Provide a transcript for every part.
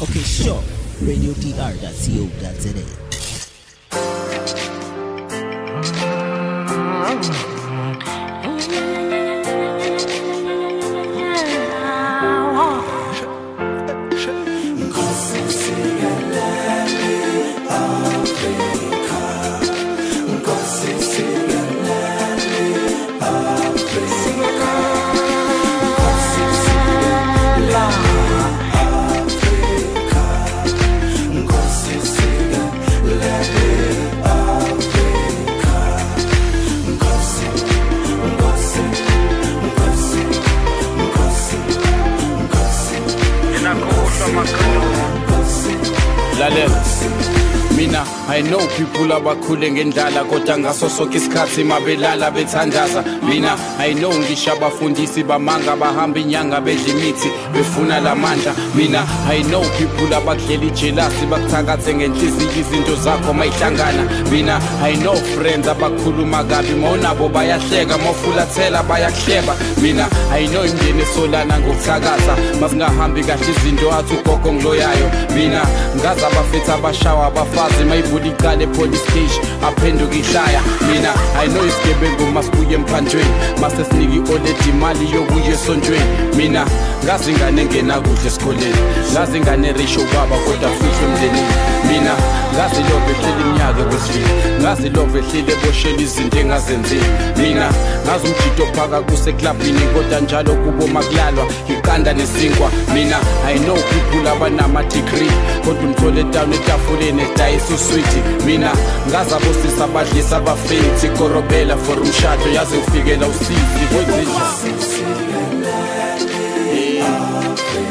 Okay, sure. radiodr.co.za. Mina, I know people abakhule ngendlala kodwa ngaso sonke isikhathi mabelala bethandaza. Mina, I know ngisho abafundisi bamanga bahamba inyanga bedla imithi befuna lamandla. Mina, I know people abakudlela ijelasi bakuthakathe ngenhliziyo izinto zakho mayihlangana. Mina, I know friends abakhuluma kabi monabo bayahleka mofulathela bayakuhleba. Mina, I know imndeni esolana ngokuthakatha masingahambi kahle izinto athi ugogo ngiloyayo. Mina, ngazi abafethu abashawa abafazi mayivula iqale police station aphenduka ihlaya. Mina, I know isigebengu masibuye emphandweni mase siniki oledi imali yokuya esontweni. Mina, ngazi ingane engena kuhle esikoleni, ngazi ingane risho baba kodwa futhi emndenini. Mina, ngazi love ehleli iminyaka kwesifika, ngazi love ehleli eboshela izinto engazenzile. Mina, ngazi umjito phaka kuseklabhini kodwa njalo kubo makulalwa iqanda nesinkwa. Mina, I know people abanama degree kodwa umthole down etafuleni edayisa usweet. Mina, ngazi abosisa abadlisa abafethi korobela for umshado yaze ufikela usizi kwenzenja.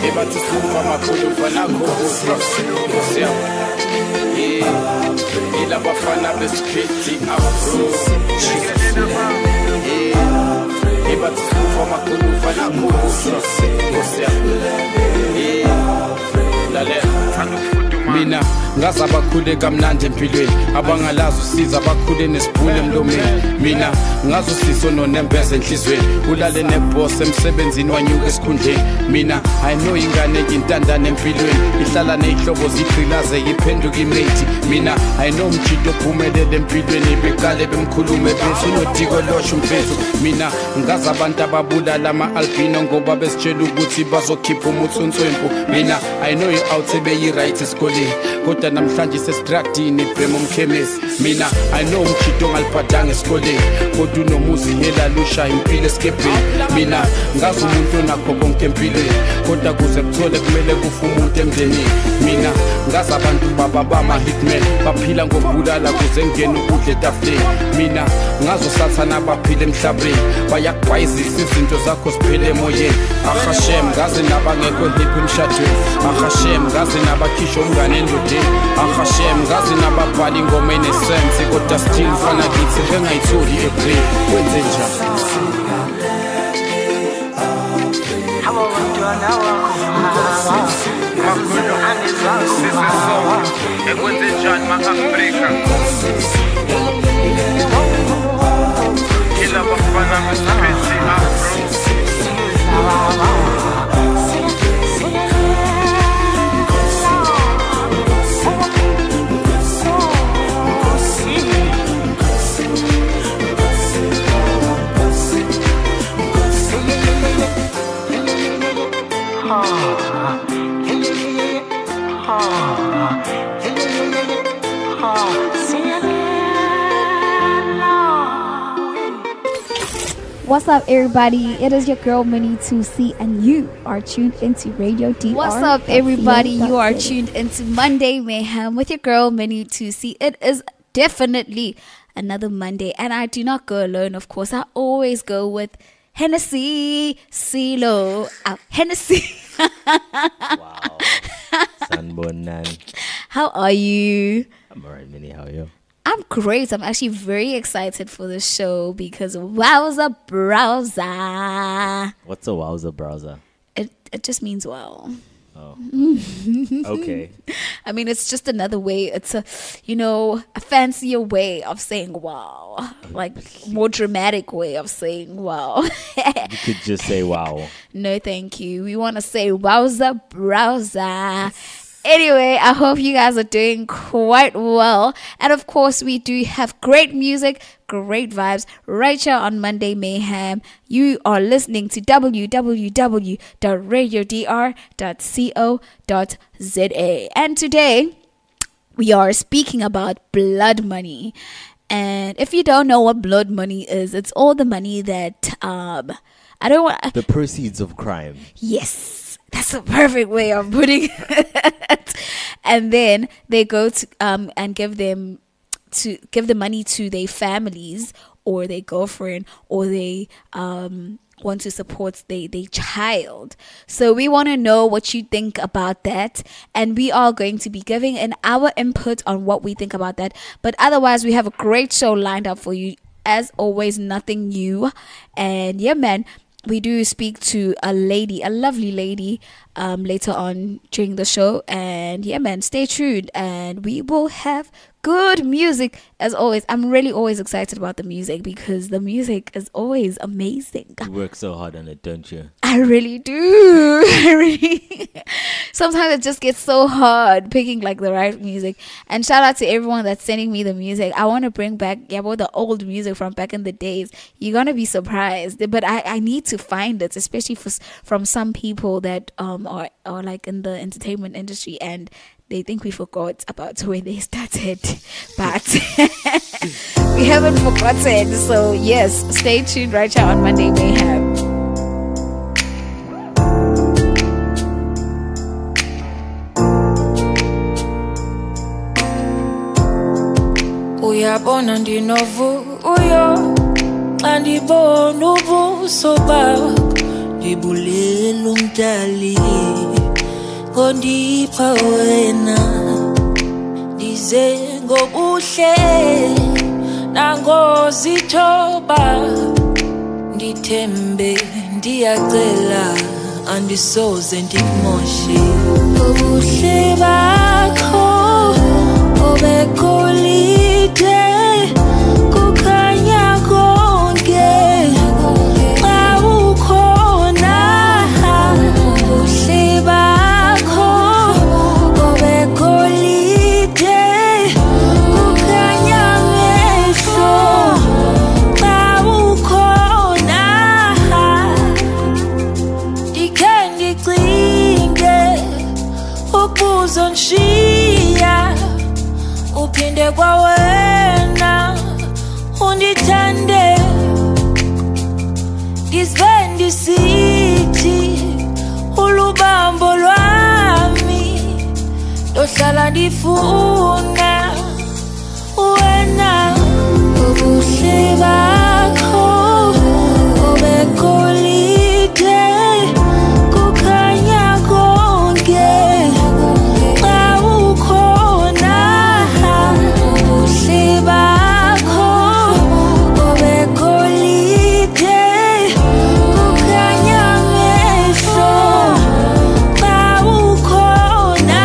Ebathi sifa makhulu fanakho kusiyapha. Ila bafana besikhithi afro. Ebathi sifa makhulu fanakho kusiyapha. Mina ngazi abakhule kamnandi empilweni abangalazi usiza abakhule nesibhule emlomeni. Mina ngazi usiso nonembeza enhlizweni ulale neboss emsebenzini wanyuka esikhundleni. Mina I know ingane intandane empilweni ihlala nezihlobo zigqilaze iphenduka imate. Mina I know umjito ophumelele empilweni beqale bemkhulume bese unodiko losho umfethu. Mina ngazi abantu ababulala ama-albino ngoba besitshela ukuthi bazokhipha umuthuntswempu. Mina I know i-out ebeyi-right esikoleni kodwa namhlanje sesidragdini ibhema umkhemesi. Mina I know umjito ongaliphathanga esikoleni kodwa unomuzi yela lusha impilo esikebheni. Mina ngazi umuntu onakho konke empilweni kodwa kuze kuthole kumele kufa umuntu emndenini. Mina ngazi abantu baba bama-hitman baphila ngokubulala kuze ngene ukudla etafuleni. Mina ngazi usathana abaphila emhlabeni bayakugwayizisa izinto zakho ziphele emoyeni. Ahashem ngazi nabangekho hiphi emshadweni. Ahashem ngazi nabakhishwa umngane endodeni. Ahashem ngazi nababhala ingoma enesense kodwa still fana kithi bengayitholi i-agree. Kwenze njani? Kila bafana besikhithi afro. What's up, everybody? It is your girl Minnie 2C, and you are tuned into Radio DR. What's up, everybody? You are tuned into Monday Mayhem with your girl Minnie 2C. It is definitely another Monday, and I do not go alone, of course. I always go with Hennessy CeeLo. Hennessy. Wow. Sunbonan. How are you? I'm alright, Minnie. How are you? I'm great. I'm actually very excited for the show because wowza browser. What's a wowza browser? It just means wow. Oh. Okay. I mean, it's just another way. It's a fancier way of saying wow. Like more dramatic way of saying wow. You could just say wow. No, thank you. We want to say wowza browser. Anyway, I hope you guys are doing quite well. And of course, we do have great music, great vibes right here on Monday Mayhem. You are listening to www.radiodr.co.za. And today, we are speaking about blood money. And if you don't know what blood money is, it's all the money that the proceeds of crime. Yes, that's a perfect way of putting it. And then they go to and give the money to their families or their girlfriend, or they want to support their child. So we want to know what you think about that, and we are going to be giving in our input on what we think about that. But otherwise, we have a great show lined up for you. As always, nothing new. And yeah, man, we do speak to a lovely lady later on during the show. And yeah, man, stay tuned, and we will have good music as always. I'm really always excited about the music because the music is always amazing. You work so hard on it, don't you? I really do. Sometimes it just gets so hard picking like the right music. And shout out to everyone that's sending me the music. I want to bring back the old music from back in the days. You're gonna be surprised, but I need to find it, especially from some people that are like in the entertainment industry, and they think we forgot about where they started, but we haven't forgotten. So yes, stay tuned right here on Monday Mayhem. Uyabona ndinovu uyo andibona ubuso bakho ndibulela umdali ngondipha wena ndize ngobuhle nangozithoba ndithembe ndiyacela andisoze ndikumoshe ubuhle bakho obekolide kukhanya konke xa ukhona ubuhle bakho obekolide kukhanya mehlo xa ukhona ndikhe ndicinge ukuzonshiya uphinde kwawena undithande ngizwe ndisithi ulubambo lwami ndohlala ndifuna wena ubuhle bakho obekolide kukhanya konke xa ukhona ubuhle bakho obekolide kukhanya mehlo xa ukhona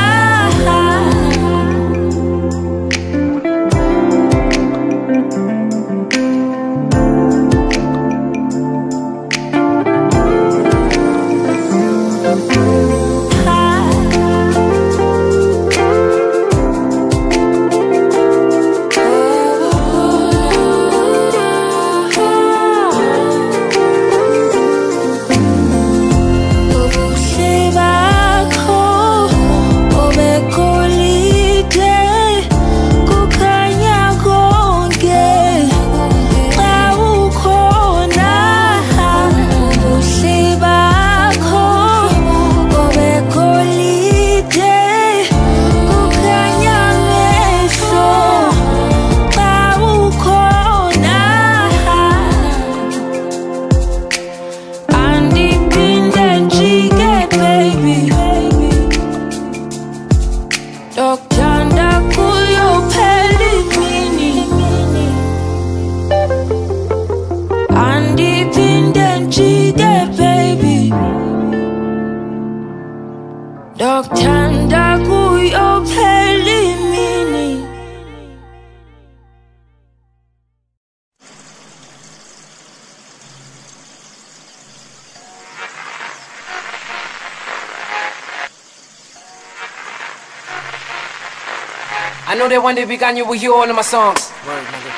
I know that one day Bigania will hear all of my songs. Word, nigga.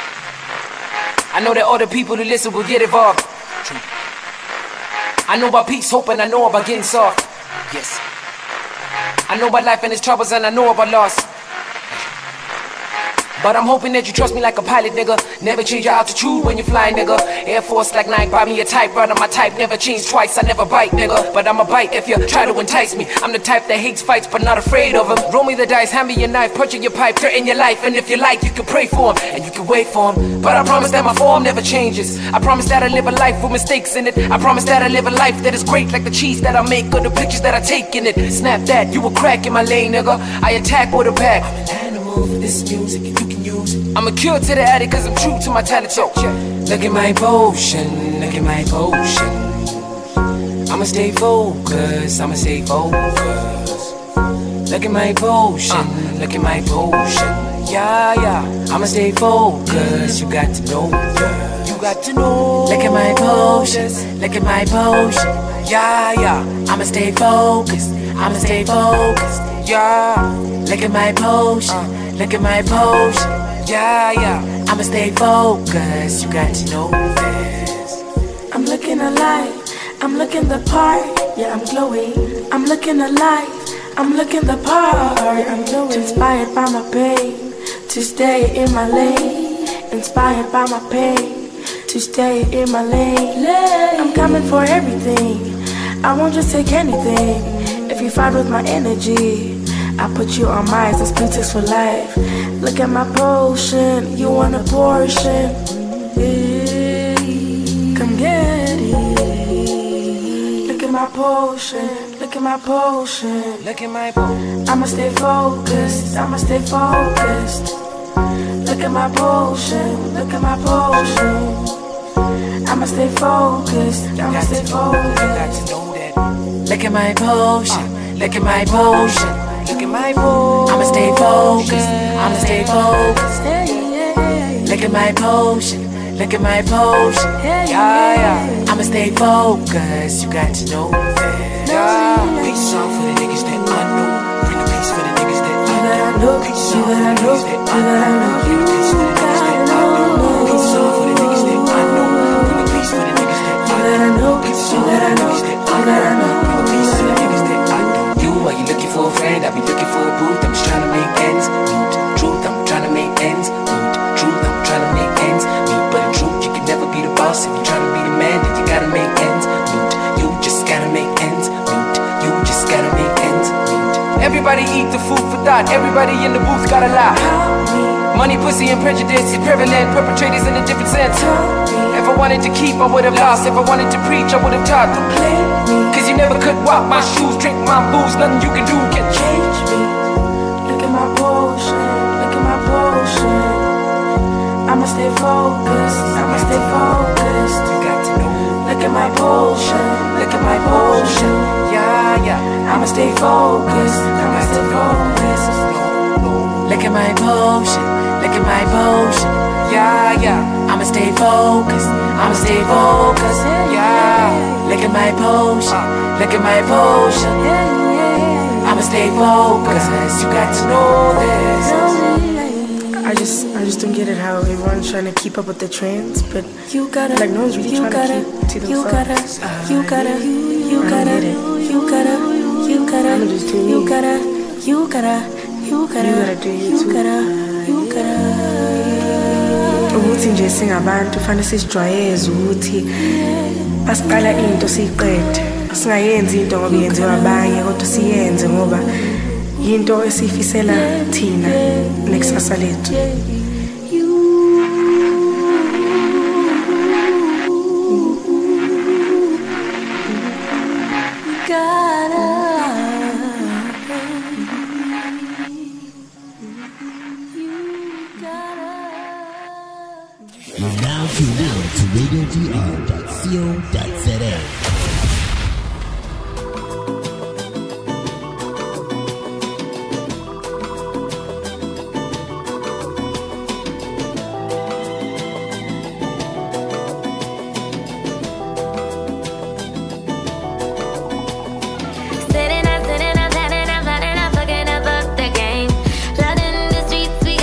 I know that all the people who listen will get involved. True. I know about peace, hope, and I know about getting soft. Yes. I know about life and its troubles, and I know about loss. But I'm hoping that you trust me like a pilot, nigga. Never change your altitude when you fly, nigga. Air Force like Nike, buy me a typewriter. My type never changed twice, I never bite, nigga. But I'ma bite if you try to entice me. I'm the type that hates fights but not afraid of them. Roll me the dice, hand me your knife, punching your pipe, threaten your life. And if you like, you can pray for him, and you can wait for him. But I promise that my form never changes. I promise that I live a life with mistakes in it. I promise that I live a life that is great, like the cheese that I make or the pictures that I take in it. Snap that, you a crack in my lane, nigga. I attack with a pack. I'm an animal for this music, and you can use it. I'm a cure to the addict cause I'm true to my talent, so look at my potion, look at my potion. I'ma stay focused, I'ma stay focused. Look at my potion, look at my potion. Yeah, yeah, I'ma stay focused, you got to know, you got to know. Look at my potion, look at my potion. Yeah, yeah, I'ma stay focused, I'ma stay focused. Yeah, look at my potion, look at my potion. Yeah, yeah, I'ma stay focused, you got to know this. I'm looking alive, I'm looking the part, yeah, I'm glowing. I'm looking alive, I'm looking the part, I'm glowing. Inspired by my pain, to stay in my lane. Inspired by my pain, to stay in my lane. I'm coming for everything, I won't just take anything. If you fight with my energy, I put you on mine, that's pretext for life. Look at my potion, you want a portion. Come get it. Look at my potion, look at my potion. Look at my potion. I'ma stay focused, I'ma stay focused. Look at my potion, look at my potion. I'ma stay focused, I'ma stay focused. You got to know that. Look at my potion, look at my potion. Look at my potion. I'ma stay focused, I'ma stay focused. Look at my potion, look at my potion. Yeah, yeah, I'ma stay focused, you got to know that. Yeah. Peace song for the niggas that I know. Bring a peace for the niggas that I know. Peace song for the niggas that I know. Bring a peace for the niggas that I know. Peace song for the niggas that I know. Bring a peace for the niggas that I know. Peace song for the niggas that I know. Bring a peace for the niggas that I know. Are you looking for a friend? I be looking for a booth. I'm just trying to make ends meet. Truth, I'm trying to make ends meet. Truth, I'm trying to make ends meet. But in truth, you can never be the boss. If you're trying to be the man, then you gotta make ends meet. You just gotta make ends meet. You just gotta make ends meet. Everybody eat the food for thought. Everybody in the booth gotta lie. Money, pussy, and prejudice is prevalent. Perpetrators in a different sense. If I wanted to keep, I would've lost. If I wanted to preach, I would've taught. Cause you never could walk my shoes, drink my booze. Nothing you can do can change me. Look at my potion, look at my potion. I'ma stay focused, I'ma stay focused. You got to know. Look at my potion, look at my potion. Yeah, yeah, I'ma stay focused, I'ma stay focused. Look at my potion, look at my potion. Yeah, yeah, I'ma stay focused, I'ma stay focused. Yeah, look at my potion, look at my potion. I'ma stay focused, you got to know this. I just don't get it how everyone's trying to keep up with the trends, but you gotta, like, no one's really trying to keep to themselves. You gotta I'm just doing you gotta do you too. Ukuthi nje singabantu fanele sijwayeze ukuthi basiqala into siyiqede, singayenzi into ngoba yenziwa abanye kodwa siyenze ngoba yinto esifisela thina nekusasa lethu. You're now tuned in to radiogr.co.za. Sitting up, fucking up the game. Flooding the streets, we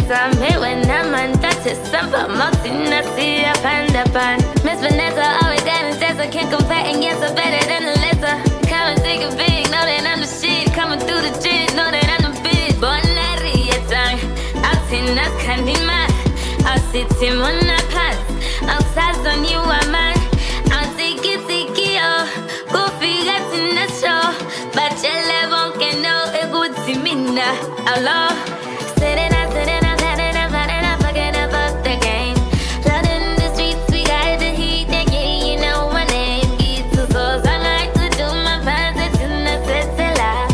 me when I'm on touch it. Some for mountain, I see a panda pan. Miss Vanessa always got a test. I can't compare, and yes, I'm better than the lesser. Come and take a big, know that I'm the shit. Coming through the shit, know that I'm the bitch. Born that tongue, out in that candy man. I'll sit him on the pass. I'll pass on you, a man. I'll take it, oh. Go figure in the show. But your level can know a good simina. Hello. Sitting up, sitting up, sitting up, sitting up, fucking up the game. Blood in the streets, we got the heat, yeah, you know my name. Get to souls, I like to do my pass, it's in the city, la.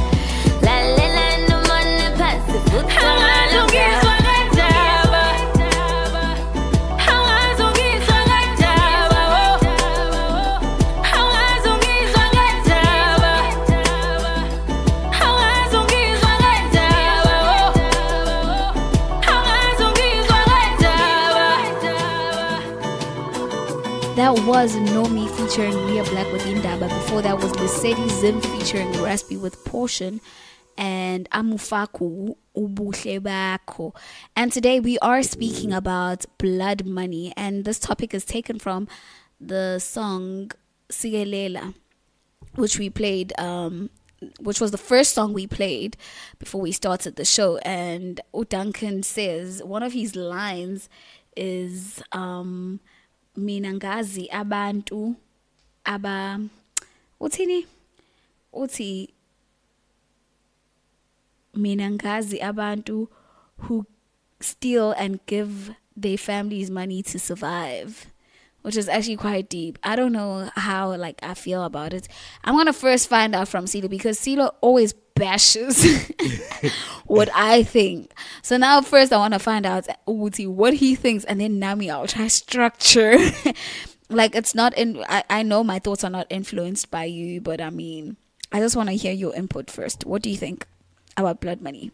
La la la, no money pass, the foot. That was Nomi featuring Mia Black with Indaba. Before that was Lesedi Zim featuring Raspy with Portion and Amufaku Ubuhle Bako. And today we are speaking about blood money, and this topic is taken from the song Sigelela, which we played, which was the first song we played before we started the show. And Duncan says one of his lines is mina ngazi abantu uthini uthi mina ngazi abantu who steal and give their families money to survive, which is actually quite deep. I don't know how I feel about it. I'm gonna first find out from Silo, because Silo always bashes what I think. So now first I want to find out Uti what he thinks, and then Nami I'll try structure. It's not in. I know my thoughts are not influenced by you, but I mean, I just want to hear your input first. What do you think about blood money?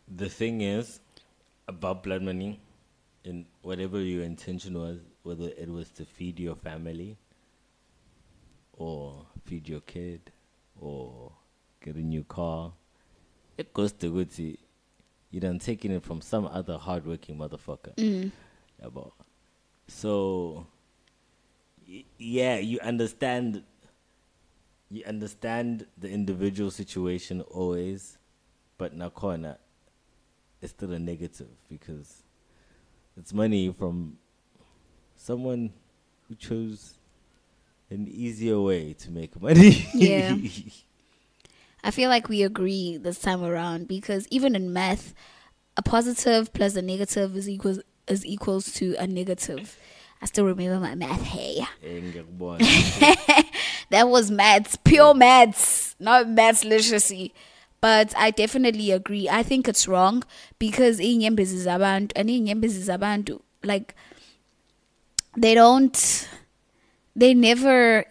The thing is about blood money, in whatever your intention was, whether it was to feed your family or feed your kid or get a new car, it goes to good. You done taking it from some other hardworking motherfucker. So yeah, you understand the individual situation always, but Nakona, it's still a negative because it's money from someone who chose an easier way to make money. Yeah. I feel like we agree this time around, because even in math, a positive plus a negative is equals to a negative. I still remember my math. Hey. That was maths, pure maths, not maths literacy. But I definitely agree. I think it's wrong, because inyembezi zabantu and inyembezi zabantu, they never,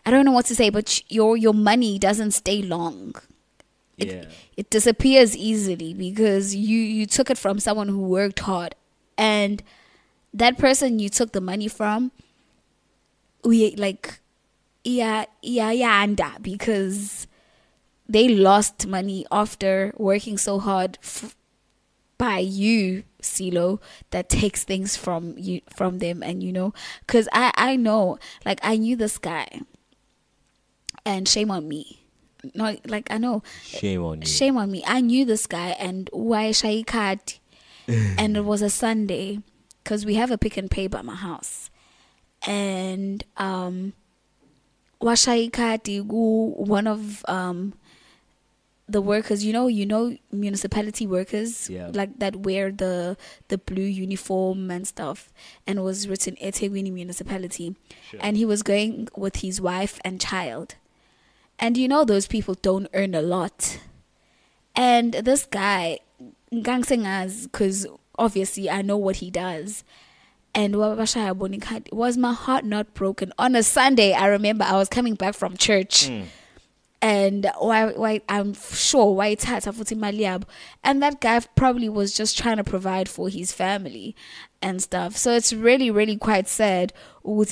I don't know what to say, but your money doesn't stay long. It disappears easily because you took it from someone who worked hard, and that person you took the money from, because they lost money after working so hard by you, Silo, that takes things from them. And because I know, I knew this guy, and shame on me. No, I know. Shame on you. Shame on me. I knew this guy, and why Shaikati, and it was a Sunday, because we have a Pick and Pay by my house, and Washaikati, one of the workers, municipality workers, that wear the blue uniform and stuff, and it was written eThekwini municipality. Sure. And he was going with his wife and child. And those people don't earn a lot. And this guy, because obviously I know what he does. And was my heart not broken? On a Sunday, I remember I was coming back from church. And why I'm sure why it's hard. And that guy probably was just trying to provide for his family and stuff. So it's really, really quite sad.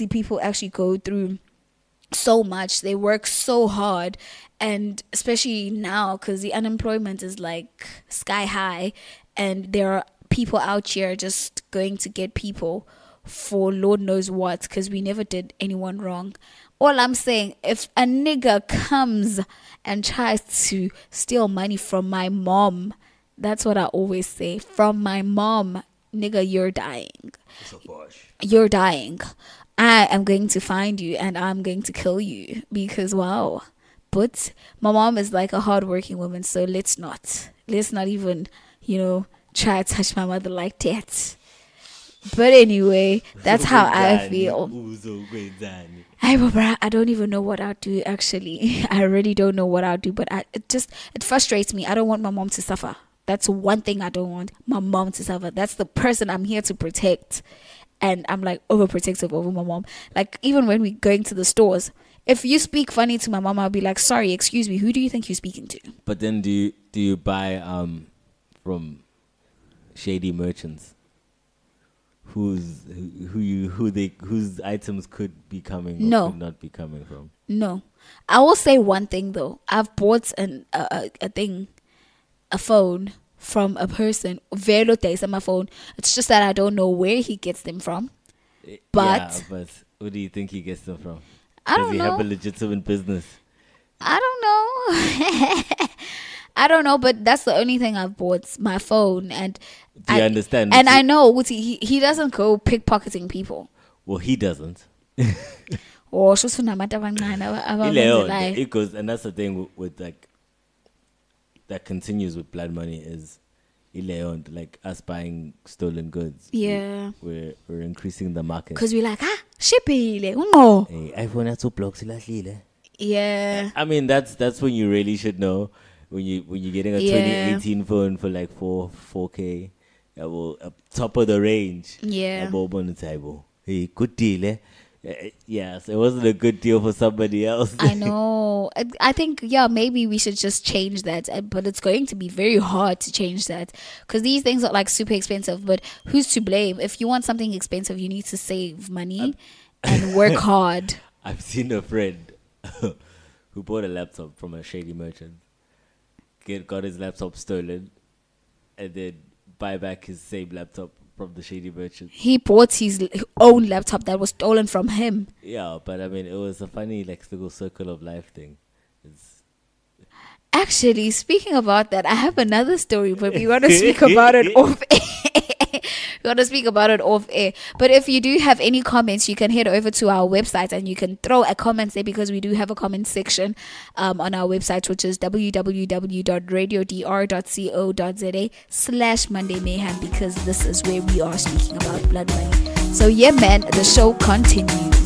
People actually go through so much. They work so hard. And especially now, because the unemployment is like sky high, and there are people out here just going to get people for Lord knows what, because we never did anyone wrong. All I'm saying, if a nigga comes and tries to steal money from my mom, that's what I always say. From my mom, nigga, you're dying. You're dying. I am going to find you and I'm going to kill you, because wow. But my mom is like a hardworking woman, so let's not even, try to touch my mother like that. But anyway, that's how I feel. I don't even know what I'll do, actually. I really don't know what I'll do, but it frustrates me. I don't want my mom to suffer. That's one thing I don't want my mom to suffer. That's the person I'm here to protect. And I'm like overprotective over my mom. Like even when we're going to the stores, if you speak funny to my mom, I'll be like, sorry, excuse me, who do you think you're speaking to? But then do you buy from shady merchants whose items could be coming or could not be coming from? No. I will say one thing though. I've bought a phone from a person. Velo days on my phone. It's just that I don't know where he gets them from. But where do you think he gets them from? I don't know. Does he have a legitimate business? I don't know. I don't know, but that's the only thing I've bought, my phone. And do you understand? And I know he doesn't go pickpocketing people. Well, he doesn't. Or it goes, and that's the thing with like that continues with blood money is like us buying stolen goods. Yeah, we're increasing the market because we're like shipile iPhone has 2 blocks. Yeah, I mean that's when you really should know when you're getting a 2018 phone for like 4K, top of the range. Yeah, hey, good deal. Yes, it wasn't a good deal for somebody else. I know. I think, maybe we should just change that. But it's going to be very hard to change that. Because these things are like super expensive. But who's to blame? If you want something expensive, you need to save money and work hard. I've seen a friend who bought a laptop from a shady merchant. Got his laptop stolen. And then buy back his same laptop from the shady merchant. He bought his own laptop that was stolen from him. Yeah, but I mean, it was a funny little circle of life thing. Actually, speaking about that, I have another story, but we want to speak about it off air. We want to speak about it off air. But if you do have any comments, you can head over to our website and you can throw a comment there, because we do have a comment section on our website, which is www.radiodr.co.za/Monday Mayhem, because this is where we are speaking about blood money. So yeah, man, the show continues.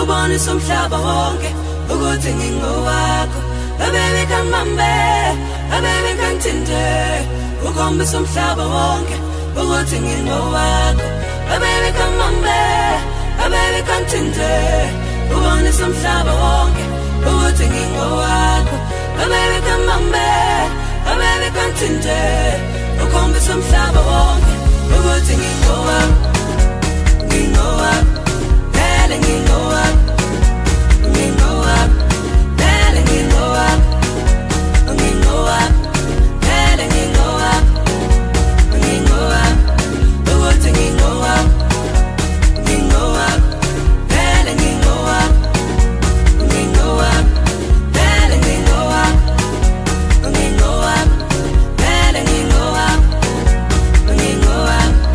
ubonisa umhlaba wonke ukuthi ngingowakho. Oh baby come on babe, oh baby continue, ukhombisa umhlaba wonke ukuthi ngingowakho. Oh baby come on babe, oh baby continue, ubonisa umhlaba wonke ukuthi ngingowakho. Oh baby come on babe, oh baby continue, ukhombisa umhlaba wonke ukuthi ngingowakho. Ngingowakho, vele ngingowakho. Ngingowakho, vele ngingowakho. Ngingowakho, vele ngingowakho. Ngingowakho, ukuthi ngingowakho. Ngingowakho, vele ngingowakho. Ngingowakho, vele ngingowakho. Ngingowakho, vele ngingowakho. Ngingowakho.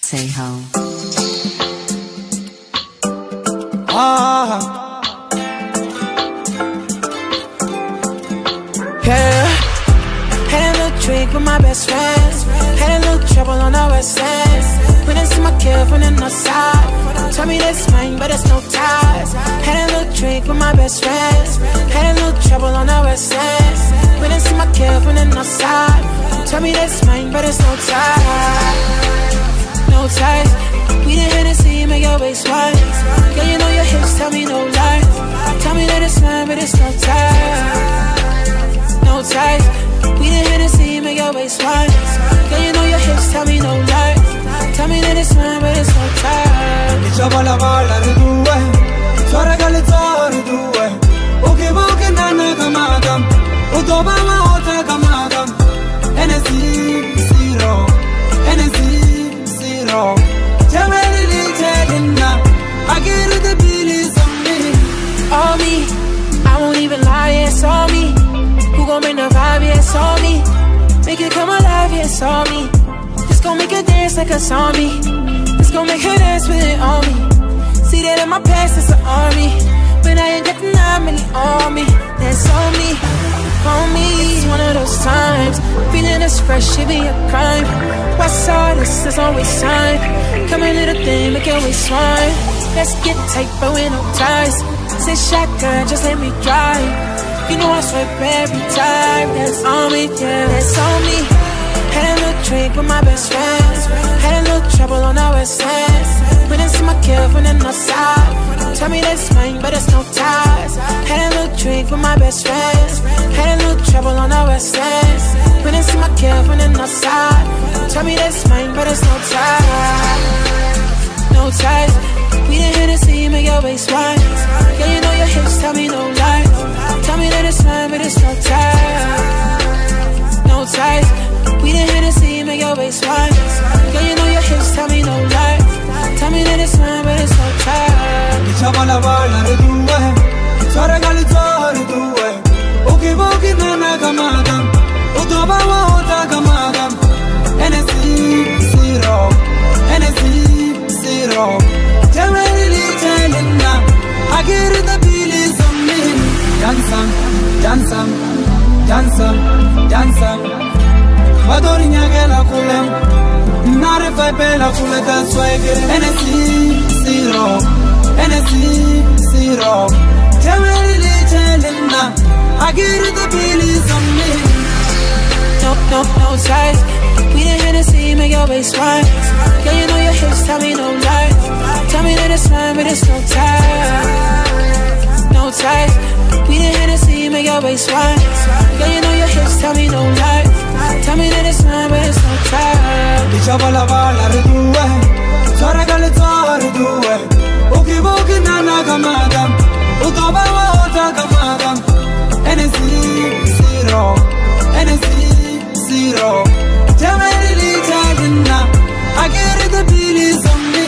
Say ho. Yeah, had a little drink with my best friends, had a little trouble on the west end. When I see my kid from the north side, told me that's mine, but it's no ties. Had a little drink with my best friends, had a little trouble on the west end. When I see my kid from the north side, told me that's mine, but it's no ties. No ties. We the Hennessy, make your waist wide. Girl, you know your hips, tell me no lies. Tell me that it's mine, but it's no ties. No ties. We the Hennessy, make your waist wide. Girl, you know your hips, tell me no lies. Tell me that it's mine, but it's no ties. Chabala bala ruduwe, chora gali chora ruduwe. Okay, okay, nana kamadam, utoba ma ota kamadam. Hennessy zero, Hennessy zero. Jameli telina, I get it the bill is on me. All me, I won't even lie, it's all me. Who gon' bring the vibe, yeah, it's all me. Make it come alive, yeah, it's all me. Just gon' make her dance like a zombie. Just gon' make her dance with it on me. See that in my past, it's an army. But I ain't got the 9 million on me. That's on me, on me. It's one of those times, feeling this fresh, it be a crime. What's all this, there's always time. Come a little thing, make your waist swine. Let's get tight, but with no ties. Say shotgun, just let me drive. You know I swipe every time. That's on me, yeah, that's on me. Had a little drink with my best friends, had a little trouble on the west end. When I see my kid from the north side, tell me that's mine, but it's no ties. Had a little drink with my best friends, had a little trouble on the west end. When I see my kid from the north side, Tell me that's fine, but it's no time. No time. We didn't hit a scene, make your waist wine. Yeah, you know your hips, tell me no lie. Tell me that it's fine, but it's no time. No time. We didn't hit a scene, make your waist wine. Yeah, you know your hips, tell me no lie. Tell me that it's fine, but it's no time. Chabala bala redue, chora galizor redue. Oki boki nana kamadam, utoba wa ota kamadam. Hennessy zero, Hennessy zero. Temporarily telling now, I get it the feelings of me. Dansam, dansam, dansam, dansam. Badorinya gela kulem, nare fai bela kule that's why I get Hennessy zero, Hennessy zero. Temporarily telling now, I get it the feelings of me. No size. We didn't hit a scene, make your waist wine. Yeah, you know your hips, tell me no lie. Tell me that it's fine, but it's no time. No time. We didn't hit a scene, make your waist wine. Yeah, you know your hips, tell me no lie. Tell me that it's fine, but it's no time. Chabala bala redue, chora galizor redue. Oki boki nana kamadam, utoba wa ota kamadam. Hennessy zero, Hennessy zero. Temporarily telling now, I get it the feelings of me.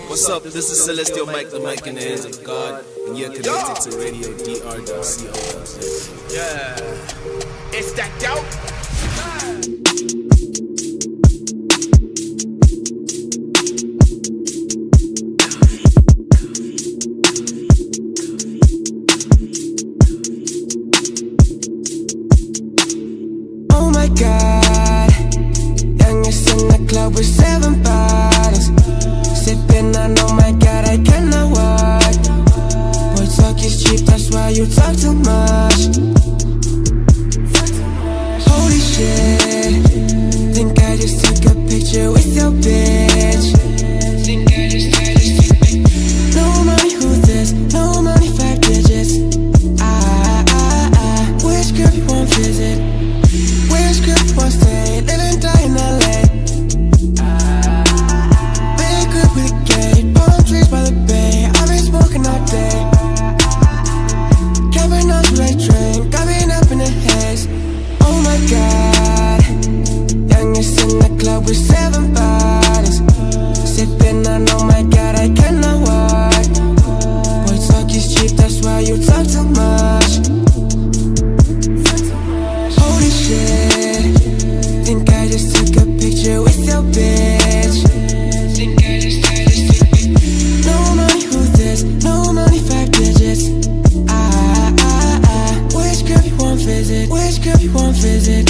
What's up? This is Celestial Mike, the mic in the hands of God, and you're connected to Radio DR.co. Yeah, it's that dope. Oh my God, youngest in the club with 7 bottles. Sipping, I know, my God, I cannot walk. Boy, talk is cheap, that's why you talk too much. Holy shit, think I just took a picture with your bitch. No money, who's this? No money, 5 digits. Which girl you want visit? Which girl you want stay? Live and die in LA. With a gate, palm trees by the bay. I've been smoking all day. Camping out the late train, got me up in the haze. Oh my God, youngest in the club with 7 bodies. Sipping, I know, my God, I cannot walk. Boy, talk is cheap, that's why you talk too much. Holy shit, think I just took a picture with your bitch. No money, who's this? No money, 5 digits. Which girl you want visit? Which girl you want visit?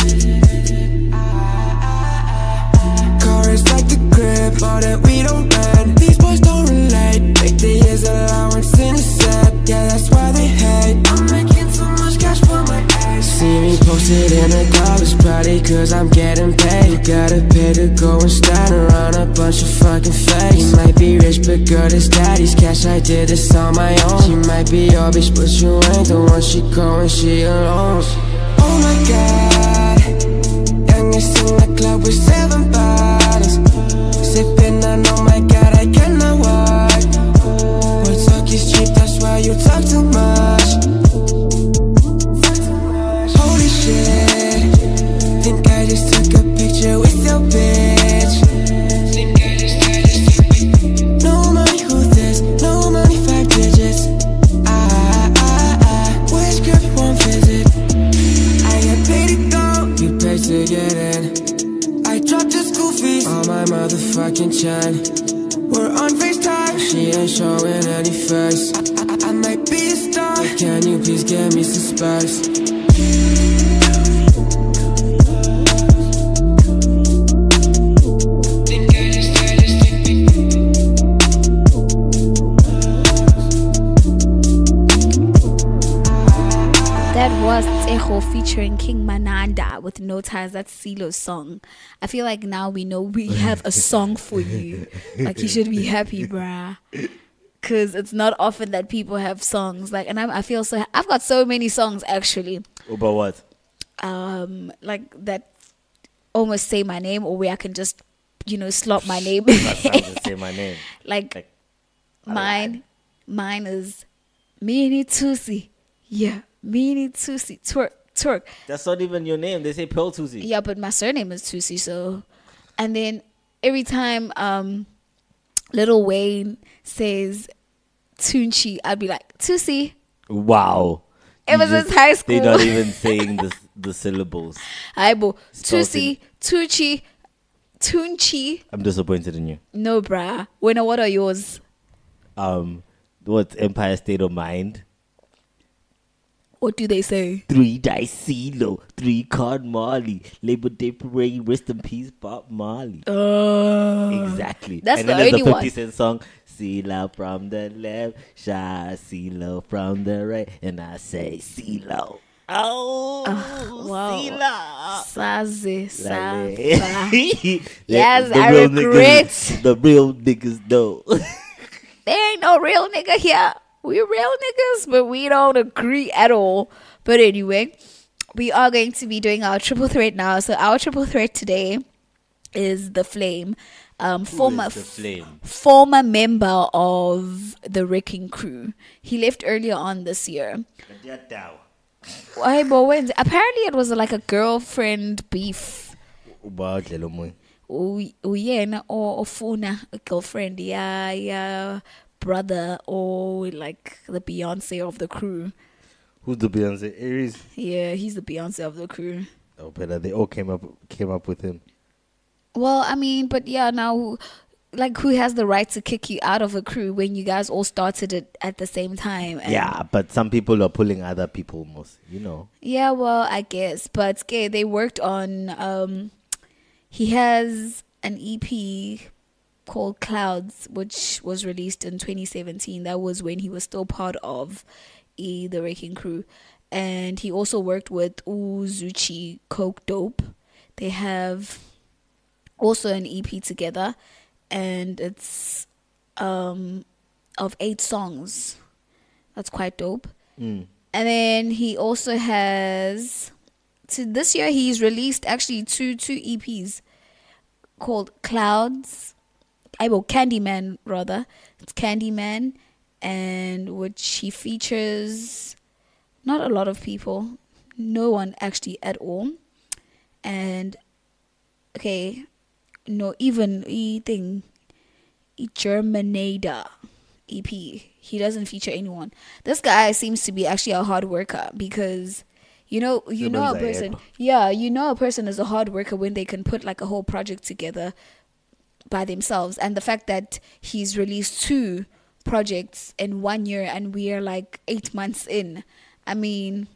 Car is like the crib, all that we don't rent. These boys don't relate, make the years allowance in a set. Yeah, that's why they hate. I'm making so much cash for my ex. See me posted in a garbage party, cause I'm getting paid. You gotta pay to go and stand around a bunch of fucking fakes. You might be rich, but girl, this daddy's cash, I did this on my own. She might be your bitch, but you ain't the one. She going, she alone. Oh my God, youngest in the club with 7 bottles. Sipping, I know, my God, I cannot walk. Boy, talk is cheap, that's why you talk too much. Holy shit, think I just took a picture with your bitch. No money, who's this? No money, 5 digits. Which girl you want visit? I get paid to go, you pay to get in. I dropped your school fees on my motherfucking chain. We're on FaceTime, she ain't showing any face. I might be a star, but can you please give me some space? featuring King Mananda with No Ties. That's CeeLo's song. I feel like now we know we have a song for you. Like, you should be happy, bruh. Because it's not often that people have songs. Like, and I feel so... I've got so many songs, actually. About what? Like, that almost say my name, or where I can just, slot my name. Say my name. Like mine is Minnie Tusi. Yeah, Minnie Tusi. Twerk. That's not even your name. They say Pearl Tusi. Yeah, but my surname is Tusi, so... And then every time Lil Wayne says Tunchi, I'd be like, Tusi. Wow. Ever since high school. They're not even saying the syllables. Aibo. Tusi, Tuchi, Tunchi. I'm disappointed in you. No, bruh. What are yours? What's Empire State of Mind? What do they say? 3 dice CeeLo, 3 card Marley, Labor Day Parade, rest in peace Bob Marley. Exactly. That's and the then only there's a 50 one. Cent song, CeeLo from the left, Shy CeeLo from the right, and I say CeeLo. Oh, wow. CeeLo. Saze, Yes, I regret. The real niggas know. There ain't no real nigga here. We're real niggas, but we don't agree at all. But anyway, we are going to be doing our triple threat now. So our triple threat today is The Flame. Former member of the Wrecking Crew. He left earlier on this year. Apparently it was like a girlfriend beef. Uyena or ofuna a girlfriend, yeah, brother, or like the Beyonce of the crew. Who's the Beyonce? Aries? Yeah, he's the Beyonce of the crew. Oh, but they all came up with him. Well, I mean, but yeah, now, who has the right to kick you out of a crew when you guys all started it at the same time? And yeah, but some people are pulling other people most, Yeah, well, I guess. But they worked on... he has an EP called Clouds, which was released in 2017. That was when he was still part of the Wrecking Crew. And he also worked with Uzuchi Coke Dope. They have also an EP together, and it's of 8 songs. That's quite dope. And then he also has... this year he's released actually two EPs called Clouds. Candyman rather. It's Candyman, and which he features not a lot of people, no one actually at all. And even Germinator EP, he doesn't feature anyone. This guy seems to be actually a hard worker, because you know a person. Yeah, a person is a hard worker when they can put like a whole project together by themselves. And the fact that he's released 2 projects in 1 year, and we are like 8 months in. I mean,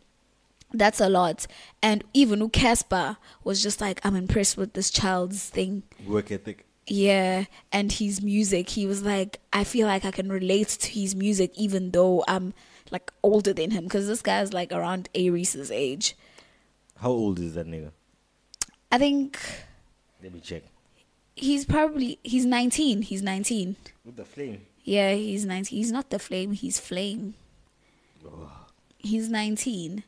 that's a lot. And even Casper was just like, I'm impressed with this child's thing. Work ethic. Yeah, and his music. He was like, I feel like I can relate to his music even though I'm like older than him, because this guy's like around Aries' age. How old is that nigga? I think... Let me check. He's 19. He's 19. With the Flame? Yeah, he's 19. He's not the Flame, he's Flame. Oh. He's 19.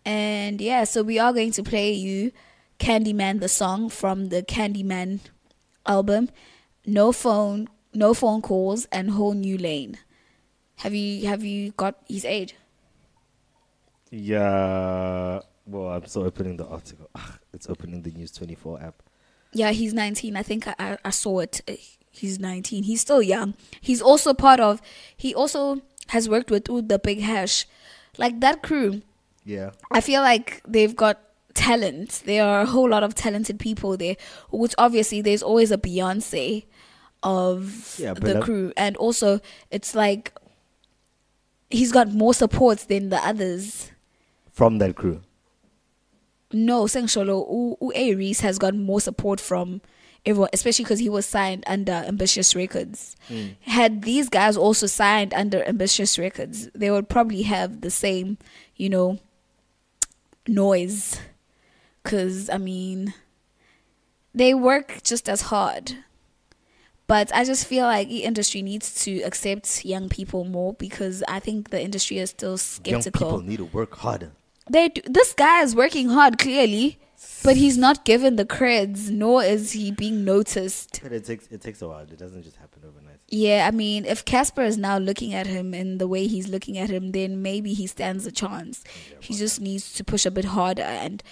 And yeah, so we are going to play you Candyman, the song from the Candyman album. No phone calls, and Whole New Lane. Have you got his age? Yeah. Well, I'm still opening the article. It's opening the News 24 app. Yeah, he's 19. I think I saw it. He's 19. He's still young. He also has worked with the Big Hash. Like that crew. Yeah. I feel like they've got talent. There are a whole lot of talented people there, which obviously there's always a Beyonce of the crew. And also it's like he's got more supports than the others. From that crew? No, Sengsholo, Aries has got more support from everyone, especially because he was signed under Ambitious Records. Had these guys also signed under Ambitious Records, they would probably have the same, noise. Because, I mean, they work just as hard. But I just feel like the industry needs to accept young people more, because I think the industry is still skeptical. Young people need to work harder. They do. This guy is working hard, clearly, but he's not given the creds, nor is he being noticed. But it takes a while. It doesn't just happen overnight. Yeah, I mean, if Casper is now looking at him in the way he's looking at him, then maybe he stands a chance. He just needs to push a bit harder. And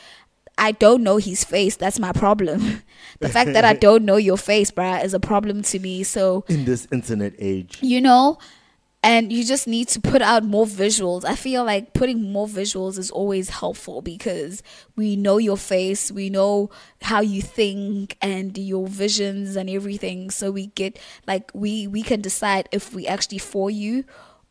I don't know his face. That's my problem. The fact that I don't know your face, bruh, is a problem to me. So in this internet age, you know, and you just need to put out more visuals. I feel like putting more visuals is always helpful, because we know your face, we know how you think and your visions and everything. So we get like we can decide if we actually for you,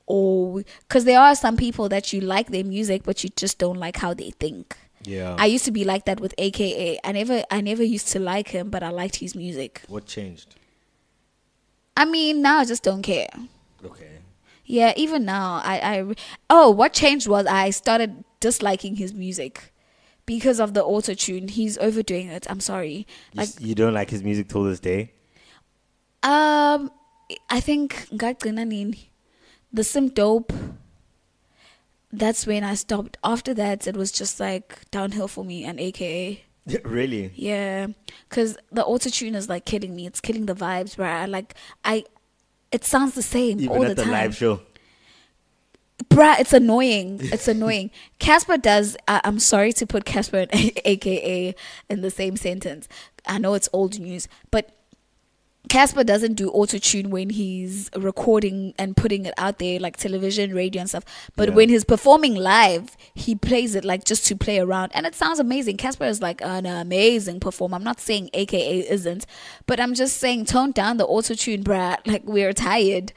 or because there are some people that you like their music, but you just don't like how they think. Yeah. I used to be like that with AKA. I never used to like him, but I liked his music. What changed? I mean, now I just don't care. Okay. Yeah, even now, what changed was I started disliking his music because of the auto-tune. He's overdoing it. I'm sorry. Like, you don't like his music till this day? I think the Sim Dope, that's when I stopped. After that, it was just like downhill for me and AKA. Really? Yeah, because the auto-tune is like killing me. It's killing the vibes, bruh. It sounds the same even all at the time. Live show. Bruh, it's annoying. It's annoying. Casper does. I'm sorry to put Casper and AKA in the same sentence. I know it's old news, but Casper doesn't do auto-tune when he's recording and putting it out there, like television, radio and stuff. But when he's performing live, he plays it like just to play around. And it sounds amazing. Casper is like an amazing performer. I'm not saying AKA isn't, but I'm just saying tone down the auto-tune, bruh. Like, we're tired.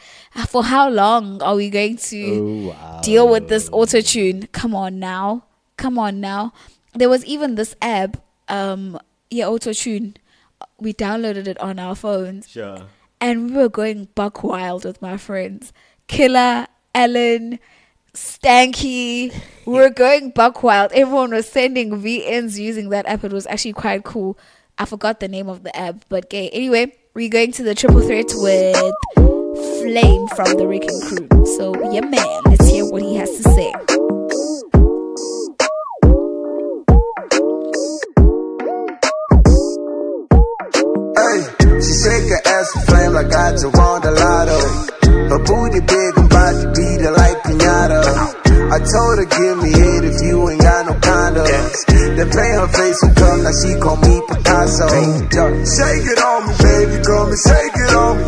For how long are we going to deal with this auto-tune? Come on now. There was even this app, auto-tune. We downloaded it on our phones. Sure. And we were going buck wild with my friends. Killer, Ellen, Stanky. We were going buck wild. Everyone was sending VNs using that app. It was actually quite cool. I forgot the name of the app, but gay. Anyway, we're going to the triple threat with Flame from the Wrecking Crew. So, yeah, man, let's hear what he has to say. She shake her ass and flame like I just won the lotto. Her booty big, I'm about to beat her like pinata. I told her give me it if you ain't got no condoms. Then paint her face and come, now she call me Picasso. Shake it on me, baby, come and shake it on me,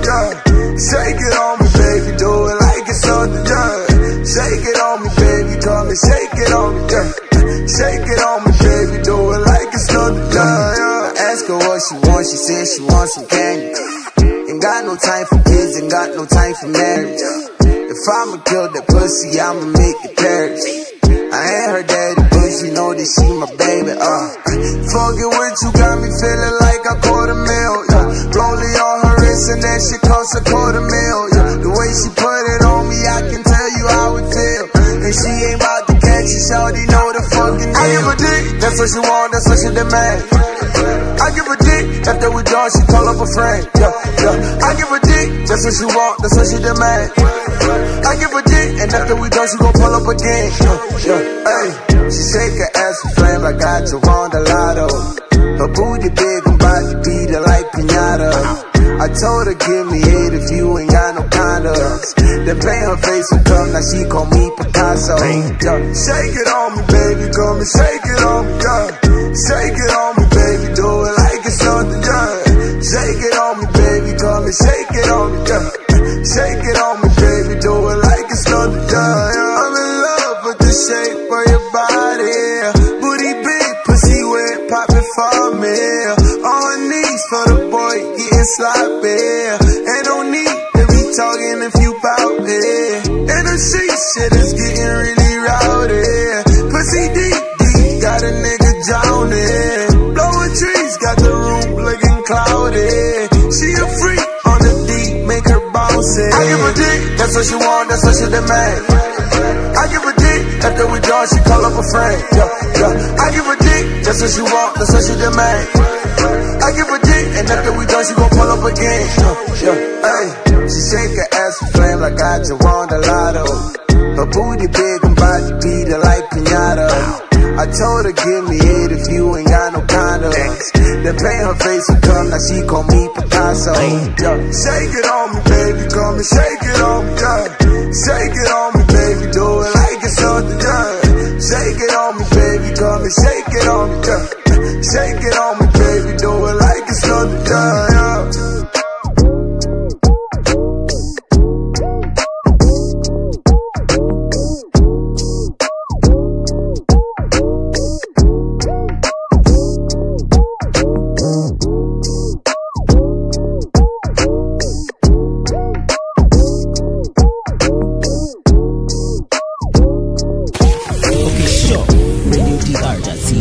Shake it on me, baby, do it like it's something, Shake it on me, baby, come and shake it on me, Shake it on me, baby, do it like it's something, Ask her what she wants, she said she wants some candy. Ain't got no time for kids, ain't got no time for marriage. If I'ma kill that pussy, I'ma make it perish. I ain't her daddy, but she know that she my baby, Fuck it with you, got me feeling like I caught a meal, Rollie on her wrist and that shit cost a $250,000, The way she put it on me, I can tell you how it feel. And she ain't about to catch it, shawty know the fucking deal. I give a dick, that's what she want, that's what she demand. I give a dick, after we done, she call up a friend, I give a dick, that's what she want, that's what she demand. I give a dick, and after we done, she gon' pull up again, Hey, she shake her ass and flame like I just won the lotto. Her booty big, I'm about to beat her like pinata. I told her give me it if you ain't got no condoms. Then paint her face and come, now she call me Picasso. Shake it on me, baby, come and shake it on me, Shake it on me, baby, do it like it's something, Shake it on me, baby, come and shake it on me, Shake it on me, baby, do it like it's something, I'm in love with the shape of your body. Booty big, pussy wet, poppin' for me. On her knees for the boy, getting sloppy. Ain't no need to be talking if you bout it. And the shit is getting really rowdy. Pussy deep, got a nigga drowning. Blowing trees, got the room looking cloudy. She a freak on the deep, make her bounce it. I give a dick, that's what she want, that's what she demand. I give a dick, After we done, she call up a friend. I give a dick, that's what she want, that's what she demand. I give a dick, and after we done, she gon' pull up again. Hey, she shake her ass and flame like I just won the lotto. Her booty big and body beat her like pinata. I told her give me it if you ain't got no condoms. Then paint her face and come, now she call me Picasso. Shake it on me, baby, come and shake it on me, Shake it on me, baby, do it like it's something, Shake it on me, baby, come and shake it on me, Shake it on me, baby, do it like it's something,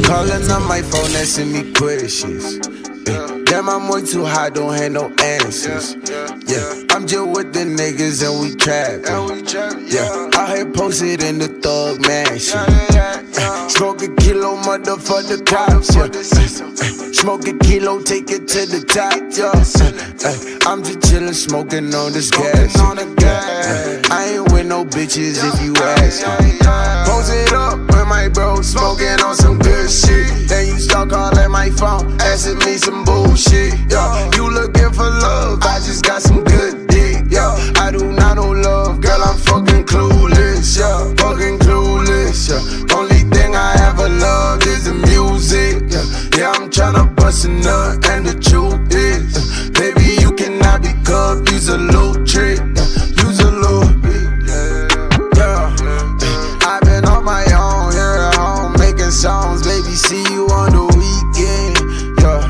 Calling on my phone, asking me questions. Damn, I'm way too high, don't have no answers. Yeah, I'm just with the niggas and we trappin'. Yeah, I had posted in the thug mansion. Smoke a kilo, motherfucker cops. Yeah, smoke a kilo, take it to the top. Yeah, I'm just chillin', smoking on this gas. I ain't with no bitches if you ask. Post it up with my bro, smoking on some good shit. Then you start calling my phone, asking me some bullshit. Yeah, you looking for love, I just got some good dick. Yeah, I do not know love, girl, I'm fucking clueless. Yeah, fucking clueless. Yeah, only thing I ever loved is the music. Yeah, I'm tryna bust a nut, and the truth is, baby, you cannot be cuffed. Use a little trick, use a little bit. Yeah, I've been on my own, here at home, making songs. Baby, see you on the weekend. Yeah,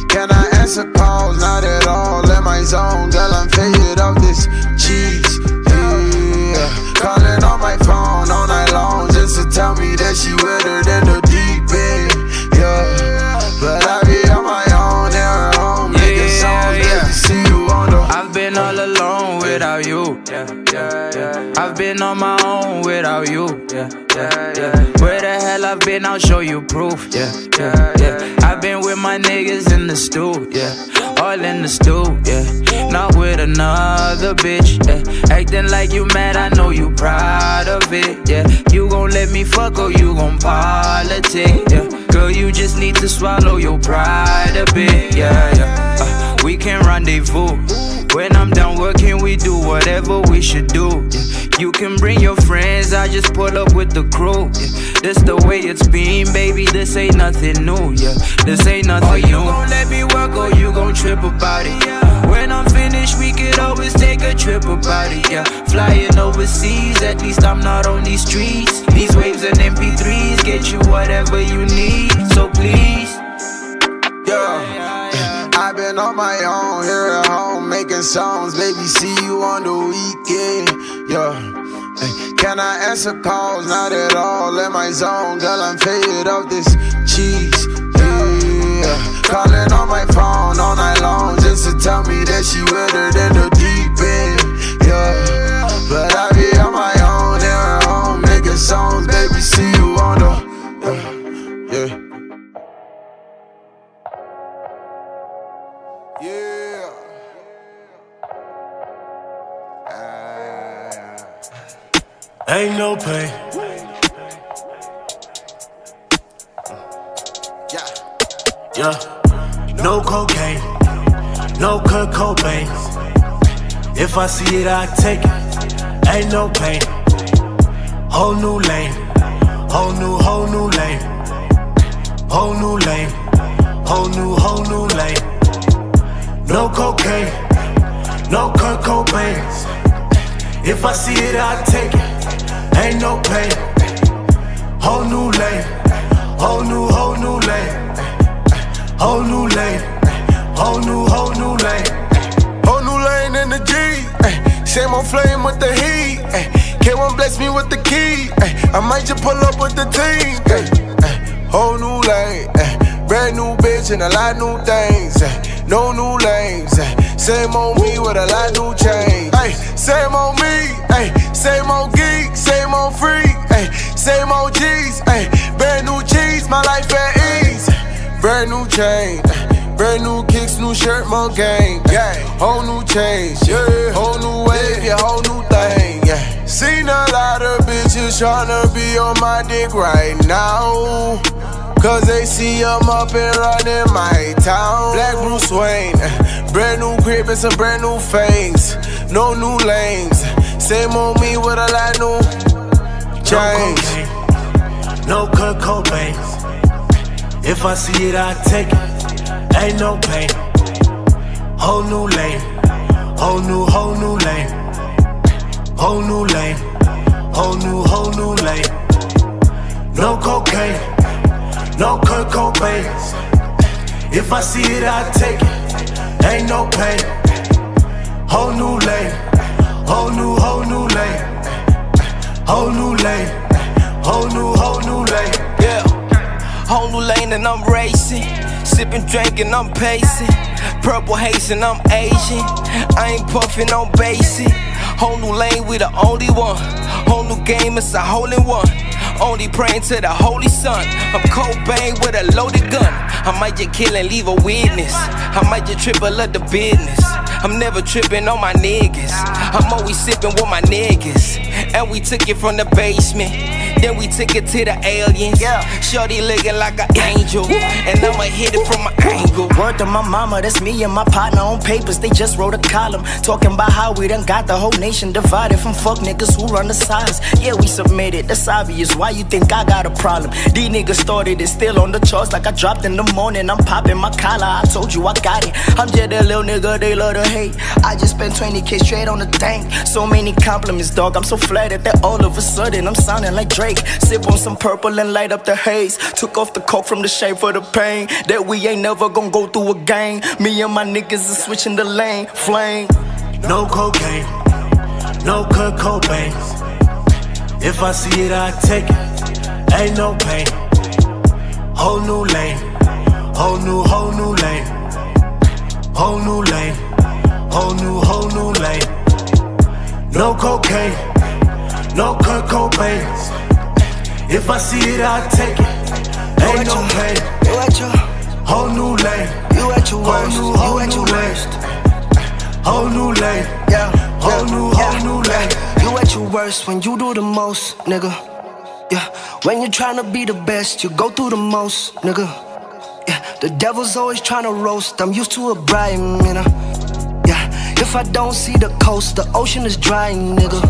can I answer calls? Not at all in my zone, girl, I'm faded off this cheese. Yeah, calling on my phone all night long just to tell me that she wetter than the deep end. Yeah, but I be on my own, here at home, making songs. Baby, see you on the. I've been all alone without you. I've been on my own without you. Where the hell I've been, I'll show you proof. I've been with my niggas in the stew. All in the stew. Not with another bitch. Acting like you mad, I know you proud of it. You gon' let me fuck or you gon' politic. Girl, you just need to swallow your pride a bit. We can rendezvous. When I'm done working, we do whatever we should do. You can bring your friends, I just pull up with the crew. This the way it's been, baby, this ain't nothing new. This ain't nothing new. You gon' let me work or you gon' trip about it. When I'm finished, we could always take a trip about it. Flying overseas, at least I'm not on these streets. These waves and MP3s get you whatever you need. So please. I've been on my own, here at home, making songs. Baby, see you on the weekend. Can I answer calls? Not at all in my zone, girl, I'm faded off this cheese. Calling on my phone all night long just to tell me that she wetter than the deep end. But I be on my own, here at home, making songs. Baby, see you on the. Ain't no pain. No cocaine, no Kurt Cobain. If I see it, I take it. Ain't no pain. Whole new lane, whole new lane, whole new lane, whole new lane. No cocaine, no Kurt Cobain. If I see it, I take it. Ain't no pain. Whole new lane, whole new lane, whole new lane, whole new lane. Whole new lane in the G. Same on flame with the heat. K1 bless me with the key. I might just pull up with the team. Whole new lane. Brand new bitch and a lot new things. no new lanes. Same old me with a lot new change. Ay, same old me, ay, same old geek, same old freak, ay, same old G's, ay, brand new cheese, my life at ease. Brand new chain, brand new kicks, new shirt, more game, yeah. Whole new change, yeah. Whole new wave, yeah, whole new thing, yeah. Seen a lot of bitches tryna be on my dick right now, cause they see I'm up and running my town. Black Bruce Wayne, brand new crib and some brand new things. No new lanes, same old me with a lot new change. No Kurt Cobain. If I see it, I take it. Ain't no pain. Whole new lane. Whole new lane. Whole new lane. Whole new lane. No cocaine. No Kurt Cobain. If I see it, I take it. Ain't no pain. Whole new lane. Whole new lane. Whole new lane. Whole new lane. Yeah. Whole new lane and I'm racing. Sipping, drinking, I'm pacing. Purple haze and I'm Asian. I ain't puffing on basic. Whole new lane, we the only one. Whole new game, it's a hole in one. Only praying to the Holy Son. I'm Cobain with a loaded gun. I might just kill and leave a witness. I might just triple up the business. I'm never tripping on my niggas. I'm always sipping with my niggas. And we took it from the basement. Then we took it to the aliens. Shorty looking like an angel. And I'ma hit it from my angle. Word to my mama, that's me and my partner on papers. They just wrote a column talking about how we done got the whole nation divided from fuck niggas who run the sides. Yeah, we submitted, that's obvious. Why you think I got a problem? These niggas started it, still on the charts like I dropped in the morning. I'm popping my collar, I told you I got it. I'm just that little nigga they love to hate. I just spent 20K straight on the tank. So many compliments, dog, I'm so flattered that all of a sudden I'm sounding like Drake. Sip on some purple and light up the haze. Took off the coke from the shade for the pain. That we ain't never gonna go through again. Me and my niggas are switching the lane. Flame. No cocaine. No Kurt Cobain. If I see it, I take it. Ain't no pain. Whole new lane. Whole new lane. Whole new lane. Whole new lane. No cocaine. No Kurt Cobain. If I see it, I take it. Ain't no pain. You at your whole new lane. You at your worst. You at your worst. Whole new lane. Whole new lane. You at your worst when you do the most, nigga. Yeah, when you're trying to be the best, you go through the most, nigga. Yeah, the devil's always trying to roast. I'm used to a brine, you know. Yeah, if I don't see the coast, the ocean is drying, nigga.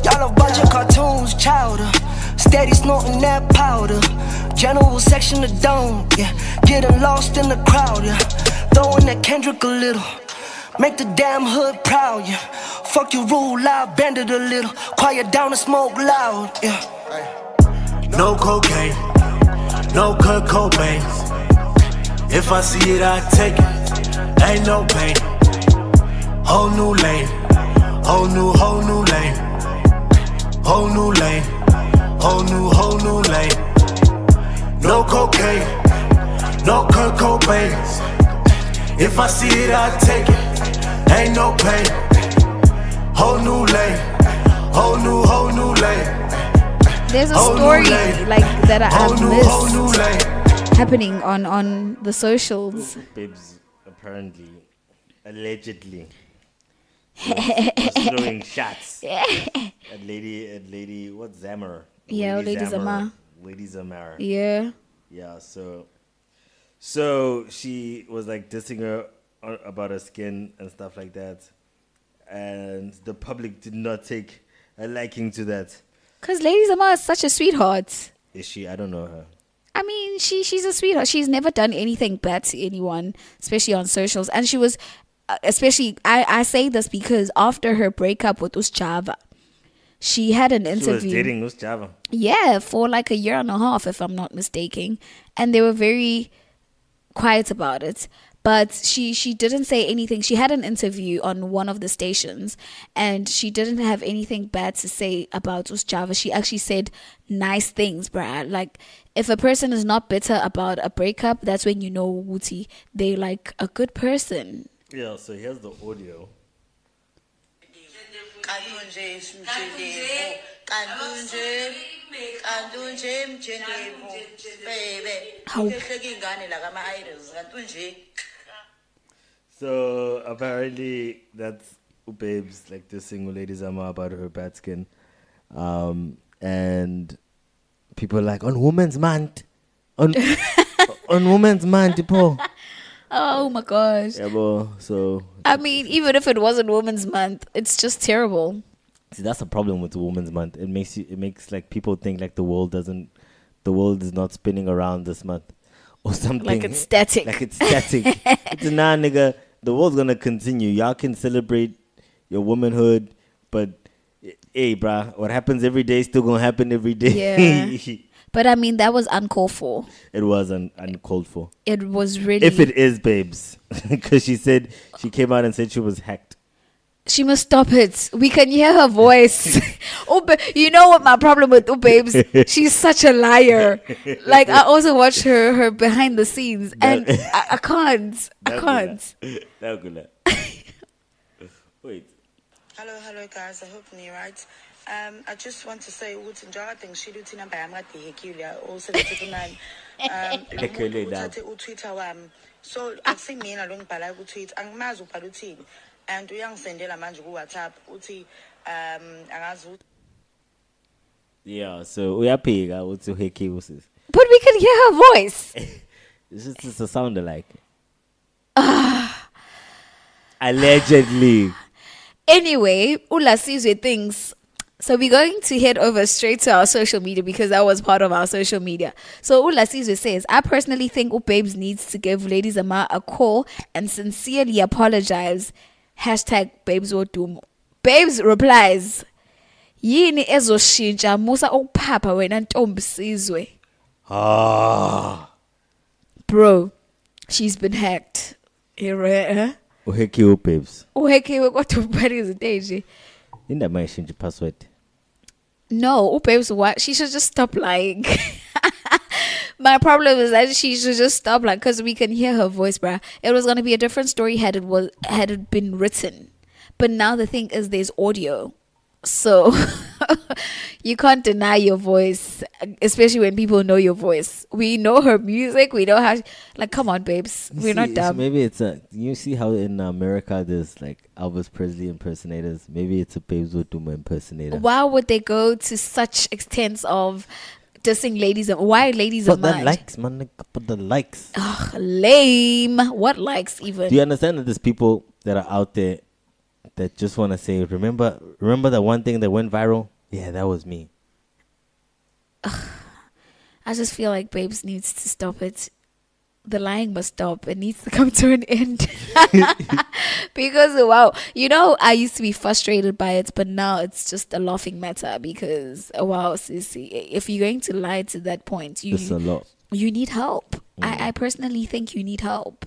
Y'all a bunch of cartoons, chowder. Steady snorting that powder. General section of dome, yeah. Getting lost in the crowd, yeah. Throwing that Kendrick a little. Make the damn hood proud, yeah. Fuck you rule loud, bend it a little. Quiet down and smoke loud, yeah. No cocaine. No Kurt Cobain. If I see it, I take it. Ain't no pain. Whole new lane. Whole new lane. Whole new lane. Whole new lane. No cocaine. No Kurt Cobain. If I see it, I take it. Ain't no pain. Whole new lane. Whole new lane. There's a story like that I've missed happening on the socials. Bibs apparently, allegedly, was throwing shots at lady, what's Zammer? Yeah, Lady Zammer. Lady Zammer. Yeah. Yeah. So she was like dissing her about her skin and stuff like that, and the public did not take a liking to that. Because Lady Zammer is such a sweetheart. Is she? I don't know her. I mean, she's a sweetheart. She's never done anything bad to anyone, especially on socials. And she was, especially, I say this because after her breakup with Uschava, she had an interview. She was dating Uschava. Yeah, for like a year and a half, if I'm not mistaken. And they were very quiet about it. But she didn't say anything. She had an interview on one of the stations, and she didn't have anything bad to say about Java. She actually said nice things, bruh. Like, if a person is not bitter about a breakup, that's when you know Wuti, they like a good person. Yeah, so here's the audio. So apparently that's Babes, like the single lady Zama about her bad skin. And people are like, on Women's Month. On Women's Month, people. Oh my gosh. Yeah, bro. So I mean, even if it wasn't Women's Month, it's just terrible. See, that's a problem with the Women's Month. It makes like people think like the world is not spinning around this month or something. Like it's static. It's nah, nigga. The world's gonna continue. Y'all can celebrate your womanhood, but hey, bruh, what happens every day is still gonna happen every day. Yeah. But I mean, that was uncalled for. It was uncalled for. It was really. If it is, Babes, because she came out and said she was hacked. She must stop it. We can hear her voice. You know what my problem with Babes? She's such a liar. Like, I also watched her behind the scenes, and I can't. Wait. Hello guys, I hope you're right. I just want to say ukuthi njengoba ngishilo number yami kade ihekile o779 uTwitter wami. So akusimina lo ngibhala ku Twitter, angimazi ubhala uthini, and uyangisendela manje ku WhatsApp uthi angazi. Yeah, so uyaphika uthi uhekiwe sis. But we can hear her voice. It's just a sound alike. Allegedly. Anyway, Ulasizwe thinks. So we're going to head over straight to our social media because that was part of our social media. So Ulasizwe says, I personally think Babes needs to give Lady Zama a call and sincerely apologize. #BabesWodumo. Babes replies, Yini ezoshintsha musa ukupapa wena ntombi sizwe. Bro, she's been hacked. Uhekiwe Babes. Uhekiwe kodwa ubhaliwe nje. Inda mayishintshe password. No, Babes, what? She should just stop lying. My problem is that she should just stop lying because we can hear her voice, bruh. It was gonna be a different story had it been written, but now the thing is there's audio, so you can't deny your voice, especially when people know your voice. We know her music. We know how. Like, come on, Babes, we're not dumb. So maybe it's you see how in America there's like Elvis Presley impersonators. Maybe it's a Babes Wodumo impersonator. Why would they go to such extents of dissing ladies? Why ladies of mine? But the likes, man. But the likes. Ugh, lame. What likes even? Do you understand that there's people that are out there that just want to say, remember that one thing that went viral? Yeah, that was me. Ugh. I just feel like Babes needs to stop it. The lying must stop. It needs to come to an end. Because, wow, you know, I used to be frustrated by it, but now it's just a laughing matter because, wow, sissy, if you're going to lie to that point, it's a lot. You need help. I personally think you need help.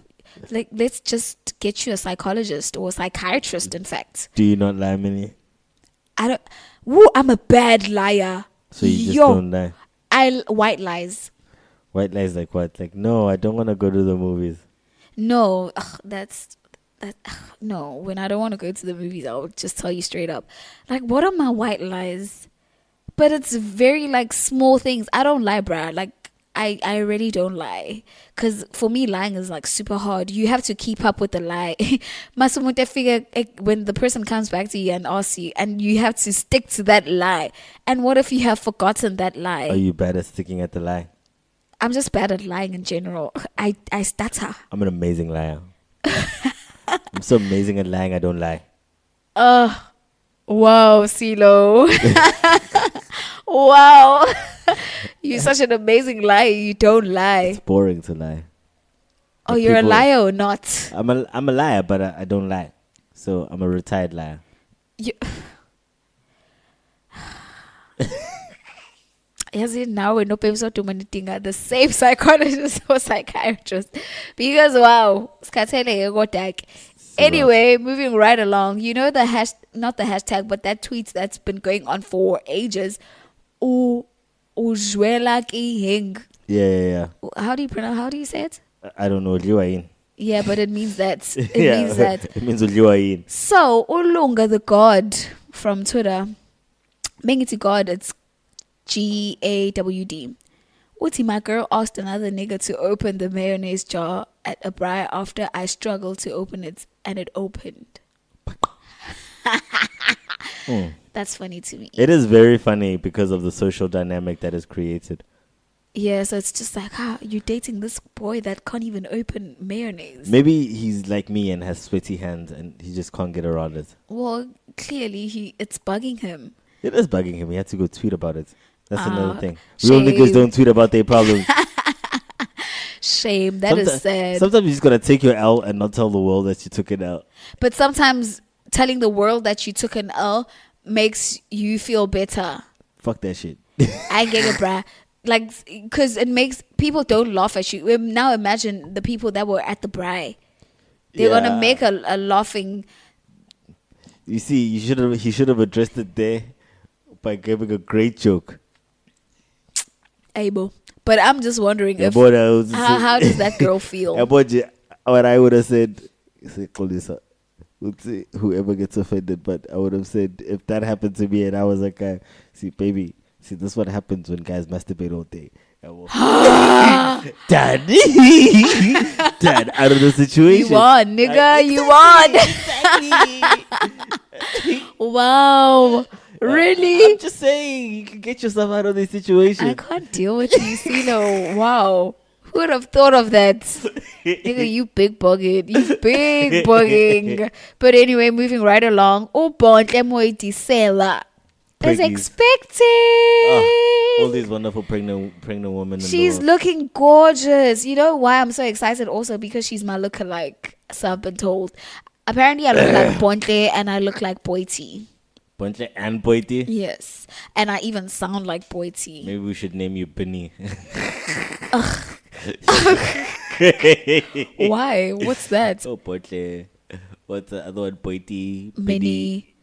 Like, let's just get you a psychologist or a psychiatrist, in fact. Do you not lie, Minnie? I'm a bad liar. So you just don't lie? White lies. White lies like what? Like, no, I don't want to go to the movies. No, no. When I don't want to go to the movies, I'll just tell you straight up. Like, what are my white lies? But it's very like small things. I don't lie, bruh. Like, I really don't lie. Because for me, lying is like super hard. You have to keep up with the lie. When the person comes back to you and asks you, and you have to stick to that lie. And what if you have forgotten that lie? Are you bad at sticking at the lie? I'm just bad at lying in general. I stutter. I'm an amazing liar. I'm so amazing at lying, I don't lie. Wow, CeeLo. Wow. You're such an amazing liar. You don't lie. It's boring to lie. Oh, like, you're a liar or not? I'm a liar, but I don't lie. So I'm a retired liar. Yes, now we know people to manitinga the same psychologist or psychiatrist because wow, anyway, moving right along. You know not the hashtag, but that tweet that's been going on for ages. Yeah. How do you say it? I don't know. Liwain. Yeah, but it means that. Means that. It means Liwain. So Ulunga the god from Twitter, Mengiti God, it's GAWD. Uti, my girl asked another nigga to open the mayonnaise jar at a braai after I struggled to open it, and it opened. That's funny to me. It is very funny because of the social dynamic that is created. Yeah, so it's just like, you're dating this boy that can't even open mayonnaise. Maybe he's like me and has sweaty hands and he just can't get around it. Well, clearly it's bugging him. It is bugging him. He had to go tweet about it. That's another thing. Real niggas don't tweet about their problems. Shame. That is sad. Sometimes you just gotta take your L and not tell the world that you took an L. But sometimes telling the world that you took an L makes you feel better. Fuck that shit. I get it, bruh. Like, because it makes people don't laugh at you. Now imagine the people that were at the braai. They're gonna make a laughing. You see, he should have addressed it there by giving a great joke. Able. But I'm just wondering how does that girl feel? What I would have said, whoever gets offended, but I would have said, if that happened to me and I was like, see, baby, see, this is what happens when guys masturbate all day. Dad, out of the situation. You won, nigga, you won. Wow. Really? I'm just saying, you can get yourself out of this situation. I can't deal with you, Sino. Wow. Who would have thought of that? Nigga, you big bugging. You big bugging. But anyway, moving right along. As expected. All these wonderful pregnant women. She's looking gorgeous. You know why I'm so excited? Also because she's my lookalike. So I've been told. Apparently I look like Ponte and I look like Boiti. Ponte and Boiti? Yes. And I even sound like Boiti. Maybe we should name you Minnie. Why? What's that? Oh, Ponte. What's the other one? Boiti. Minnie.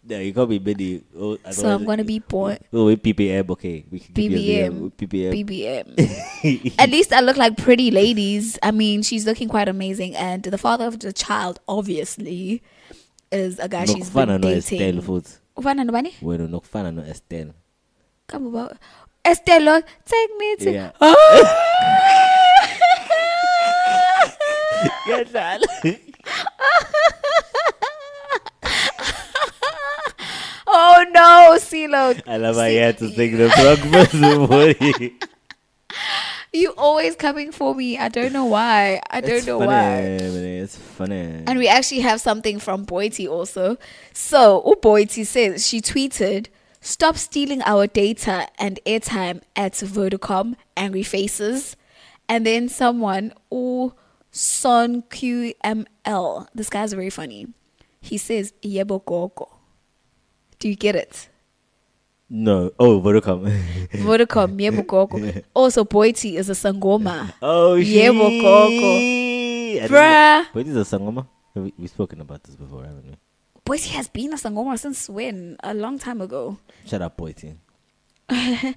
No, you can't be Minnie. Oh, so I'm going to be Point. Oh, with PPM, okay. We can BBM. BBM. At least I look like pretty ladies. I mean, she's looking quite amazing. And the father of the child, obviously, is a guy she's been dating. Ufana no bani? Bueno, no kufana no Estelle. Come about. Estelle, take me to... Yeah. Oh no, CeeLo. I love how you had to sing the song. You always coming for me. I don't know why. It's funny. And we actually have something from Boiti also. So, Boiti says she tweeted, "Stop stealing our data and airtime at Vodacom, angry faces." And then someone, Son QML. This guy's very funny. He says, "Yebo gogo." Do you get it? No. Oh, Vodacom. Vodacom, Yebo gogo. Also, Boiti is a sangoma. Oh, Yebo gogo. Bruh. Boiti is a sangoma? We've spoken about this before, haven't we? Boiti has been a sangoma since when? A long time ago. Shut up, Boiti. I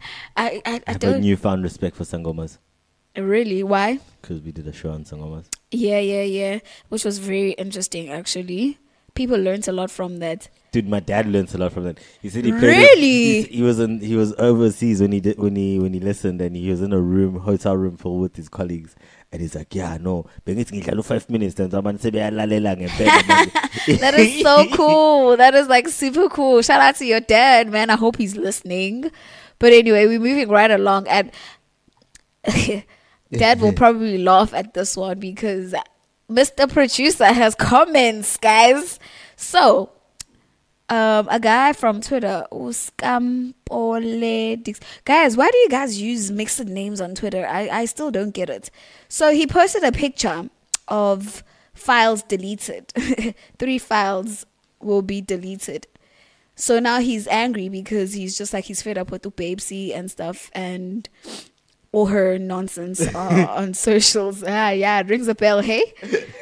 have don't... a newfound respect for sangomas. Really? Why? Because we did a show on sangomas. Yeah. Which was very interesting, actually. People learned a lot from that. Dude, my dad learned a lot from that. He said he played really. He was overseas when he listened, and he was in a hotel room full with his colleagues, and he's like, "Yeah, no, 5 minutes." That is so cool. That is like super cool. Shout out to your dad, man. I hope he's listening. But anyway, we're moving right along, and Dad will probably laugh at this one because Mr. Producer has comments, guys. So, a guy from Twitter, guys, why do you guys use mixed names on Twitter? I still don't get it. So he posted a picture of files deleted. 3 files will be deleted. So now he's angry because he's just like, he's fed up with the babesy and stuff and all her nonsense on socials. Yeah, it rings a bell, hey?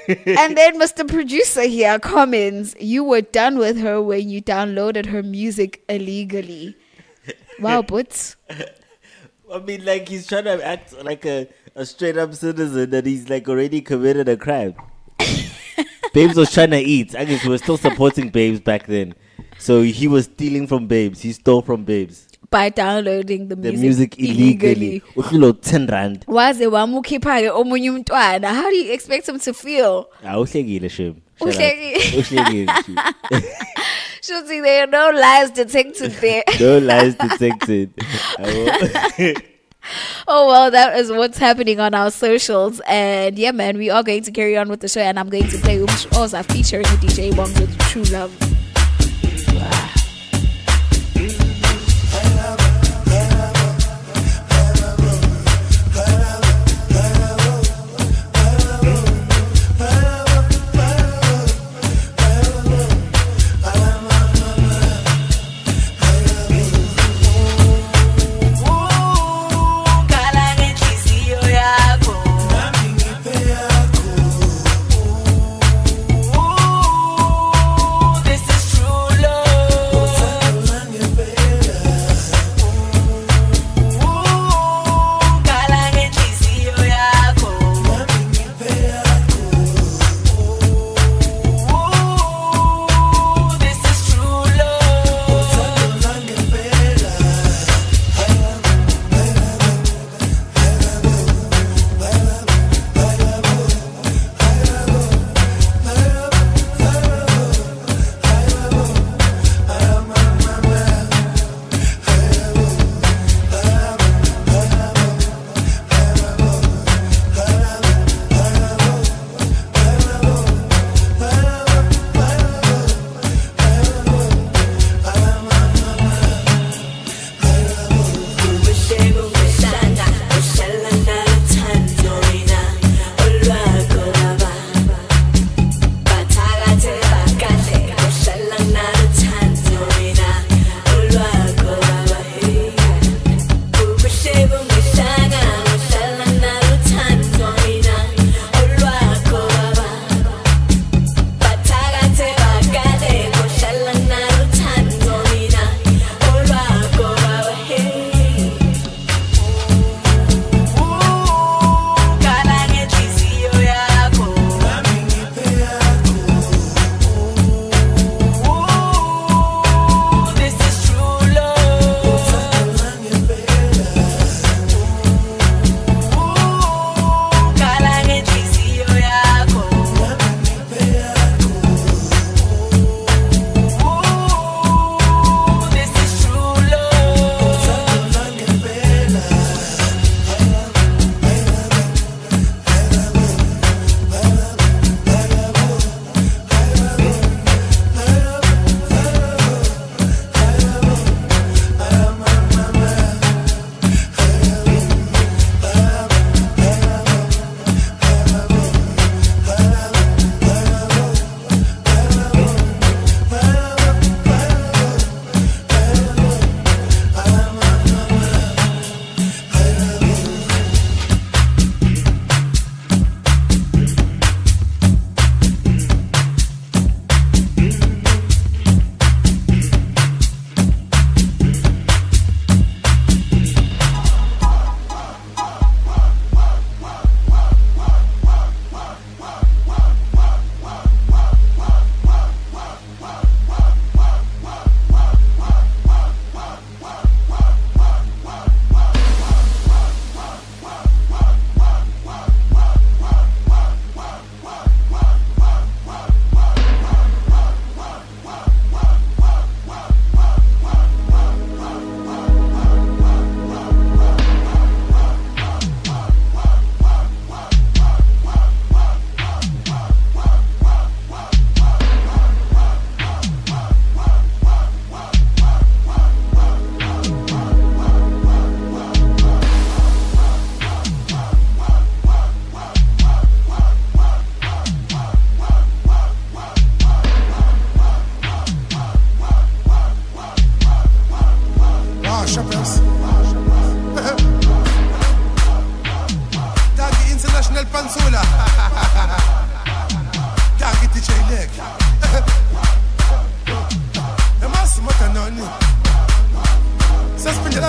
And then Mr. Producer here comments, you were done with her when you downloaded her music illegally. Wow, but I mean, like, he's trying to act like a straight up citizen that he's like already committed a crime. Babes was trying to eat. I guess we were still supporting Babes back then. So he was stealing from Babes. He stole from Babes. By downloading the music illegally. 10 rand. How do you expect him to feel? Shooting, there are no lies detected there. No lies detected. Oh well, that is what's happening on our socials. And yeah, man, we are going to carry on with the show, and I'm going to play Umshoza featuring the DJ Bong with True Love. This is true love.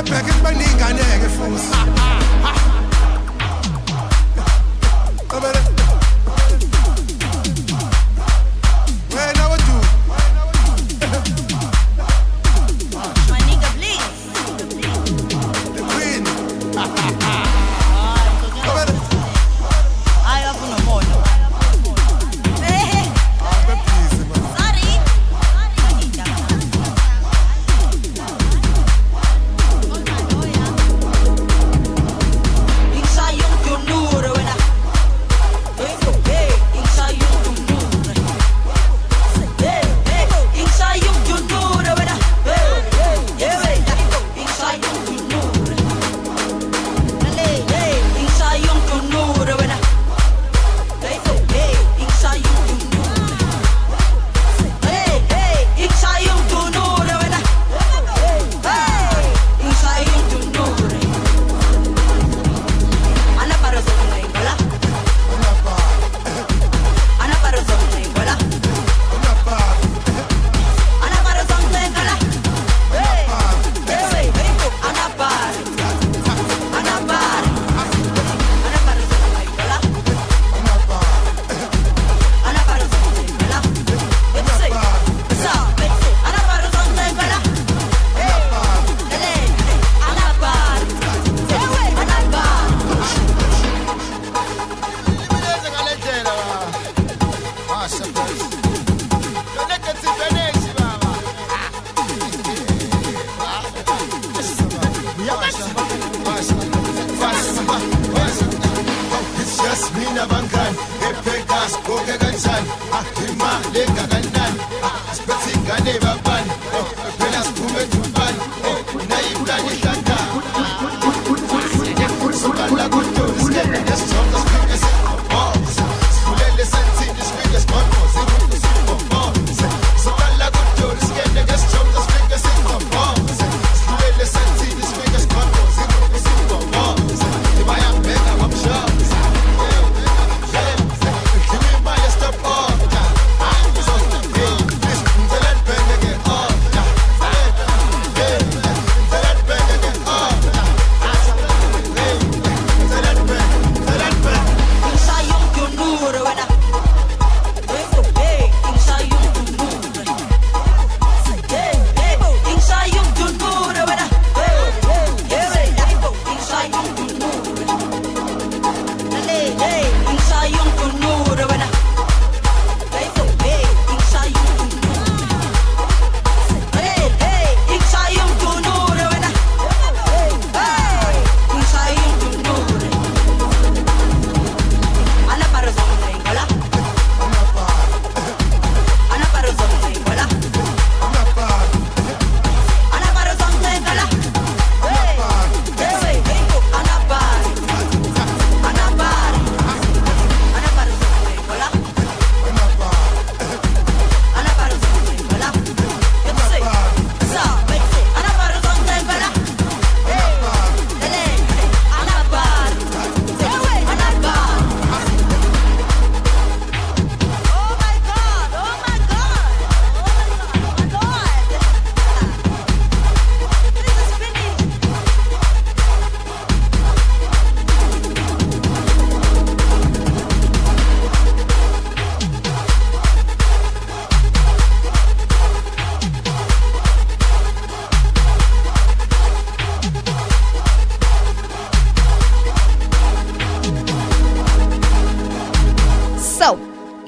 ebheke baninganeke futhi wena wadu my nigga please the queen I up on the mono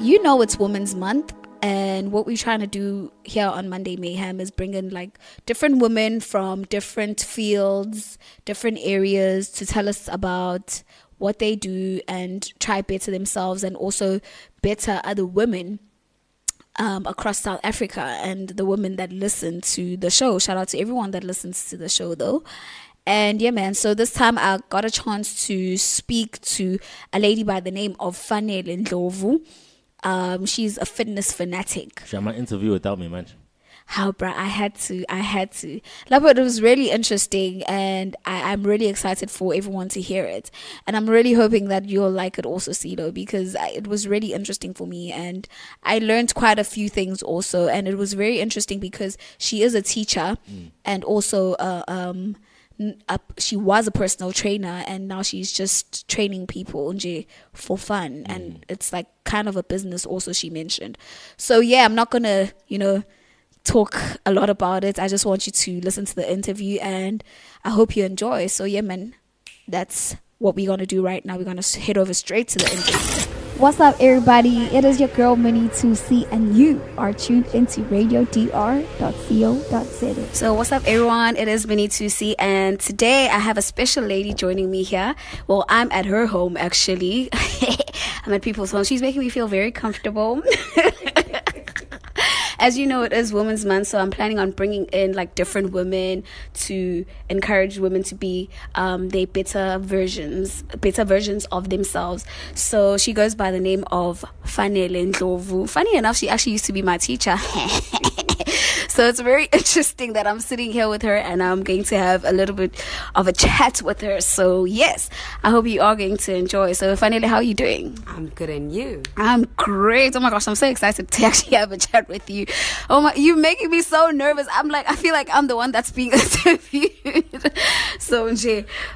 You know it's Women's Month, and what we're trying to do here on Monday Mayhem is bring in like different women from different fields, different areas to tell us about what they do and try better themselves and also better other women across South Africa and the women that listen to the show. Shout out to everyone that listens to the show though. And yeah, man, so this time I got a chance to speak to a lady by the name of Fanele Ndlovu. She's a fitness fanatic. She had my interview without me, man. How, bruh, I had to. Like, but it was really interesting, and I'm really excited for everyone to hear it. And I'm really hoping that you'll like it also, CeeLo, because it was really interesting for me, and I learned quite a few things also. And it was very interesting because she is a teacher and also she was a personal trainer, and now she's just training people for fun, and it's like kind of a business also, she mentioned. So yeah, I'm not gonna talk a lot about it. I just want you to listen to the interview, and I hope you enjoy. So yeah, man, that's what we're gonna do right now. We're gonna head over straight to the interview. What's up, everybody? It is your girl Minnie 2C, and you are tuned into radiodr.co.za. So what's up, everyone? It is Minnie 2C, and today I have a special lady joining me here. Well, I'm at her home, actually. I'm at people's home. She's making me feel very comfortable. As you know, it is Women's Month, so I'm planning on bringing in like different women to encourage women to be their better versions of themselves. So she goes by the name of Fanele Ndlovu. Funny enough, she actually used to be my teacher. So it's very interesting that I'm sitting here with her, and I'm going to have a little bit of a chat with her. So yes, I hope you are going to enjoy. So Fanele, how are you doing? I'm good, and you? I'm great. Oh my gosh, I'm so excited to actually have a chat with you. Oh my, you're making me so nervous. I feel like I'm the one that's being interviewed. So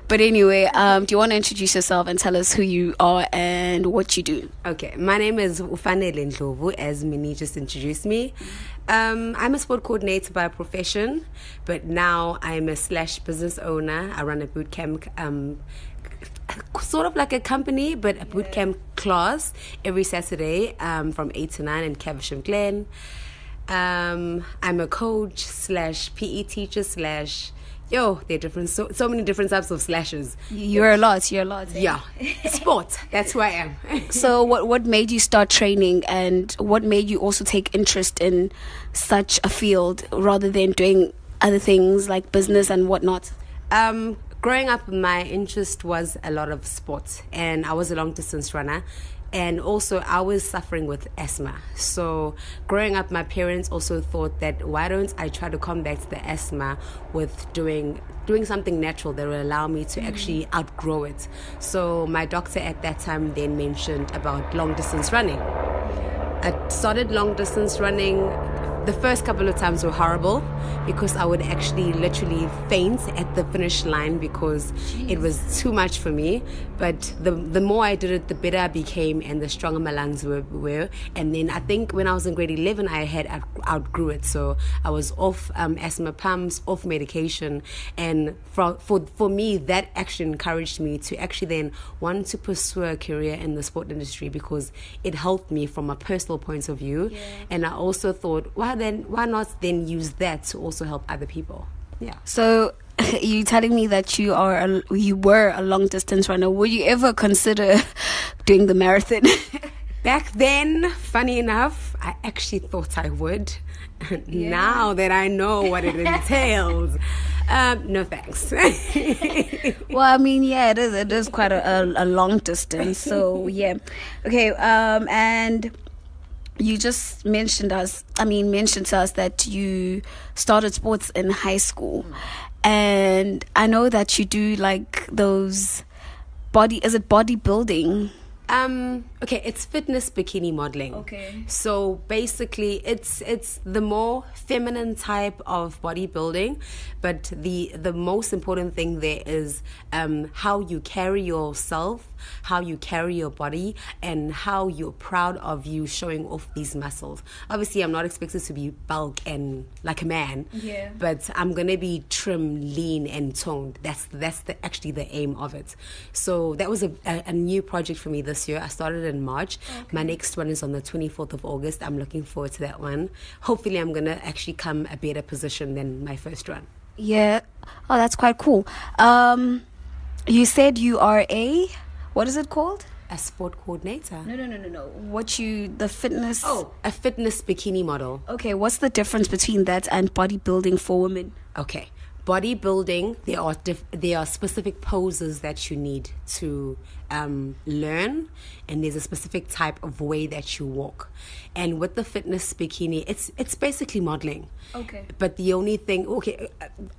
but anyway, do you want to introduce yourself and tell us who you are and what you do? Okay, my name is Fanele Ndlovu, as Minnie just introduced me. I'm a sport coordinator by profession, but now I'm a / business owner. I run a boot camp, sort of like a company, but a boot camp class every Saturday from 8 to 9 in Caversham Glen. I'm a coach / PE teacher / there are different, so many different types of slashes. You're a lot. Yeah, sport. That's who I am. So what made you start training, and what made you also take interest in such a field rather than doing other things like business and whatnot? Growing up, my interest was a lot of sports, and I was a long distance runner. And also, I was suffering with asthma. So, growing up, my parents also thought that why don't I try to combat the asthma with doing something natural that will allow me to actually outgrow it. So, my doctor at that time then mentioned about long distance running. I started long distance running. The first couple of times were horrible because I would actually literally faint at the finish line because it was too much for me. But the more I did it, the better I became and the stronger my lungs were. And then I think when I was in grade 11, I had outgrew it. So I was off asthma pumps, off medication. And for me, that actually encouraged me to actually then want to pursue a career in the sport industry because it helped me from a personal point of view. Yeah. And I also thought, why not then use that to also help other people? Yeah. So you telling me that you were a long distance runner. Would you ever consider doing the marathon? Back then, funny enough, I actually thought I would. Yeah. Now that I know what it entails, no thanks. Well, I mean, yeah, it is quite a long distance. So yeah, okay. And you just mentioned to us that you started sports in high school, and I know that you do like those bodybuilding? Okay, it's fitness bikini modeling. Okay. So basically, it's the more feminine type of bodybuilding, but the most important thing there is how you carry yourself, how you carry your body, and how you're proud of you showing off these muscles. Obviously, I'm not expected to be bulk and like a man, but I'm gonna be trim, lean, and toned. That's actually the aim of it. So that was a new project for me this year. I started in March. Okay. My next one is on the 24th of August. I'm looking forward to that one. Hopefully, I'm gonna actually come a better position than my first run. Yeah. Oh, that's quite cool. You said you are what is it called? A sport coordinator. No. The fitness. Oh, a fitness bikini model. Okay, what's the difference between that and bodybuilding for women? Okay, bodybuilding, there are specific poses that you need to learn, and there's a specific type of way that you walk. And with the fitness bikini, it's basically modeling. Okay. But the only thing,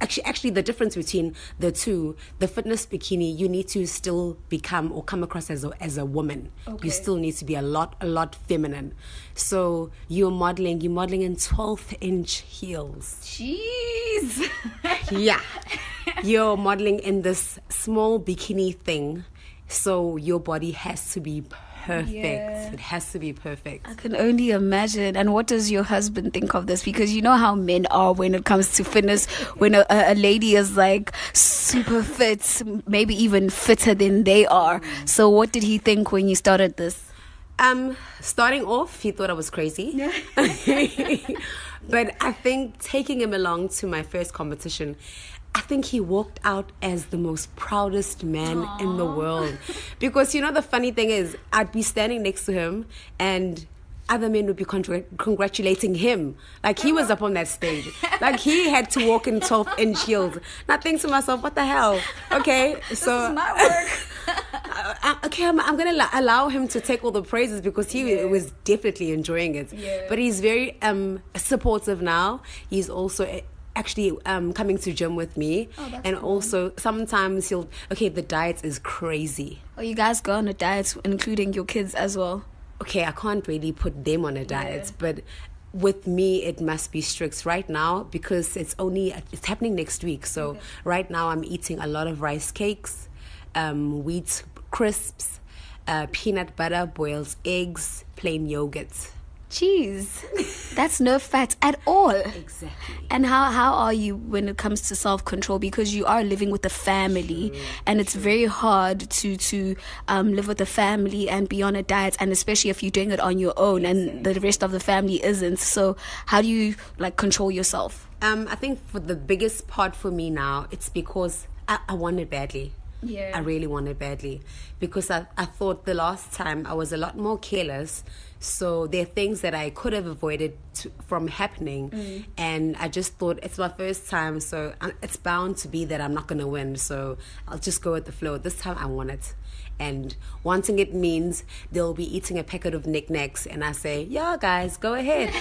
actually the difference between the two, the fitness bikini, you need to still become or come across as a woman. Okay. You still need to be a lot feminine. So you're modeling in 12-inch heels. Jeez. Yeah. you're modeling in this small bikini thing, so your body has to be perfect. Yeah. It has to be perfect. I can only imagine. And what does your husband think of this? Because you know how men are when it comes to fitness. When a lady is like super fit, maybe even fitter than they are. So what did he think when you started this? Starting off, he thought I was crazy. But I think taking him along to my first competition, I think he walked out as the most proudest man in the world. Because, you know, the funny thing is, I'd be standing next to him and other men would be congratulating him. Like, he was up on that stage. Like, he had to walk in 12-inch heels. And I think to myself, what the hell? Okay, so... This is my work. I'm going to allow him to take all the praises because he was definitely enjoying it. Yeah. But he's very supportive now. He's also... actually coming to gym with me. And cool. Also sometimes the diet is crazy. Oh, you guys go on a diet, including your kids as well? Okay, I can't really put them on a diet, but with me it must be strict right now because it's happening next week. So right now I'm eating a lot of rice cakes, wheat crisps, peanut butter, boiled eggs, plain yogurt. Jeez, that's no fat at all. Exactly. And how are you when it comes to self-control? Because you are living with a family, and it's very hard to live with a family and be on a diet, and especially if you're doing it on your own and the rest of the family isn't. So how do you control yourself? I think for the biggest part for me now, it's because I want it badly. Yeah. I really want it badly because I thought the last time I was a lot more careless. So there are things that I could have avoided from happening. And I just thought it's my first time, so it's bound to be that I'm not going to win. So I'll just go with the flow. This time I want it. And wanting it means they'll be eating a packet of knickknacks. And I say, yeah, guys, go ahead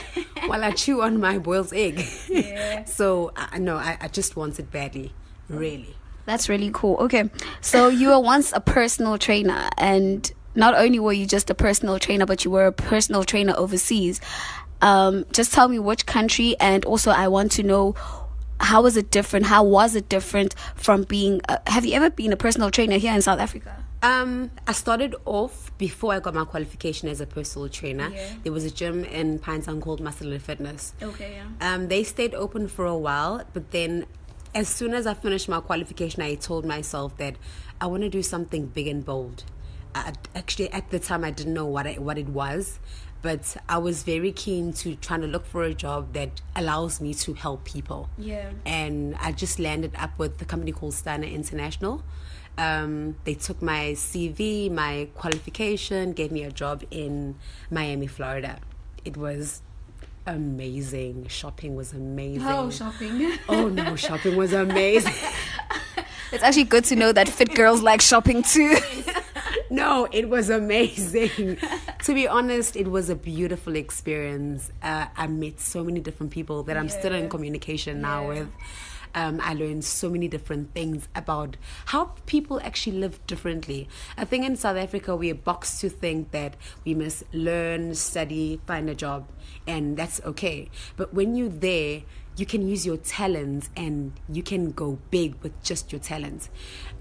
while I chew on my boiled egg. Yeah. So I just want it badly, really. That's really cool. Okay, so you were once a personal trainer, and not only were you just a personal trainer, but you were a personal trainer overseas. Just tell me which country, and also I want to know how was it different from being have you ever been a personal trainer here in South Africa? I started off before I got my qualification as a personal trainer. Yeah. There was a gym in Pinetown called Muscle and Fitness. Okay, yeah. They stayed open for a while, but then as soon as I finished my qualification, I told myself that I want to do something big and bold. Actually, at the time, I didn't know what it was, but I was very keen to trying to look for a job that allows me to help people. Yeah. And I just landed up with a company called Steiner International. They took my CV, my qualification, gave me a job in Miami, Florida. It was amazing. Shopping was amazing. Oh, shopping. Oh no, shopping was amazing. It's actually good to know that fit girls like shopping too. No, it was amazing. To be honest, it was a beautiful experience. I met so many different people that I'm still in communication now with. I learned so many different things about how people actually live differently. I think in South Africa, we are boxed to think that we must learn, study, find a job, and that's okay. But when you're there, you can use your talents and you can go big with just your talents.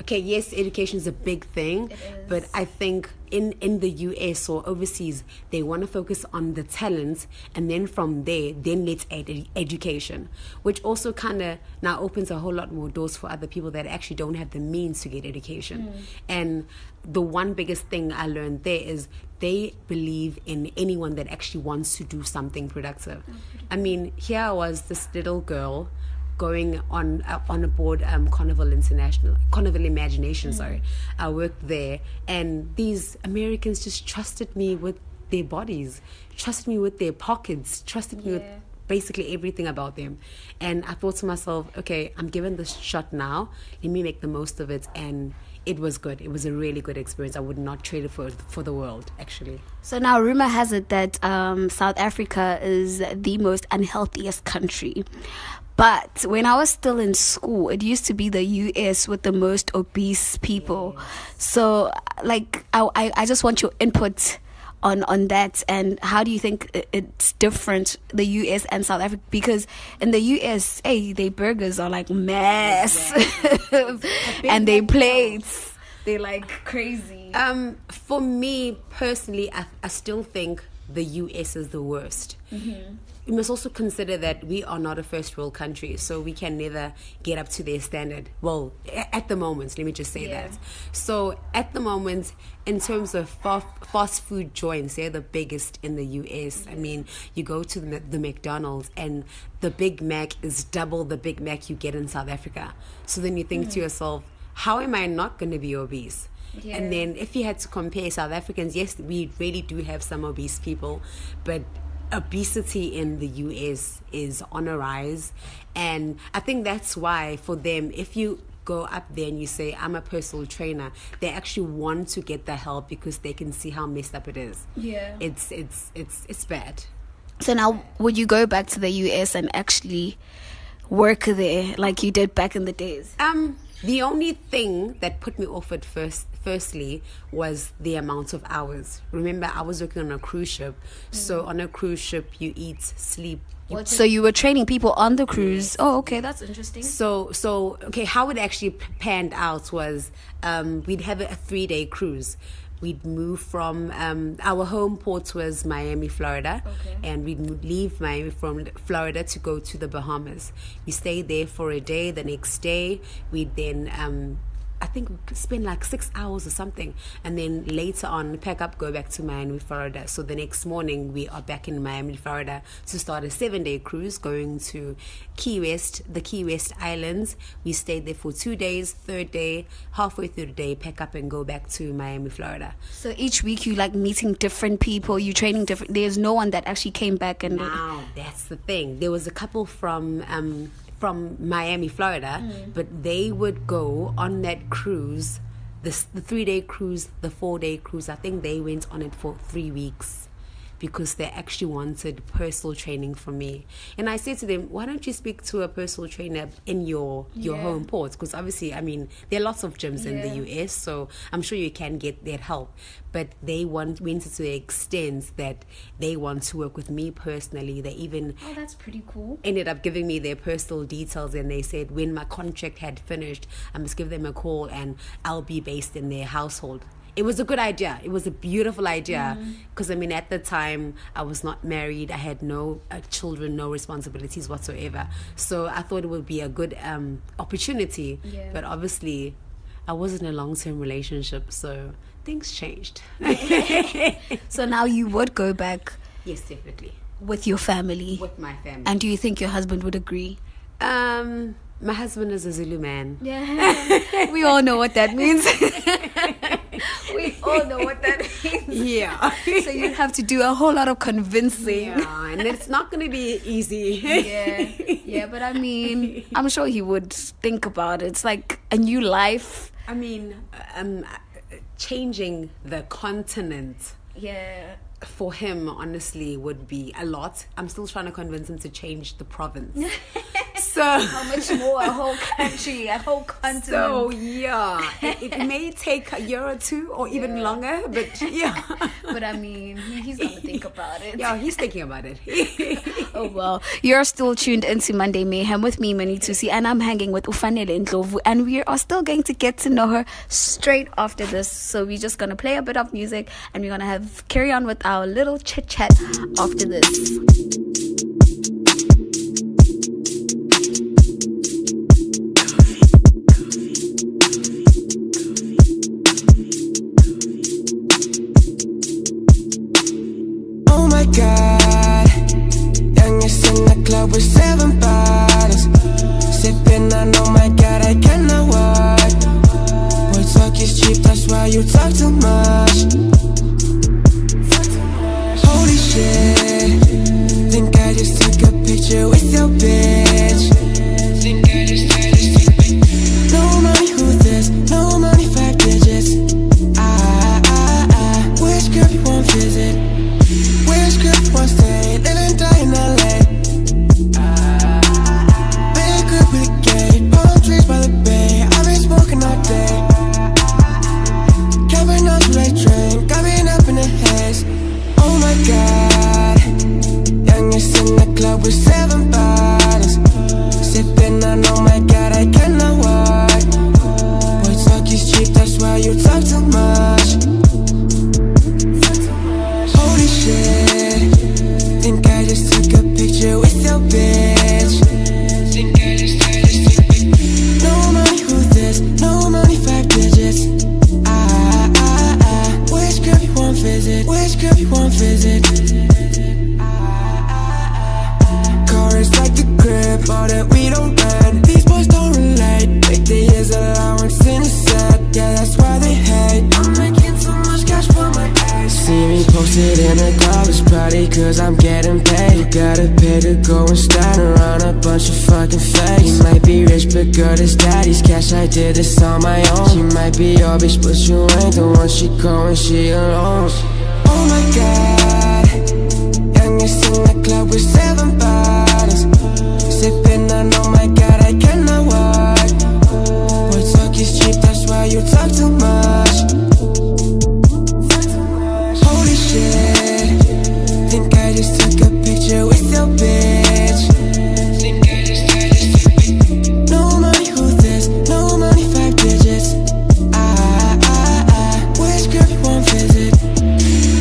Okay, yes, education is a big thing, but I think in the US or overseas, they want to focus on the talents, and then from there, then let's add education, which also kind of now opens a whole lot more doors for other people that actually don't have the means to get education. And the one biggest thing I learned there is they believe in anyone that actually wants to do something productive. I mean, here I was, this little girl going on a board, Carnival Imagination, sorry. I worked there, and these Americans just trusted me with their bodies, trusted me with their pockets, trusted me with basically everything about them. And I thought to myself, okay, I'm given this shot now, let me make the most of it. And it was good. It was a really good experience. I would not trade it for the world, actually. So now rumor has it that South Africa is the most unhealthiest country. But when I was still in school, it used to be the US with the most obese people. So, I just want your input on that, and how do you think it's different, the US and South Africa? Because in the US, their burgers are like massive and their plates, they're like crazy. For me personally, I still think the US is the worst. You must also consider that we are not a first world country, so we can never get up to their standard. Well, at the moment, let me just say that. So at the moment, in terms of fast food joints, they're the biggest in the US. I mean, you go to the McDonald's and the Big Mac is double the Big Mac you get in South Africa. So then you think to yourself, how am I not going to be obese? And then if you had to compare South Africans, yes, we really do have some obese people, but obesity in the US is on a rise. And I think that's why for them, if you go up there and you say, I'm a personal trainer, they actually want to get the help because they can see how messed up it is. It's bad. So now, would you go back to the US and actually work there like you did back in the days? The only thing that put me off at firstly was the amount of hours. Remember, I was working on a cruise ship. So on a cruise ship, you eat, sleep. So you were training people on the cruise. Oh, okay, that's interesting. So okay, how it actually panned out was we'd have a 3-day cruise. We'd move from our home port was Miami, Florida, and we'd leave Miami from Florida to go to the Bahamas. We stayed there for a day. The next day, we'd then I think we could spend like 6 hours or something, and then later on pack up, go back to Miami, Florida. So the next morning we are back in Miami, Florida to start a 7-day cruise going to Key West, the Key West Islands. We stayed there for 2 days. 3rd day, halfway through the day, pack up and go back to Miami, Florida. So each week you like meeting different people, you training different. There's no one that actually came back and. Now that's the thing. There was a couple from Miami, Florida, but they would go on that cruise, the 3-day cruise, the 4-day cruise. I think they went on it for 3 weeks because they actually wanted personal training from me. And I said to them, why don't you speak to a personal trainer in your home port? Because obviously, I mean, there are lots of gyms in the US, so I'm sure you can get that help. But they went to the extent that they want to work with me personally. They even that's pretty cool. Ended up giving me their personal details, and they said when my contract had finished, I must give them a call and I'll be based in their household. It was a good idea. It was a beautiful idea because I mean at the time I was not married. I had no children, no responsibilities whatsoever. So I thought it would be a good opportunity. But obviously I was in a long-term relationship, so things changed. So now you would go back? Yes, definitely. With your family? With my family. And do you think your husband would agree? My husband is a Zulu man. Yeah. We all know what that means. We all know what that means. Yeah. So you have to do a whole lot of convincing. Yeah, and it's not going to be easy. Yeah, but I mean, I'm sure he would think about it. It's like a new life. I mean, changing the continent. Yeah. For him, honestly, would be a lot. I'm still trying to convince him to change the province. So how much more? A whole country, a whole continent. So yeah, it may take a year or two or even longer, but yeah. But I mean, he's gonna think about it. Yeah, he's thinking about it. Oh well, you're still tuned into Monday Mayhem with me, Minnie, and I'm hanging with Fanele Ndlovu, and we are still going to get to know her straight after this. So we're just gonna play a bit of music, and we're gonna carry on with our little chit chat after this. Oh my God, youngest in the club with 7 bottles, sipping on. Oh my God, I cannot walk. Boy, talk is cheap, that's why you talk too much. Holy shit, think I just took a picture with your bitch. Think I just no money, who this? No money, 5 digits. Which girl you want visit? Which girl you want stay? Live and die in LA. 7 bottles. Sipping on, oh my god, I cannot walk. Boy, talk is cheap, that's why you talk too much. Holy shit, think I just took a picture with your bitch. No money, who's this? No money, 5 digits. Which girl you want visit? Which girl you want visit? Car is like the crib, all that we don't rent. These boys don't relate. Make the years allowance in a set. Yeah, that's why they hate. I'm making too much cash for my pay. See me posted in a college party, cause I'm getting paid. You gotta pay to go and stand around a bunch of fucking fakes. You might be rich, but girl, this daddy's cash. I did this on my own. She might be your bitch, but you ain't the one. She going, she alone. Oh my god, youngest in the club with 7 bottles. Sipping on, oh my god, I cannot walk. Boy, talk is cheap, that's why you talk too much. Holy shit, think I just took a picture with your bitch. No money, who's this? No money, 5 digits. Which girl you want visit?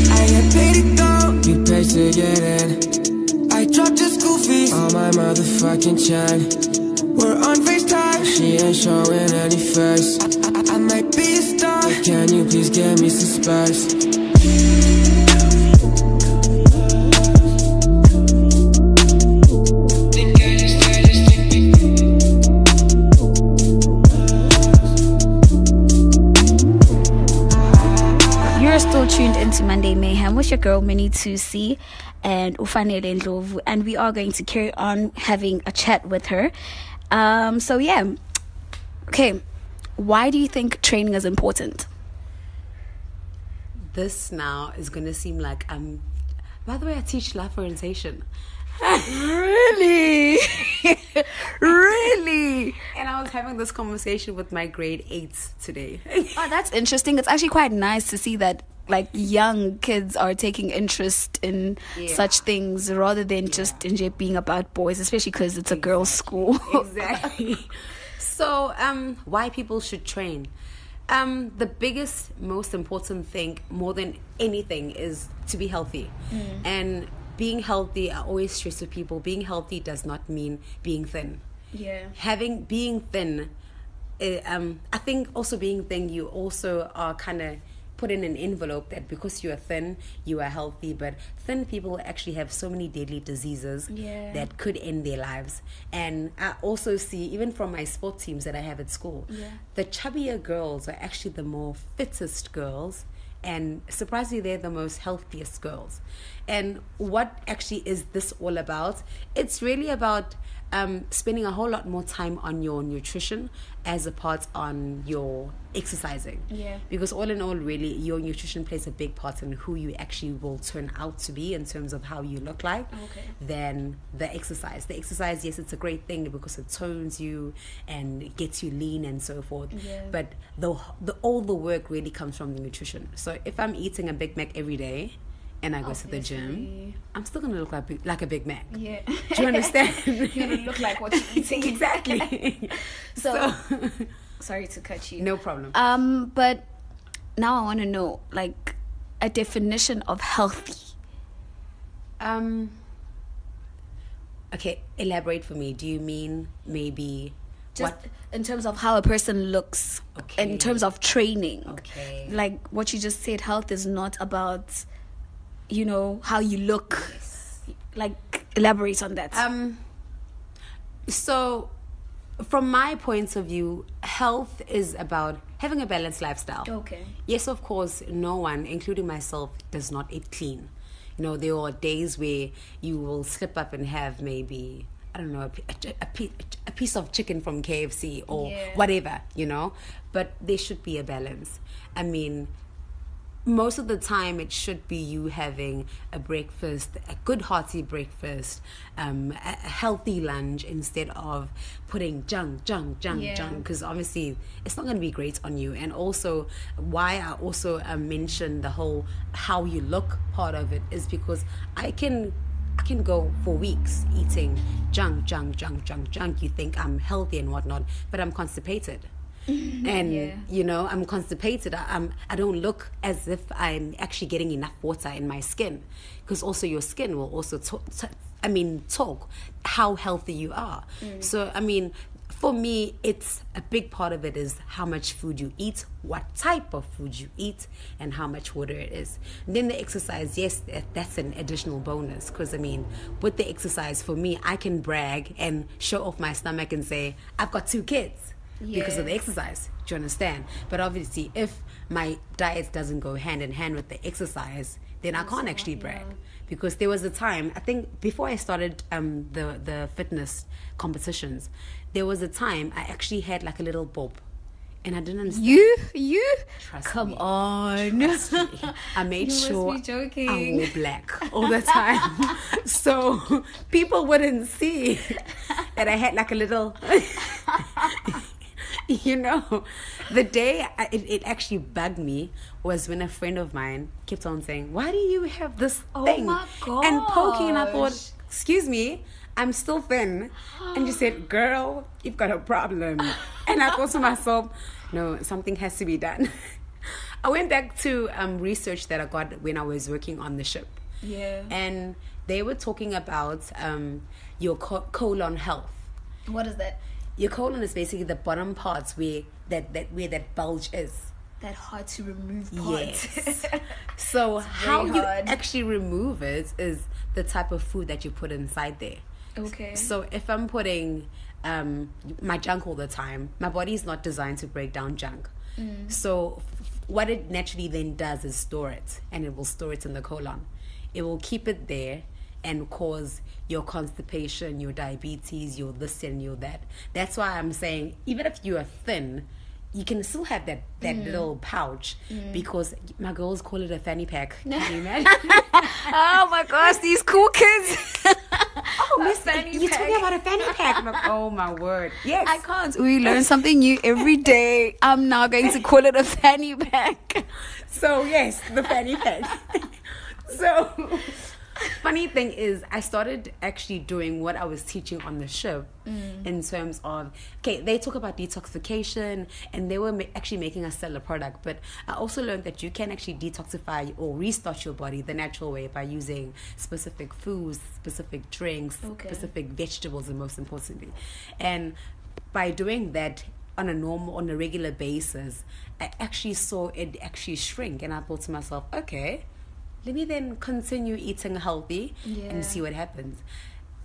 I get paid to go, you pay to get in. I dropped your school fees on my motherfucking chain. We're on FaceTime, she ain't showing any face. I might be a star, but can you please give me some space? You're still tuned into Monday Mayhem with your girl Minnie 2C and Fanele Ndlovu, and we are going to carry on having a chat with her. So yeah, okay. Why do you think training is important? This now is going to seem like by the way, I teach life orientation. Really? Really? And I was having this conversation with my grade 8s today. Oh, that's interesting. It's actually quite nice to see that like young kids are taking interest in such things rather than just in being about boys, especially because it's a girls' school. Exactly. So, why people should train? The biggest, most important thing, more than anything, is to be healthy. And being healthy, I always stress to people, being healthy does not mean being thin. Yeah. Being thin, I think also being thin, you also are kind of put in an envelope that because you are thin, you are healthy. But thin people actually have so many deadly diseases that could end their lives. And I also see, even from my sport teams that I have at school, the chubbier girls are actually the more fittest girls. And surprisingly, they're the most healthiest girls. And what actually is this all about? It's really about spending a whole lot more time on your nutrition as a part on your exercising. Yeah. Because all in all, really, your nutrition plays a big part in who you actually will turn out to be in terms of how you look like than the exercise. The exercise, yes, it's a great thing because it tones you and gets you lean and so forth. Yeah. But all the work really comes from the nutrition. So if I'm eating a Big Mac every day, and I go to the gym, I'm still going to look like a Big Mac. Yeah. Do you understand? You're going to look like what you're eating. Exactly. So, sorry to cut you. No problem. But now I want to know, like, a definition of healthy. Okay, elaborate for me. Do you mean maybe... Just in terms of how a person looks, in terms of training. Okay. Like what you just said, health is not about... you know, how you look. Like, elaborate on that. So from my point of view, health is about having a balanced lifestyle. Okay. Yes, of course, no one, including myself, does not eat clean. You know, there are days where you will slip up and have maybe, I don't know, a piece of chicken from KFC or whatever, you know. But there should be a balance. I mean, most of the time it should be you having a breakfast, a good hearty breakfast, a healthy lunch instead of putting junk, because obviously it's not going to be great on you. And also why I also mentioned the whole how you look part of it is because I can I can go for weeks eating junk. You think I'm healthy and whatnot, but I'm constipated. And you know, I'm constipated. I don't look as if I'm actually getting enough water in my skin, because also your skin will also talk how healthy you are. So I mean, for me, it's a big part of it is how much food you eat, what type of food you eat, and how much water it is. And then the exercise, yes, that's an additional bonus, because I mean, with the exercise, for me, I can brag and show off my stomach and say I've got 2 kids. Because of the exercise. Do you understand? But obviously, if my diet doesn't go hand in hand with the exercise, then I can't actually brag. Because there was a time, I think before I started the fitness competitions, there was a time I actually had like a little bob. And I didn't understand. You? Come on. Trust me. I made sure must be joking. I wore black all the time. So people wouldn't see that I had like a little... You know, the day it actually bugged me was when a friend of mine kept on saying, why do you have this thing? Oh my God. And poking, and I thought, excuse me, I'm still thin. And she said, girl, you've got a problem. And I thought to myself, no, something has to be done. I went back to research that I got when I was working on the ship. Yeah. And they were talking about your colon health. What is that? Your colon is basically the bottom parts where that bulge is. That hard to remove part. Yes. So how you actually remove it is the type of food that you put inside there. Okay. So if I'm putting my junk all the time, my body is not designed to break down junk. So what it naturally then does is store it, and it will store it in the colon. It will keep it there and cause your constipation, your diabetes, your this and your that. That's why I'm saying, even if you are thin, you can still have that little pouch, because my girls call it a fanny pack. Can you imagine? Oh my gosh, these cool kids. Oh, Miss, you're talking about a fanny pack. I'm like, oh my word. Yes. I can't. We learn something new every day. I'm now going to call it a fanny pack. So yes, the fanny pack. So funny thing is, I started actually doing what I was teaching on the ship in terms of, okay, they talk about detoxification, and they were actually making us sell a product, but I also learned that you can actually detoxify or restart your body the natural way by using specific foods, specific drinks, specific vegetables, and most importantly. And by doing that on a regular basis, I actually saw it actually shrink, and I thought to myself, okay, let me then continue eating healthy and see what happens.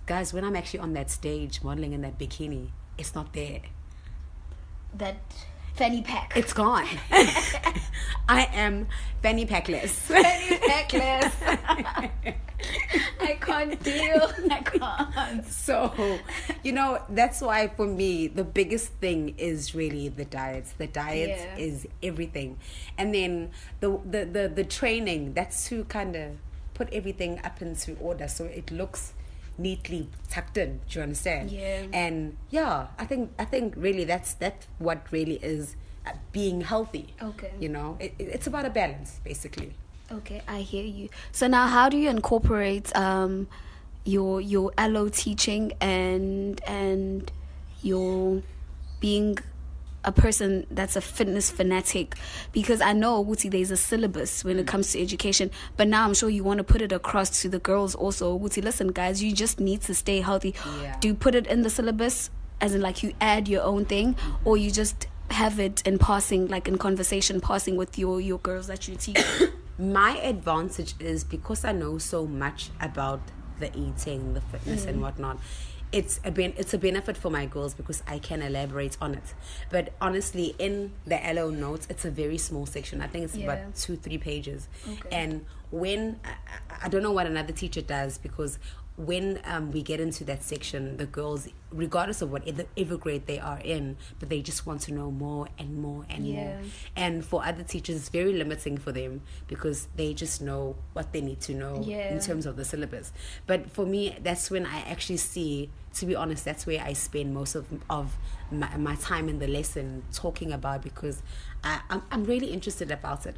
Guys, when I'm actually on that stage modeling in that bikini, it's not there. That fanny pack. It's gone. I am fanny packless. Fanny packless. I can't deal. I can't. So, you know, that's why for me, the biggest thing is really the diet. The diet is everything. And then the training, that's to kind of put everything up into order so it looks neatly tucked in. Do you understand? Yeah. And yeah, I think really that's what really is being healthy. Okay. You know, it's about a balance, basically. Okay, I hear you. So now, how do you incorporate your LO teaching and your being a person that's a fitness fanatic? Because I know, Wuti, there's a syllabus when it comes to education, but now I'm sure you want to put it across to the girls also. Wuti, listen, guys, you just need to stay healthy. Yeah. Do you put it in the syllabus, as in like you add your own thing, or you just have it in passing, like in conversation passing with your girls that you teach? My advantage is, because I know so much about the eating, the fitness and whatnot, it's a benefit for my girls because I can elaborate on it. But honestly, in the LO notes, it's a very small section. I think it's about 2-3 pages. Okay. And when I don't know what another teacher does, because when we get into that section, the girls, regardless of whatever grade they are in, but they just want to know more and more and more. And for other teachers, it's very limiting for them because they just know what they need to know in terms of the syllabus. But for me, that's when I actually see, to be honest, that's where I spend most of my time in the lesson talking about, because I'm really interested about it.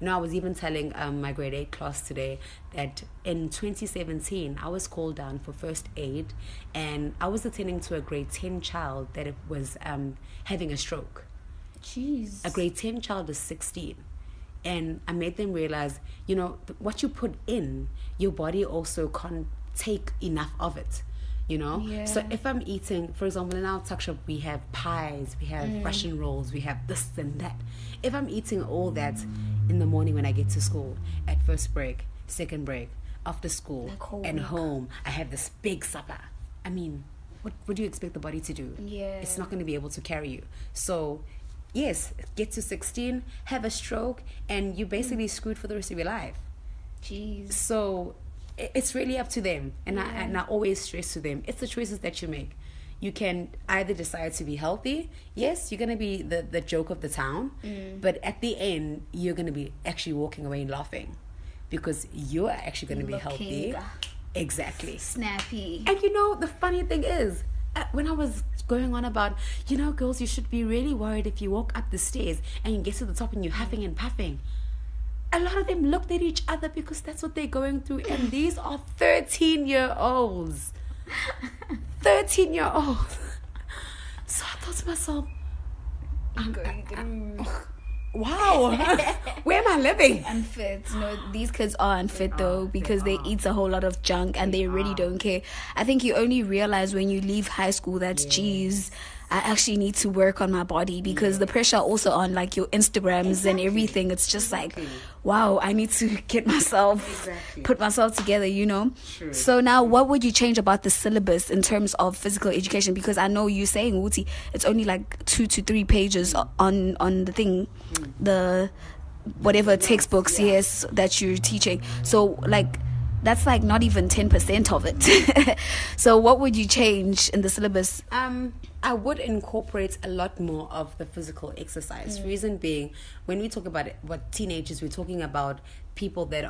I was even telling my grade 8 class today that in 2017, I was called down for first aid, and I was attending to a grade 10 child that it was having a stroke. Jeez. A grade 10 child is 16. And I made them realize, what you put in, your body also can't take enough of it. Yeah. So if I'm eating, for example, in our tuck shop, we have pies, we have Russian rolls, we have this and that. If I'm eating all that in the morning when I get to school, at first break, second break, after school, and home, I have this big supper. I mean, what do you expect the body to do? Yeah. It's not going to be able to carry you. So, yes, get to 16, have a stroke, and you're basically screwed for the rest of your life. Jeez. So it's really up to them, and I always stress to them, it's the choices that you make. You can either decide to be healthy. Yes, you're going to be the joke of the town, but at the end, you're going to be actually walking away and laughing because you're actually going to be healthy. Exactly. Snappy. And the funny thing is, when I was going on about, girls, you should be really worried if you walk up the stairs and you get to the top and you're huffing and puffing. A lot of them looked at each other because that's what they're going through. And these are 13-year-olds. 13-year-olds. So I thought to myself, I'm going through. Wow. Where am I living? Unfit. These kids are unfit though, because they eat a whole lot of junk and they really don't care. I think you only realize when you leave high school that, geez, I actually need to work on my body, because the pressure also on like your Instagrams and everything, it's just like, wow, I need to get myself, put myself together, True. So now what would you change about the syllabus in terms of physical education? Because I know you're saying, Wuti, it's only like 2 to 3 pages on the thing, the whatever textbooks, yes, that you're teaching. So like, that's like not even 10% of it. So what would you change in the syllabus? I would incorporate a lot more of the physical exercise. Reason being, when we talk about what teenagers, we're talking about people that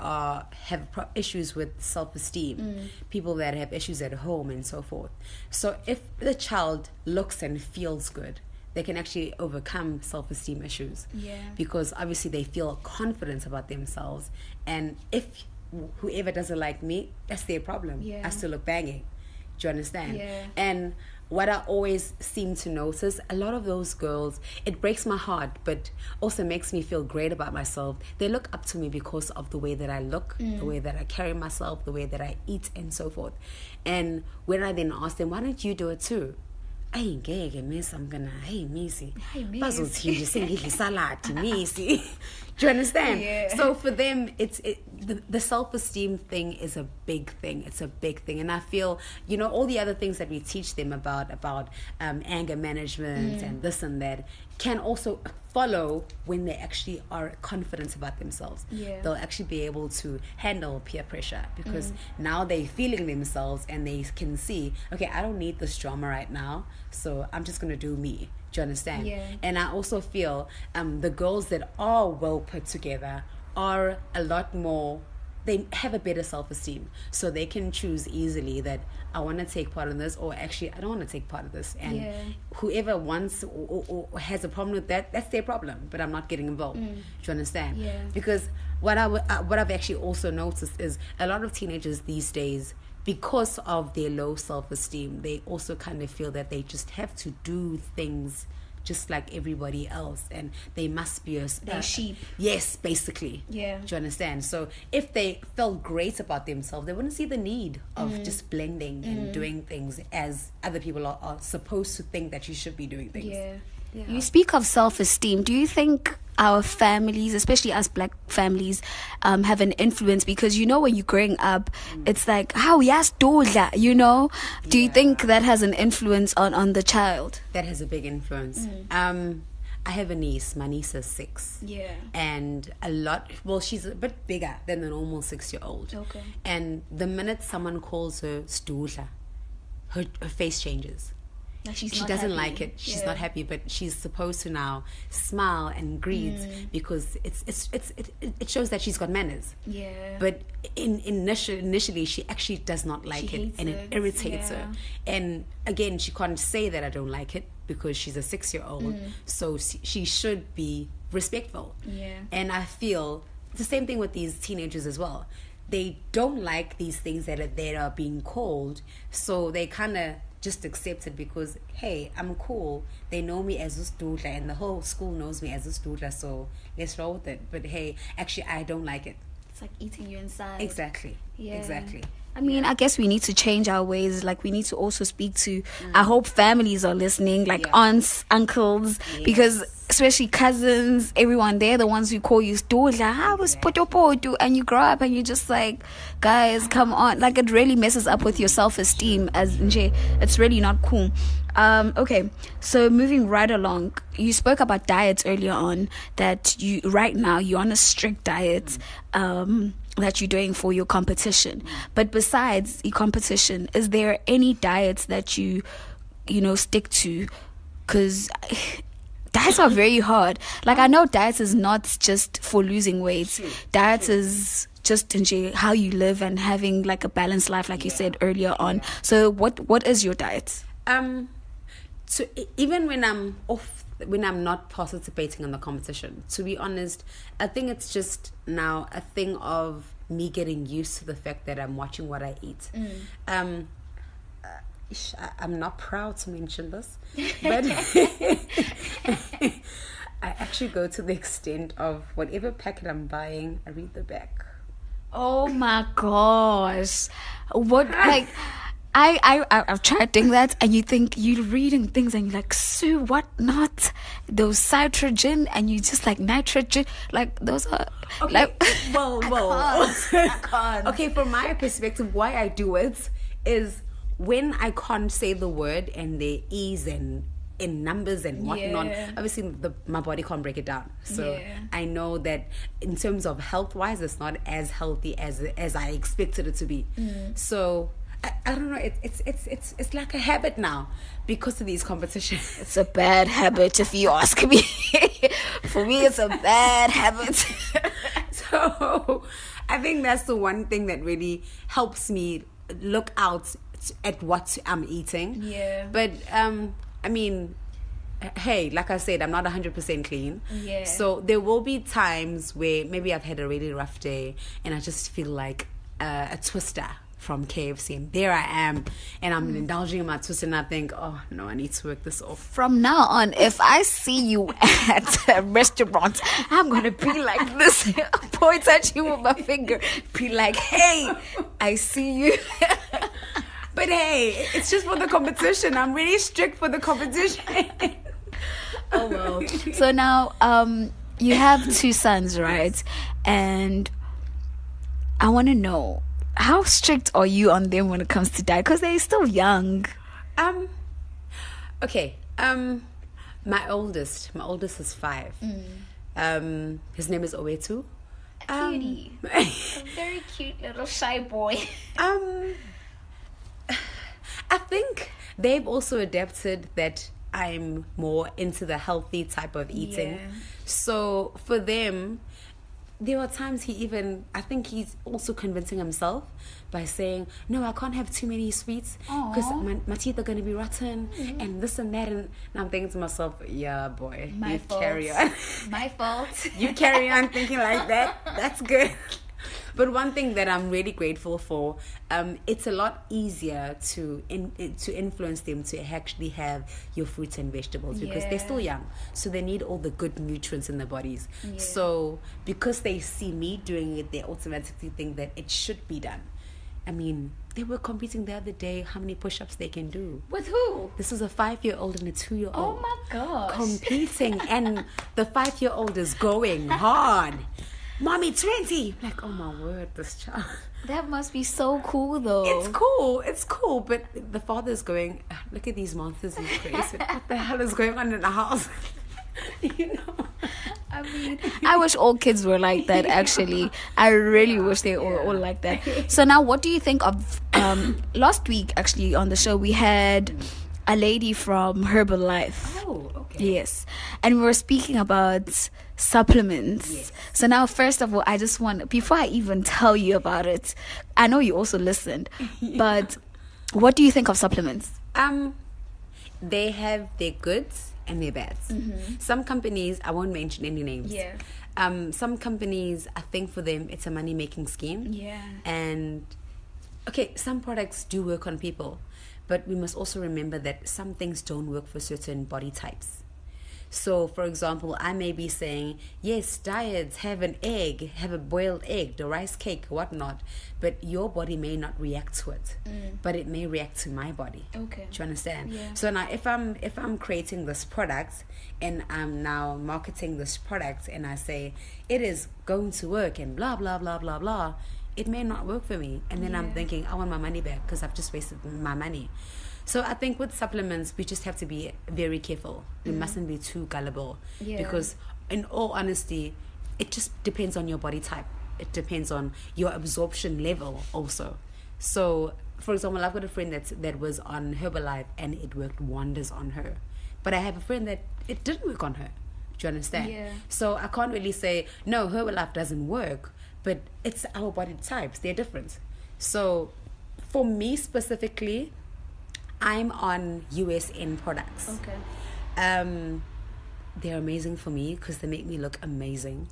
have issues with self-esteem, people that have issues at home and so forth. So if the child looks and feels good, they can actually overcome self-esteem issues. Yeah. Because obviously they feel confident about themselves. And if whoever doesn't like me, that's their problem. Yeah. I still look banging. Do you understand? Yeah. And what I always seem to notice, a lot of those girls, it breaks my heart, but also makes me feel great about myself. They look up to me because of the way that I look, the way that I carry myself, the way that I eat, and so forth. And when I then ask them, why don't you do it too? Hey, miss, I'm gonna, hey, Missy. Hey, Miss. Do you understand? Yeah. So for them, the self-esteem thing is a big thing. It's a big thing. And I feel, all the other things that we teach them about anger management and this and that can also follow when they actually are confident about themselves. Yeah. They'll actually be able to handle peer pressure because now they're feeling themselves and they can see, okay, I don't need this drama right now, so I'm just going to do me. Do you understand? Yeah. And I also feel the girls that are well put together are a lot more, they have a better self-esteem, so they can choose easily that I want to take part in this, or actually I don't want to take part of this, and whoever wants or has a problem with that, that's their problem, but I'm not getting involved. Do you understand? Yeah. Because what I've actually also noticed is a lot of teenagers these days, because of their low self-esteem, they also kind of feel that they just have to do things just like everybody else, and they must be they're sheep. Yes, basically. Yeah. Do you understand? So if they felt great about themselves, they wouldn't see the need of just blending and doing things as other people are supposed to think that you should be doing things. Yeah. Yeah. You speak of self-esteem. Do you think our families, especially us black families, have an influence? Because when you're growing up, it's like, how yes, dola, Do you think that has an influence on the child? That has a big influence. I have a niece. My niece is 6. Yeah. And she's a bit bigger than the normal 6-year-old. Okay. And the minute someone calls her Stula, her face changes. Like she doesn't like it. She's not happy, but she's supposed to now smile and greet because it shows that she's got manners. Yeah. But initially, she actually does not like it, and it irritates her. And again, she can't say that I don't like it because she's a 6-year-old. So she should be respectful. Yeah. And I feel it's the same thing with these teenagers as well. They don't like these things that are being called, so they kind of just accept it because, hey, I'm cool. They know me as a studla, and the whole school knows me as a studla, so let's roll with it. But hey, actually, I don't like it. It's like eating you inside. Exactly. Yeah. Exactly. I mean, I guess we need to change our ways. Like, we need to also speak to, I hope families are listening, like aunts, uncles, because especially cousins, everyone, they're the ones who call you Stola, I was Potopoto, and you grow up and you're just like, guys, come on. Like, it really messes up with your self-esteem. As Nje, it's really not cool. Okay, so moving right along, you spoke about diets earlier on, that you right now you're on a strict diet that you're doing for your competition. But besides your competition, is there any diets that you stick to? Because diets are very hard. Like, I know diets is not just for losing weight. Diets is just how you live and having like a balanced life, like you said earlier on. So what is your diet? So even when I'm not participating in the competition, to be honest, I think it's just now a thing of me getting used to the fact that I'm watching what I eat. I'm not proud to mention this, but I actually go to the extent of whatever packet I'm buying, I read the back. Oh my gosh. What, like... I've tried doing that, and you think you're reading things and you're like, Sue, what not? Those citrogen, and you just like nitrogen, like those are okay. Like, whoa. I can't. Okay, from my perspective, why I do it is when I can't say the word and there is in numbers and whatnot, obviously my body can't break it down. So I know that in terms of health wise, it's not as healthy as I expected it to be. So I don't know. It's like a habit now because of these competitions. It's a bad habit, if you ask me. For me, it's a bad habit. So I think that's the one thing that really helps me look out at what I'm eating. Yeah. But I mean, hey, like I said, I'm not 100% clean. Yeah. So there will be times where maybe I've had a really rough day and I just feel like a twister from KFC, and there I am, and I'm indulging in my twist, and I think, oh no, I need to work this off. From now on, if I see you at a restaurant, I'm gonna be like this, point at you with my finger, be like, hey, I see you. But hey, it's just for the competition. I'm really strict for the competition. Oh well. So now, you have 2 sons, right? And I want to know, how strict are you on them when it comes to diet? Because they're still young. Okay. My oldest is 5. His name is Owetu. Cutie. A very cute little shy boy. I think they've also adapted that I'm more into the healthy type of eating. Yeah. So for them, there are times I think he's also convincing himself by saying, no, I can't have too many sweets because my teeth are going to be rotten and this and that. And I'm thinking to myself, yeah, boy, my fault. Carry on. My fault. You carry on thinking like that. That's good. But one thing that I'm really grateful for, it's a lot easier to influence them to actually have your fruits and vegetables because they're still young, so they need all the good nutrients in their bodies. So because they see me doing it, they automatically think that it should be done. I mean, they were competing the other day how many push-ups they can do. With who? This is a 5-year-old and a 2-year-old. Oh my gosh. Competing, and the 5-year-old is going hard. Mommy, 20. Like, oh my word, this child. That must be so cool, though. It's cool. But the father's going, look at these monsters in place. What the hell is going on in the house? You know? I mean, I wish all kids were like that, actually. I really wish they were all like that. So now, what do you think of... last week, actually, on the show, we had a lady from Herbalife. Oh, okay. Yes. And we were speaking about supplements. Yes. So now, first of all, I just want, before I even tell you about it, I know you also listened, but what do you think of supplements? they have their goods and their bads. Some companies, I won't mention any names. Yeah. Some companies, I think for them, it's a money-making scheme. Yeah. And, okay, some products do work on people, but we must also remember that some things don't work for certain body types. So, for example, I may be saying, yes, diets, have an egg, have a boiled egg, the rice cake, whatnot, but your body may not react to it, but it may react to my body. Okay. Do you understand? Yeah. So now, if I'm creating this product and I'm now marketing this product and I say it is going to work and blah blah blah blah blah, it may not work for me, and then I'm thinking I want my money back because I've just wasted my money. So I think with supplements, we just have to be very careful. We mustn't be too gullible. Yeah. Because in all honesty, it just depends on your body type. It depends on your absorption level also. So, for example, I've got a friend that was on Herbalife and it worked wonders on her. But I have a friend that it didn't work on her. Do you understand? Yeah. So I can't really say, no, Herbalife doesn't work. But it's our body types. They're different. So for me specifically, I'm on USN products. Okay. They're amazing for me because they make me look amazing.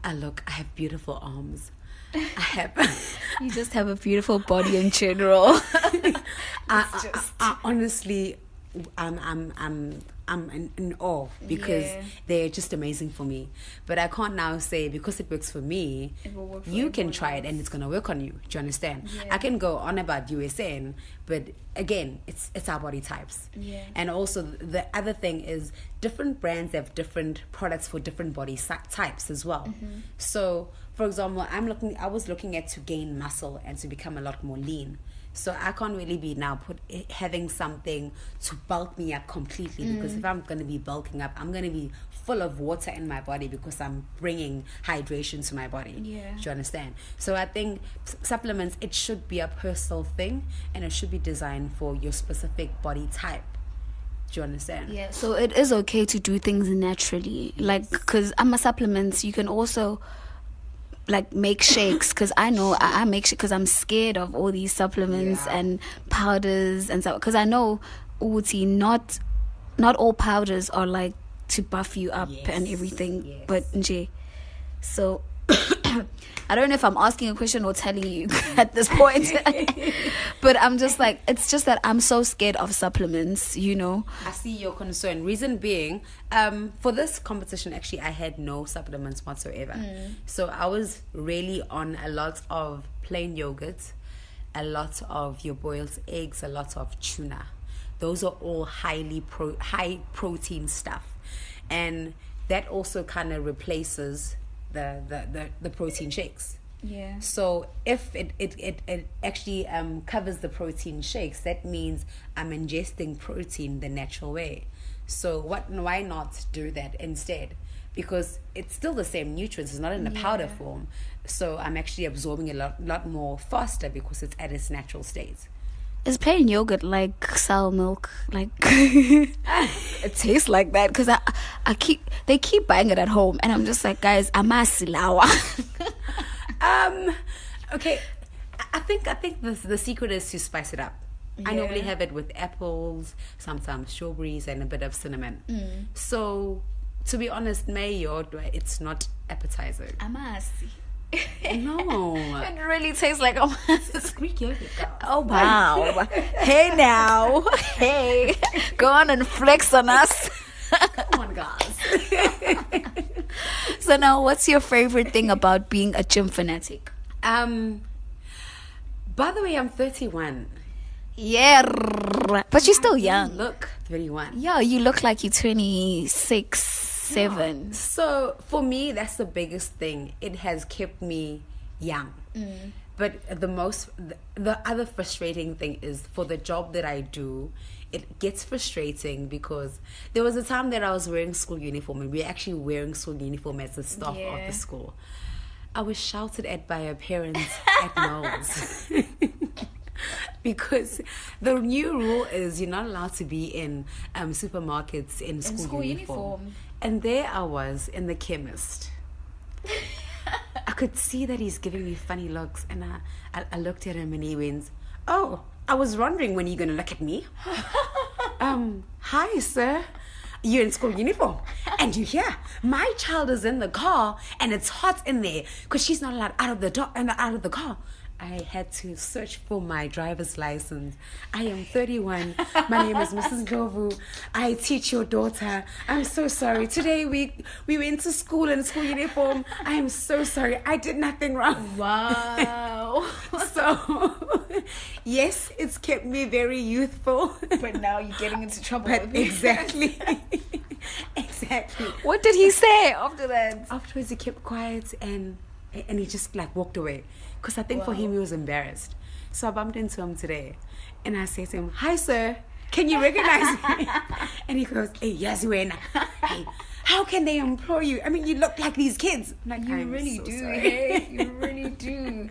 I have beautiful arms. You just have a beautiful body in general. I honestly, I'm in awe because they're just amazing for me. But I can't now say because it works for me, it will work for you can try it and it's gonna work on you. Do you understand? Yeah. I can go on about USN, but again, it's our body types. Yeah. And also the other thing is different brands have different products for different body types as well. So, for example, I was looking at to gain muscle and to become a lot more lean. So I can't really be now having something to bulk me up completely because if I'm going to be bulking up, I'm going to be full of water in my body because I'm bringing hydration to my body. Yeah. Do you understand? So I think supplements, it should be a personal thing and it should be designed for your specific body type. Do you understand? Yeah. So it is okay to do things naturally. Like, because I'm a supplements, you can also like make shakes, because I know I make because I'm scared of all these supplements and powders and stuff, because I know Uti not all powders are like to buff you up and everything, but nje. So I don't know if I'm asking a question or telling you at this point. But I'm just like, it's just that I'm so scared of supplements, you know. I see your concern. Reason being, for this competition, actually, I had no supplements whatsoever. So I was really on a lot of plain yogurt, a lot of your boiled eggs, a lot of tuna. Those are all high protein stuff. And that also kind of replaces the protein shakes. Yeah. So if it actually covers the protein shakes, that means I'm ingesting protein the natural way. So why not do that instead? Because it's still the same nutrients. It's not in a powder form. So I'm actually absorbing a lot more faster because it's at its natural state. Is plain yogurt like sour milk? Like it tastes like that? Because they keep buying it at home, and I'm just like, guys, amasilawa. Okay, I think the secret is to spice it up. Yeah. I normally have it with apples, sometimes strawberries, and a bit of cinnamon. So, to be honest, mayo, it's not appetizing. Amasi. No. It really tastes like it's Greek yogurt. Oh, wow. Hey now. Hey. Go on and flex on us. Come on, guys. So now, what's your favorite thing about being a gym fanatic? By the way, I'm 31. Yeah. But you're still young. Look, 31. Yeah, you look like you're 26, 7. So for me, that's the biggest thing. It has kept me young. But the other frustrating thing is for the job that I do, it gets frustrating because there was a time that I was wearing school uniform, and we're actually wearing school uniform as the staff of the school. I was shouted at by our parents at Knowles. Because the new rule is you're not allowed to be in supermarkets in school uniform. And there I was in the chemist. I could see that he's giving me funny looks, and I looked at him and he went, "Oh, I was wondering when you're going to look at me." hi, sir. You're in school uniform. And you hear, my child is in the car and it's hot in there because she's not allowed out of the car. I had to search for my driver's license. I am 31. My name is Mrs. Ndlovu. I teach your daughter. I'm so sorry. Today we went to school in school uniform. I am so sorry. I did nothing wrong. Wow. So, yes, it's kept me very youthful. But now you're getting into trouble. Exactly. Exactly. What did he say after that? Afterwards, he kept quiet and he just like walked away. Because I think for him, he was embarrassed. So I bumped into him today. And I said to him, hi, sir. Can you recognize me? And he goes, hey, yes, Wena. Hey, how can they employ you? I mean, you look like these kids. I'm like, you really so do, sorry. hey? You really do.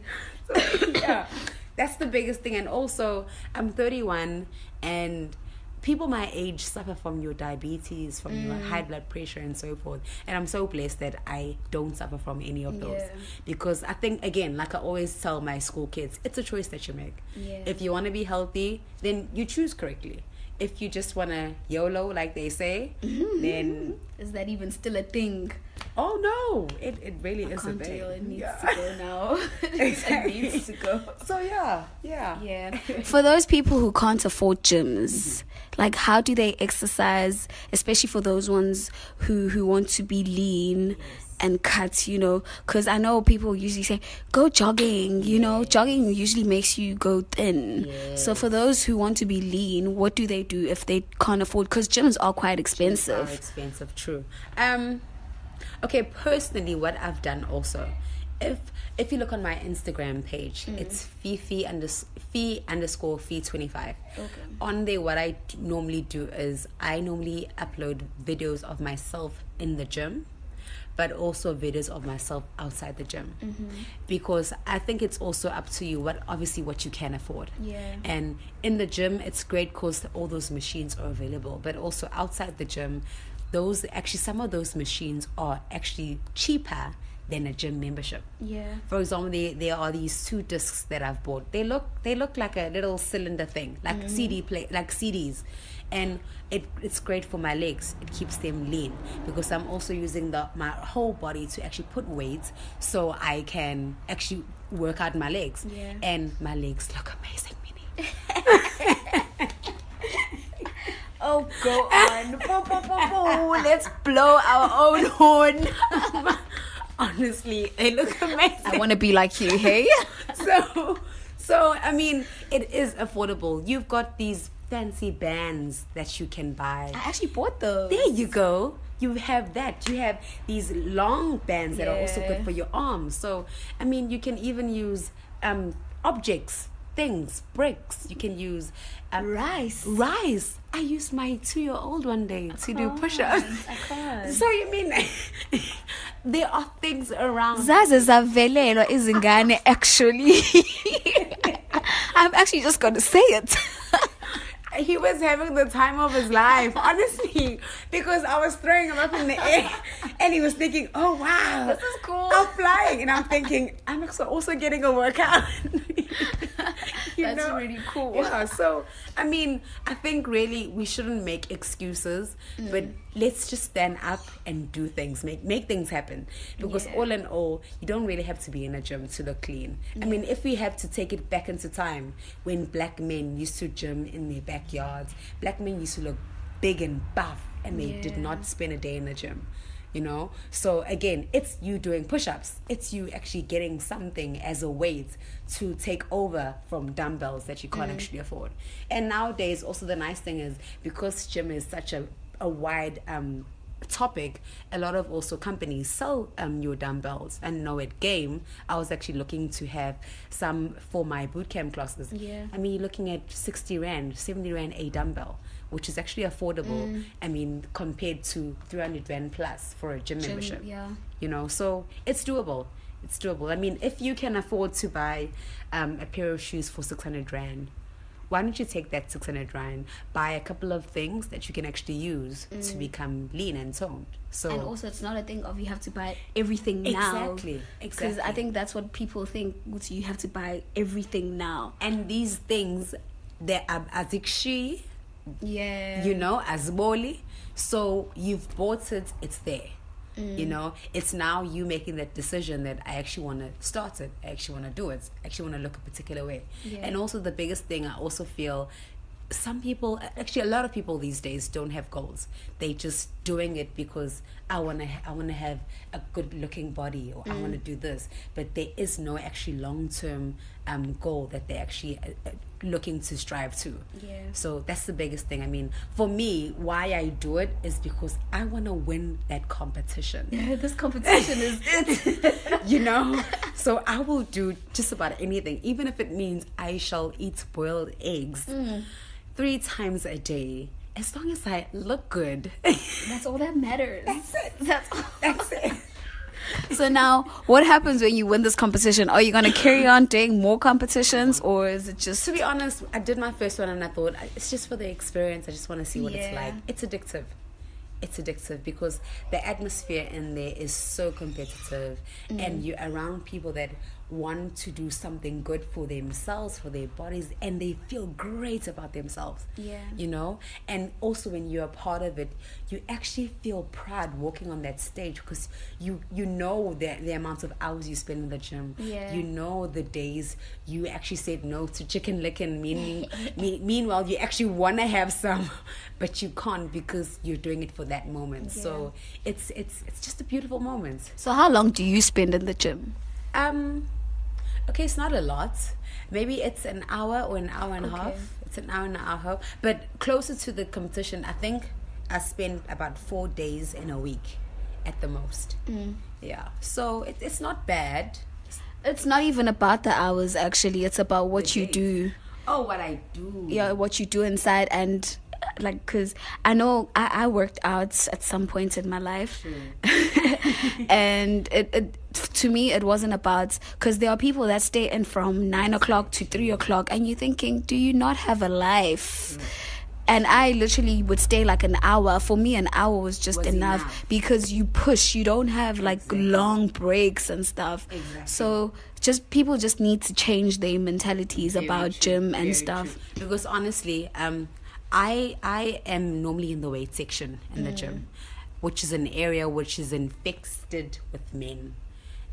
So, yeah, that's the biggest thing. And also, I'm 31 and people my age suffer from your diabetes, from your high blood pressure and so forth. And I'm so blessed that I don't suffer from any of those. Because I think, again, like I always tell my school kids, it's a choice that you make. If you want to be healthy, then you choose correctly. If you just want to YOLO, like they say, then... Is that even still a thing? Oh, no. It really is a thing. It needs to go now. It needs to go. So, yeah. For those people who can't afford gyms, like how do they exercise, especially for those ones who want to be lean and cut, you know? Because I know people usually say, go jogging, you know? Jogging usually makes you go thin. So for those who want to be lean, what do they do if they can't afford? Because gyms are quite expensive. Gyms are expensive, true. Okay, personally, what I've done also, if you look on my Instagram page, it's Fee_Fee25. On there, what I normally do is I normally upload videos of myself in the gym, but also videos of myself outside the gym, because I think it's also up to you what you can afford. And in the gym, it's great because all those machines are available, but also outside the gym, some of those machines are actually cheaper than a gym membership. For example, there are these 2 discs that I've bought. They look like a little cylinder thing, like like CDs, and it's great for my legs. It keeps them lean because I'm also using my whole body to actually put weight, so I can actually work out my legs, and my legs look amazing, Minnie. Oh, go on. Let's blow our own horn. Honestly, they look amazing. I want to be like you, hey? So, I mean, it is affordable. You've got these fancy bands that you can buy. I actually bought those. There you go. You have that. You have these long bands that are also good for your arms. So, I mean, you can even use objects, things, bricks. You can use rice. I used my 2-year-old one day to do push-ups. So you mean there are things around. Zavelelwa izingane, actually. I'm actually just going to say it. He was having the time of his life, honestly, because I was throwing him up in the air and he was thinking, oh wow, this is cool, I'm flying. And I'm thinking, I'm also getting a workout. That's really cool. Yeah, so I mean, I think really we shouldn't make excuses, but let's just stand up and do things, make things happen, because all in all, you don't really have to be in a gym to look clean. I mean, if we have to take it back into time when black men used to gym in their backyards, black men used to look big and buff, and they did not spend a day in the gym, you know? So again, it's you doing push-ups, it's you actually getting something as a weight to take over from dumbbells that you can't actually afford. And nowadays, also the nice thing is, because gym is such a wide topic, a lot of also companies sell your dumbbells. And now at Game, I was actually looking to have some for my bootcamp classes. I mean, you're looking at 60 Rand, 70 Rand a dumbbell, which is actually affordable. I mean, compared to 300 Rand plus for a gym membership. You know, so it's doable. It's doable. I mean, if you can afford to buy a pair of shoes for 600 Rand, why don't you take that 600 Rand, buy a couple of things that you can actually use to become lean and toned. So, and also, it's not a thing of you have to buy everything now. Exactly. Because I think that's what people think. You have to buy everything now. And these things, they are azikshi, Yeah. You know, as boli. So you've bought it, it's there. You know, it's now you making that decision that I actually want to start it. I actually want to do it. I actually want to look a particular way. Yeah. And also the biggest thing, I also feel some people, actually a lot of people these days don't have goals. They just doing it because I want to have a good looking body, or I want to do this, but there is no actually long-term goal that they actually looking to strive to. Yeah. So that's the biggest thing. I mean, for me, why I do it is because I want to win that competition. Yeah, this competition is it. You know, so I will do just about anything, even if it means I shall eat boiled eggs 3 times a day, as long as I look good. That's all that matters. That's it. That's it. So now, what happens when you win this competition? Are you going to carry on doing more competitions, or is it just... To be honest, I did my first one and I thought, it's just for the experience. I just want to see what it's like. It's addictive. It's addictive because the atmosphere in there is so competitive, and you're around people that want to do something good for themselves, for their bodies, and they feel great about themselves. Yeah. You know? And also when you're a part of it, you actually feel proud walking on that stage because you know the amount of hours you spend in the gym. Yeah. You know the days you actually said no to chicken licking, meanwhile you actually want to have some, but you can't because you're doing it for that moment. Yeah. So it's just a beautiful moment. So how long do you spend in the gym? Okay, it's not a lot. Maybe it's an hour or an hour and a half. It's an hour and a half. But closer to the competition, I think I spend about 4 days in a week at the most. Yeah. So it's not bad. It's not even about the hours, actually. It's about what you do. Oh, what I do. Yeah, what you do inside. And like, because I know I worked out at some point in my life. And it to me, it wasn't about, because there are people that stay in from 9 o'clock to 3 o'clock, and you're thinking, do you not have a life? And I literally would stay like an hour. For me, an hour was just enough because you push. You don't have like long breaks and stuff. So people just need to change their mentalities about gym and stuff. Because honestly, I am normally in the weight section in the gym, which is an area which is infested with men.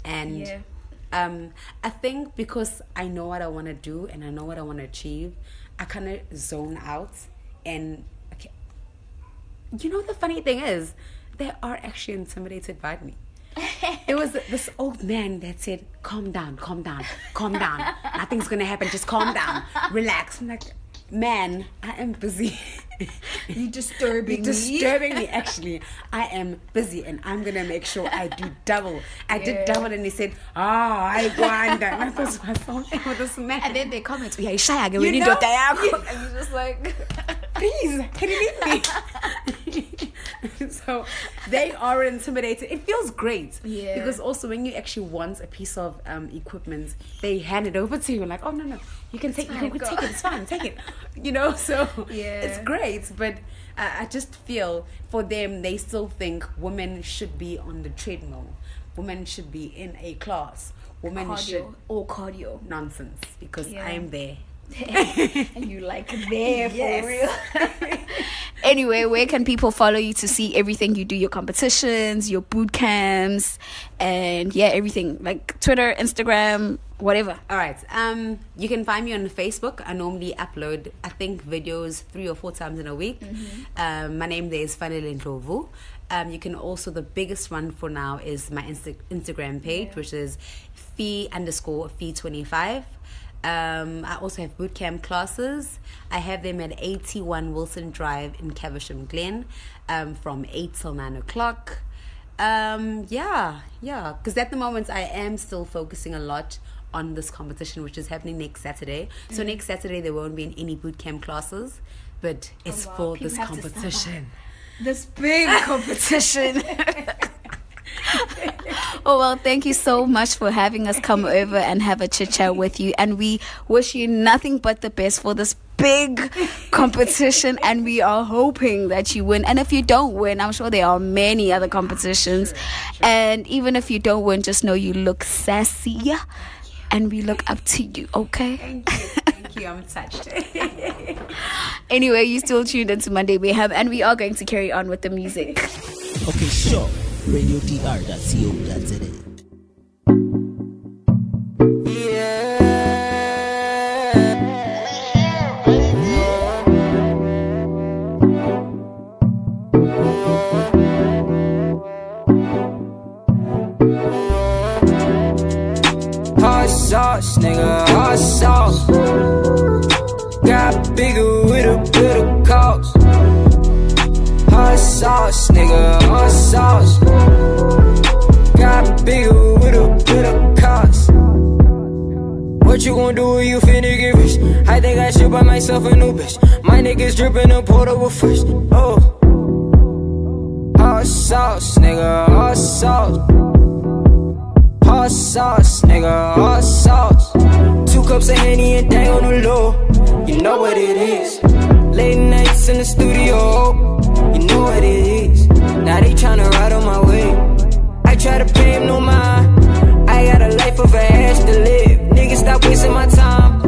And I think because I know what I want to do and I know what I want to achieve, I kind of zone out. And you know, the funny thing is, they are actually intimidated by me. There was this old man that said, calm down, nothing's gonna happen, just calm down, relax. I'm like, man, I am busy. You're disturbing me. Actually, I am busy, and I'm gonna make sure I do double. I did double, and he said, I wonder. And I thought to myself, oh, this man. And then they comment, we are shy again. We need to die. And you're just like, please, can you leave me? So they are intimidated. It feels great, because also when you actually want a piece of equipment, they hand it over to you, like, oh no, you can take it. It's fine, take it. You know, so it's great. But I just feel for them, they still think women should be on the treadmill, women should be in a class, women cardio nonsense, because I am there. And you like there for real. Anyway, where can people follow you to see everything you do, your competitions, your boot camps, and everything, like Twitter, Instagram, whatever? All right. You can find me on Facebook. I normally upload, I think, videos 3 or 4 times in a week. My name there is Fanele Ndlovu. You can also, the biggest one for now is my Instagram page, which is fee_fee25. I also have bootcamp classes. I have them at 81 Wilson Drive in Caversham Glen, from 8 till 9 o'clock. Because at the moment I am still focusing a lot on this competition, which is happening next Saturday. So next Saturday there won't be any bootcamp classes, but it's for this competition. This big competition. Oh, well, thank you so much for having us come over and have a chit chat with you, and we wish you nothing but the best for this big competition, and we are hoping that you win. And if you don't win, I'm sure there are many other competitions. Sure. And even if you don't win, just know you look sassy, and we look up to you. Okay. Thank you. Thank you. I'm touched. Anyway, you still tuned into Monday Mayhem, and we are going to carry on with the music. Okay, sure. RadioDR.co.za. Hot sauce, nigga, hot sauce. Got bigger with a bit of cost. Hot sauce, nigga, hot sauce. Got bigger with a bit of cost. What you gon' do when you finna get rich? I think I should buy myself a new bitch. My niggas drippin' a portable fish. Oh, hot sauce, nigga, hot sauce. Hot sauce, nigga, hot sauce. 2 cups of Henny and dang on the low. You know what it is. Late nights in the studio. You know what it is. Now they tryna ride on my way. I try to pay him no mind. I got a life of a ass to live. Niggas stop wasting my time.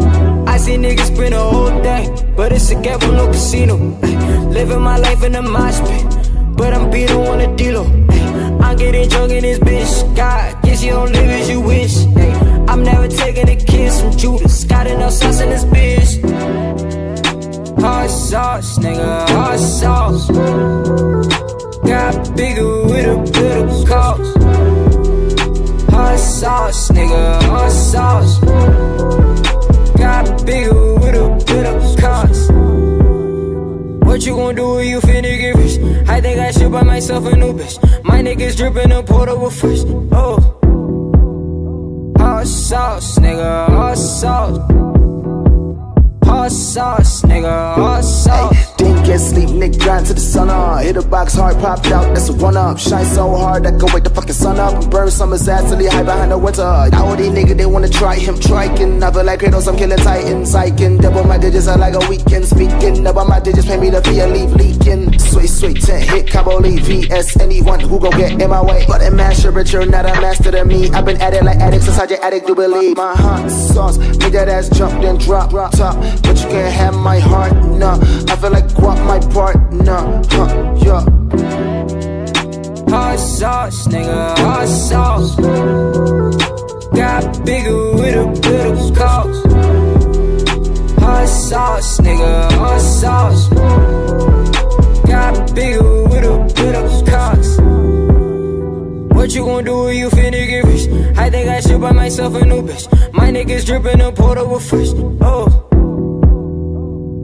I see niggas spend a whole day, but it's a gamble, no casino. Living my life in a mosh pit, but I'm beating on a dealer. I'm getting drunk in this bitch. God, guess you don't live as you wish. Hey, I'm never taking a kiss from Judas. Got enough sauce in this bitch. Hot sauce, nigga, hot sauce. Got bigger with a bit of cost. Hot sauce, nigga, hot sauce. Got bigger with a bit of cost. What you gon' do when you finna get rich? I think I should buy myself a new bitch. My niggas drippin' a portable fish. Oh, hot sauce, nigga, hot sauce. Hot sauce, nigga, hot sauce. Ay, didn't get sleep, Nick grind to the sun up. Hit a box hard, popped out, that's a run up. Shine so hard, I can wake the fucking sun up. And burn summer's ass till he hide behind the winter. Now these niggas, they wanna try him, triking. I feel like Kratos, I'm killing titans. Psyching, double my digits, I like a weekend. Speaking, double my digits, pay me the fee, leave leaking. Sweet, 10, hit Cabo Lee, VS, anyone who gon' get in my way. But a master, but you're not a master to me. I've been at it like addicts inside your attic, do believe. My hot sauce, make that ass jump, then drop top. But you can't have my heart, nah. I feel like guap my partner, yeah. Hot sauce, nigga, hot sauce. Got bigger with a bit of cost. Hot sauce, nigga, hot sauce. Got bigger with a bit of cost. What you gon' do when you finna get rich? I think I should buy myself a new bitch. My niggas drippin' a portable fish. Oh,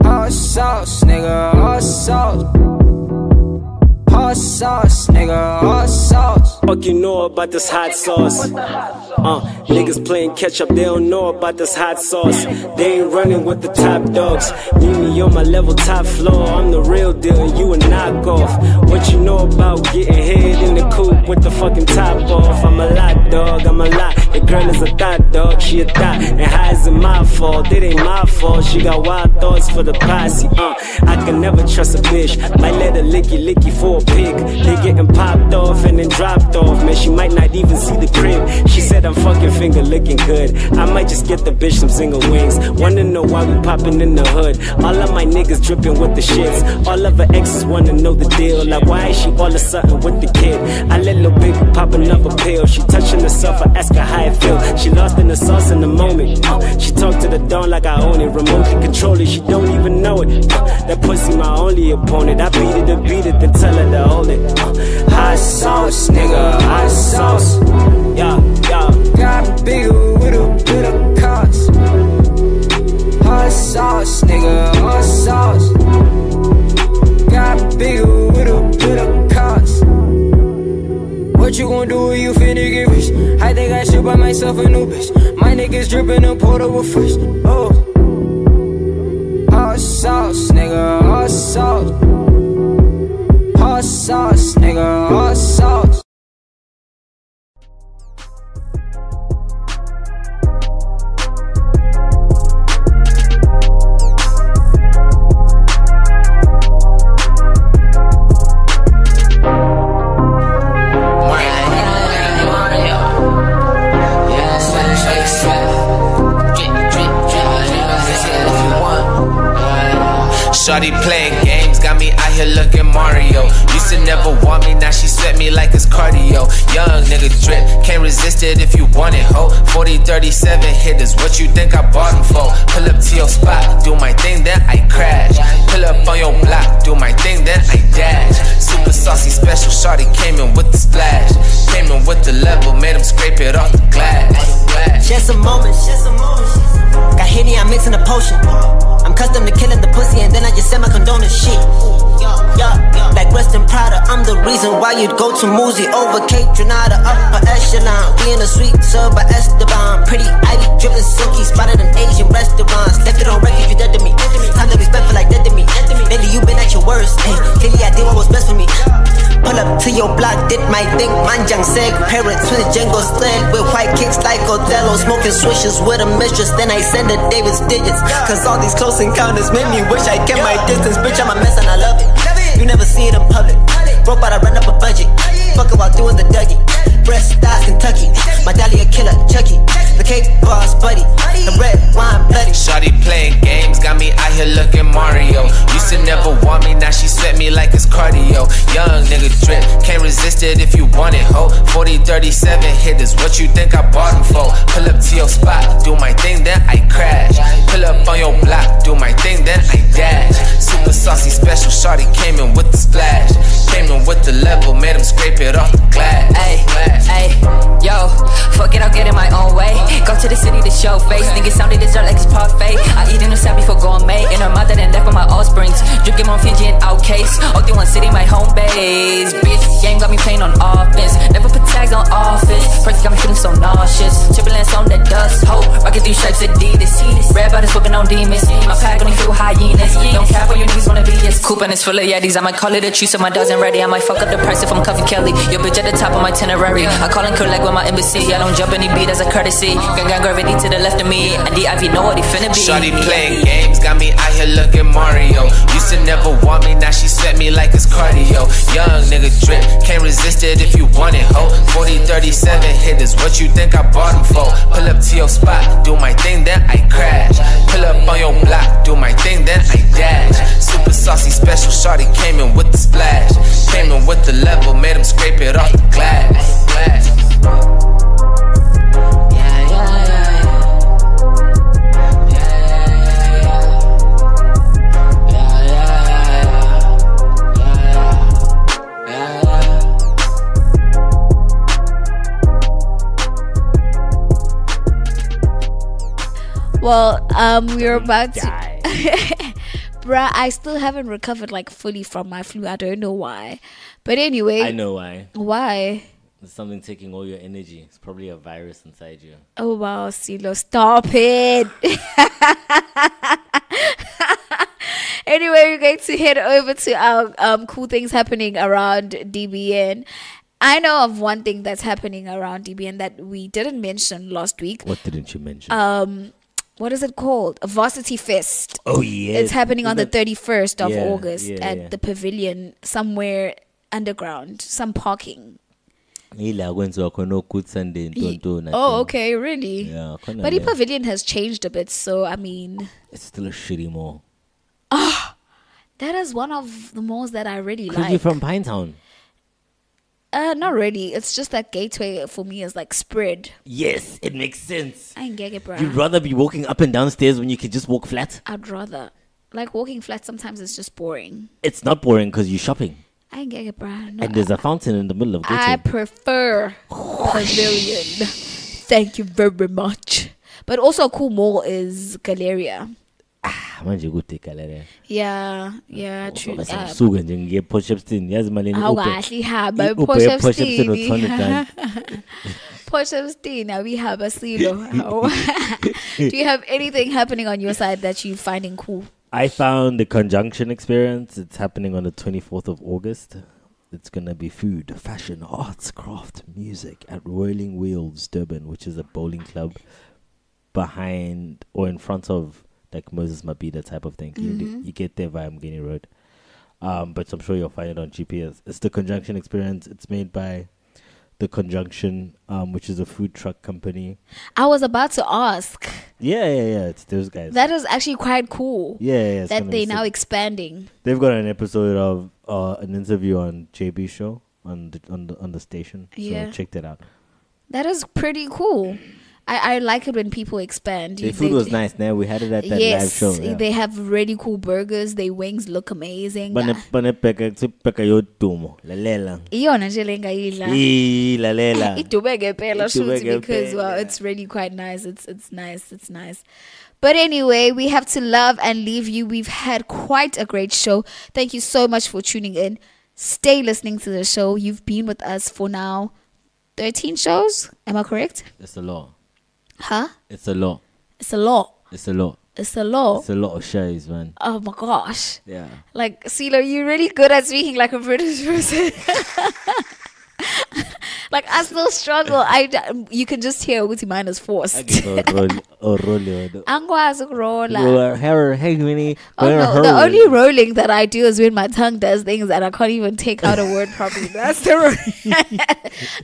hot sauce, nigga, hot sauce. Hot sauce, nigga, hot sauce. Fuck you know about this hot sauce? Niggas playing catch up, they don't know about this hot sauce. They ain't running with the top dogs. Meet me on my level, top floor. I'm the real deal and you a knockoff. What you know about getting head in the coupe with the fucking top off? I'm a lot, dog, I'm a lot. The girl is a thought, dog, she a thought. And how is it my fault? It ain't my fault. She got wild thoughts for the posse. I can never trust a bitch. Might let her licky for a pig. They getting popped off and then dropped off. Man, she might not even see the crib. She said I'm fucking finger looking good. I might just get the bitch some single wings. Wanna know why we popping in the hood? All of my niggas dripping with the shits. All of her exes wanna know the deal. Like why is she all of a sudden with the kid? I let little baby pop another pill. She touching herself, I ask her how it feel. She lost in the sauce in the moment. She talked to the dawn like I own it. Remotely control it, she don't even know it. That pussy my only opponent. I beat it, then tell her to hold it. Hot sauce, nigga, hot sauce. Yeah. Got bigger with a bit of cost. Hot sauce, nigga, hot sauce. Got bigger with a bit of cost. What you gon' do when you finna get rich? I think I should buy myself a new bitch. My niggas drippin' a portable fish. Oh, hot sauce, nigga, hot sauce. Hot sauce, nigga, hot sauce. Mario. Used to never want me, now she sweat me like it's cardio. Young nigga drip, can't resist it if you want it, ho. 40-37 hitters, what you think I bought them for? Pull up to your spot, do my thing, then I crash. Pull up on your block, do my thing, then I dash. Super saucy, special shawty came in with the splash. Came in with the level, made him scrape it off the glass. Share some moments. Got Henny, I'm mixing a potion. I'm custom to killing the pussy and then I just send my condone and shit. Like Western Prada, I'm the reason why you'd go to Muzi over Cape Granada, upper echelon. We in a sweet sub by Esteban. Pretty Ivy, dripping silky, spotted in Asian restaurants. Left it on record, you dead to me. Time to be spent for like dead to me. Lately you been at your worst. Hey, clearly I did what was best for me. Pull up to your block, did my thing. Manjang Seg, parents with Django sled. With white kicks like Othello, smoking swishes with a mistress. Then I send her David's digits. Cause all these close encounters made me wish I kept my distance. Bitch, I'm a mess and I love it. You never see it in public. Broke but I run up a budget. Fuck it while doing the Dougie. Breast thighs Kentucky. My Dahlia killer Chucky. The cake boss buddy. The red wine bloody. Shawty playing games, got me out here looking Mario. Used to never want me, now she sweat me like it's cardio. Young nigga drip, can't resist it if you want it, ho. 40-37 hitters, what you think I bought them for? Pull up to your spot, do my thing, then I crash. Pull up on your block, do my thing, then I dash. Super saucy, special shawty came in with the splash. Came in with the level, made him scrape it off the glass. Ay, yo, fuck it, I'll get in my own way. Go to the city to show face. Niggas sounded dessert like it's parfait. I eat in the south before gourmet. In her mother and left with my offsprings. Drinking on Fiji and outcase. OT1 City, my home base. Bitch, game got me playing on offense. Never put tags on office. First got me feeling so nauseous. Turbulence on the dust. Ho, rocking through stripes Adidas. Red bodies whipping on demons. My pack only feel hyenas. Don't care what your niggas wanna be. Yes, coupe and it's full of Yetis. I might call it a truce if my dog's ain't ready. I might fuck up the price if I'm cuffing Kelly. Your bitch at the top of my itinerary. I call in collect with my embassy. I don't jump any beat as a courtesy. Gang gravity to the left of me. And the IV know what he finna be. Shawty playing games, got me out here looking Mario. Used to never want me, now she sweat me like it's cardio. Young nigga drip, can't resist it if you want it, ho. 40-37 hitters, what you think I bought them for? Pull up to your spot, do my thing, then I crash. Pull up on your block, do my thing, then I dash. Super saucy, special shawty came in with the splash. Came in with the level, made him scrape it off the glass. Well, we're about to bruh, I still haven't recovered like fully from my flu. I don't know why. But anyway, I know why. Why? There's something taking all your energy. It's probably a virus inside you. Oh wow, Silo, stop it. Anyway, we're going to head over to our cool things happening around DBN. I know of one thing that's happening around DBN that we didn't mention last week. What didn't you mention? What is it called? A Varsity Fest. Oh, yeah. It's happening on the 31st of August at the pavilion somewhere underground, some parking. Oh, okay, really? Yeah, but the pavilion has changed a bit, so I mean... It's still a shitty mall. Ah, that is one of the malls that I really like. You're from Pinetown. Not really. It's just that Gateway for me is like spread. Yes, it makes sense. I ain't get it, bro. You'd rather be walking up and down stairs when you could just walk flat? I'd rather. Like walking flat sometimes it's just boring. It's not boring because you're shopping. I ain't get it, bro. No, and there's a fountain in the middle of Gateway. I prefer pavilion. Thank you very much. But also a cool mall is Galleria. Yeah, true. We have a silo. Do you have anything happening on your side that you're finding cool? I found the Conjunction Experience. It's happening on the 24th of August. It's going to be food, fashion, arts, craft, music at Rolling Wheels Durban, which is a bowling club behind or in front of like Moses Mabida type of thing. You get there via Mgeni Road. But I'm sure you'll find it on GPS. It's the Conjunction Experience. It's made by the Conjunction, which is a food truck company. I was about to ask. Yeah. It's those guys. That is actually quite cool. Yeah. That they're now expanding. They've got an episode of an interview on JB show on the station. Yeah. So check that out. That is pretty cool. I like it when people expand. The food was nice. Now we had it at that live show. Yeah. They have really cool burgers. Their wings look amazing. Lalela. Because it's really quite nice. It's nice. But anyway, we have to love and leave you. We've had quite a great show. Thank you so much for tuning in. Stay listening to the show. You've been with us for now 13 shows. Am I correct? It's a lot. Huh? It's a lot. It's a lot. It's a lot. It's a lot. It's a lot of shows, man. Oh my gosh. Yeah. Like, CeeLo, you're really good at speaking like a British person. Like, I still struggle. You can just hear Uti mine is forced. Angwazi rolla. Hey, Minnie. Oh no, the only rolling that I do is when my tongue does things that I can't even take out a word properly. That's the rolling.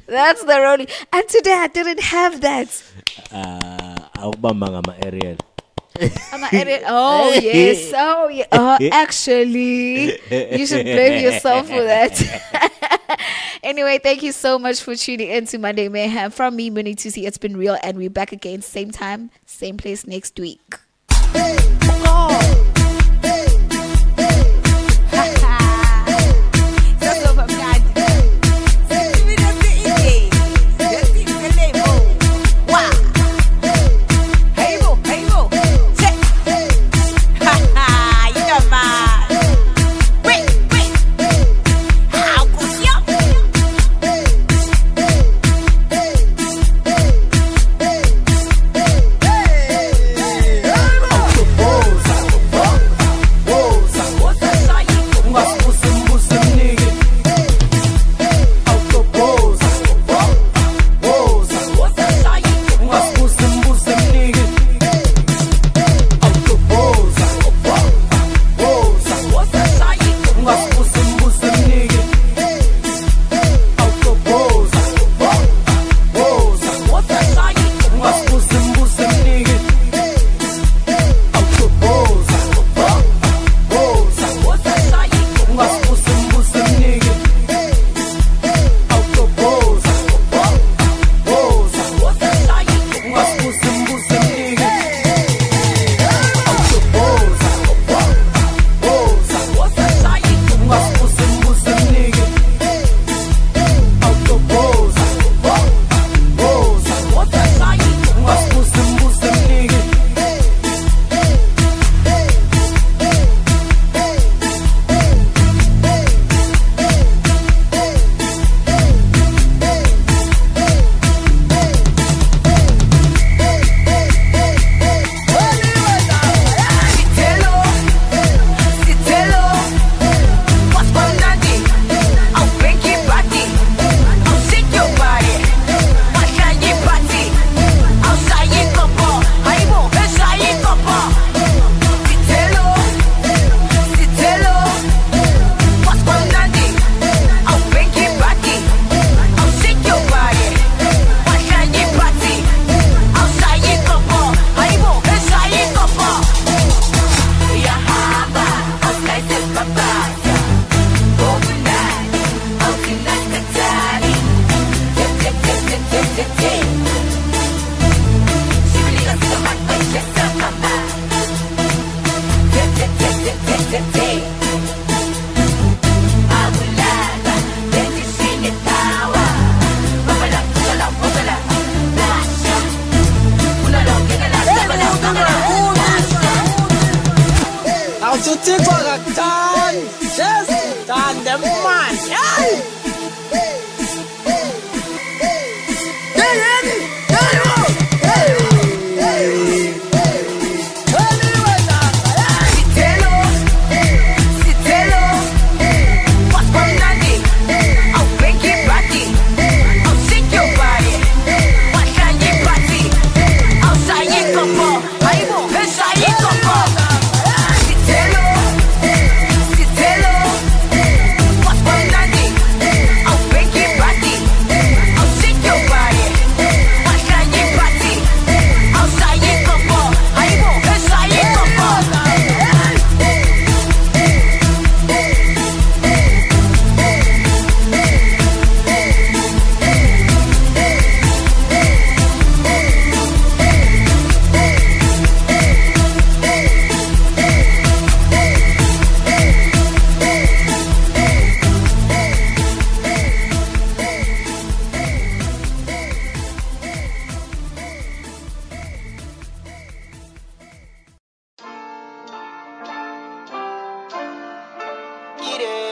That's the rolling. And today I didn't have that. Ariel. Oh yes. Oh yeah. Actually, you should blame yourself for that. Anyway, thank you so much for tuning in to Monday Mayhem. From me, Minnie, to see it's been real, and we're back again, same time, same place next week.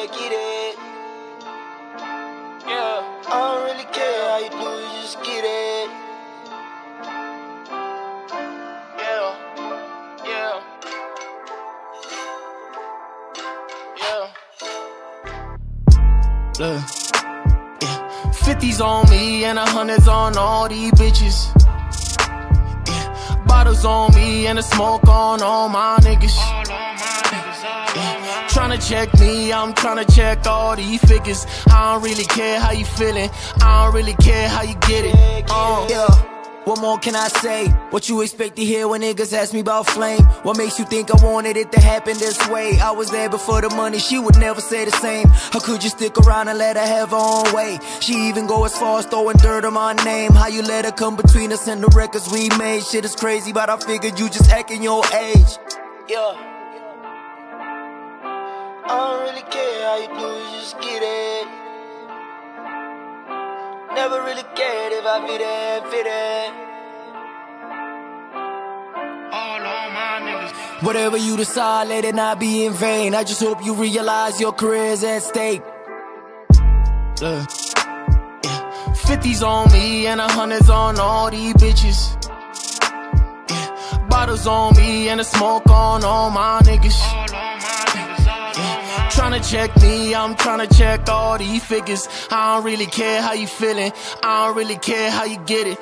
get it. Yeah, I don't really care how you do it, just get it. Yeah, yeah, yeah. Look, yeah. 50s on me and 100s on all these bitches. Yeah. Bottles on me and the smoke on all my niggas. Tryna check me, I'm tryna check all these figures. I don't really care how you feeling, I don't really care how you get it. Yeah. What more can I say? What you expect to hear when niggas ask me about flame? What makes you think I wanted it to happen this way? I was there before the money, she would never say the same. How could you stick around and let her have her own way? She even go as far as throwing dirt on my name. How you let her come between us and the records we made? Shit is crazy, but I figured you just acting your age. Yeah, I don't really care how you do it, just get it. Never really cared if I fit it. All on my niggas. Whatever you decide, let it not be in vain. I just hope you realize your career's at stake. Yeah. 50s on me and 100s on all these bitches. Yeah. Bottles on me and the smoke on all my niggas. Tryna check me, I'm tryna check all these figures. I don't really care how you feeling, I don't really care how you get it.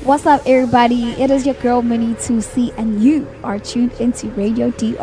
What's up, everybody? It is your girl Minnie 2C, and you are tuned into radiodr.co.za.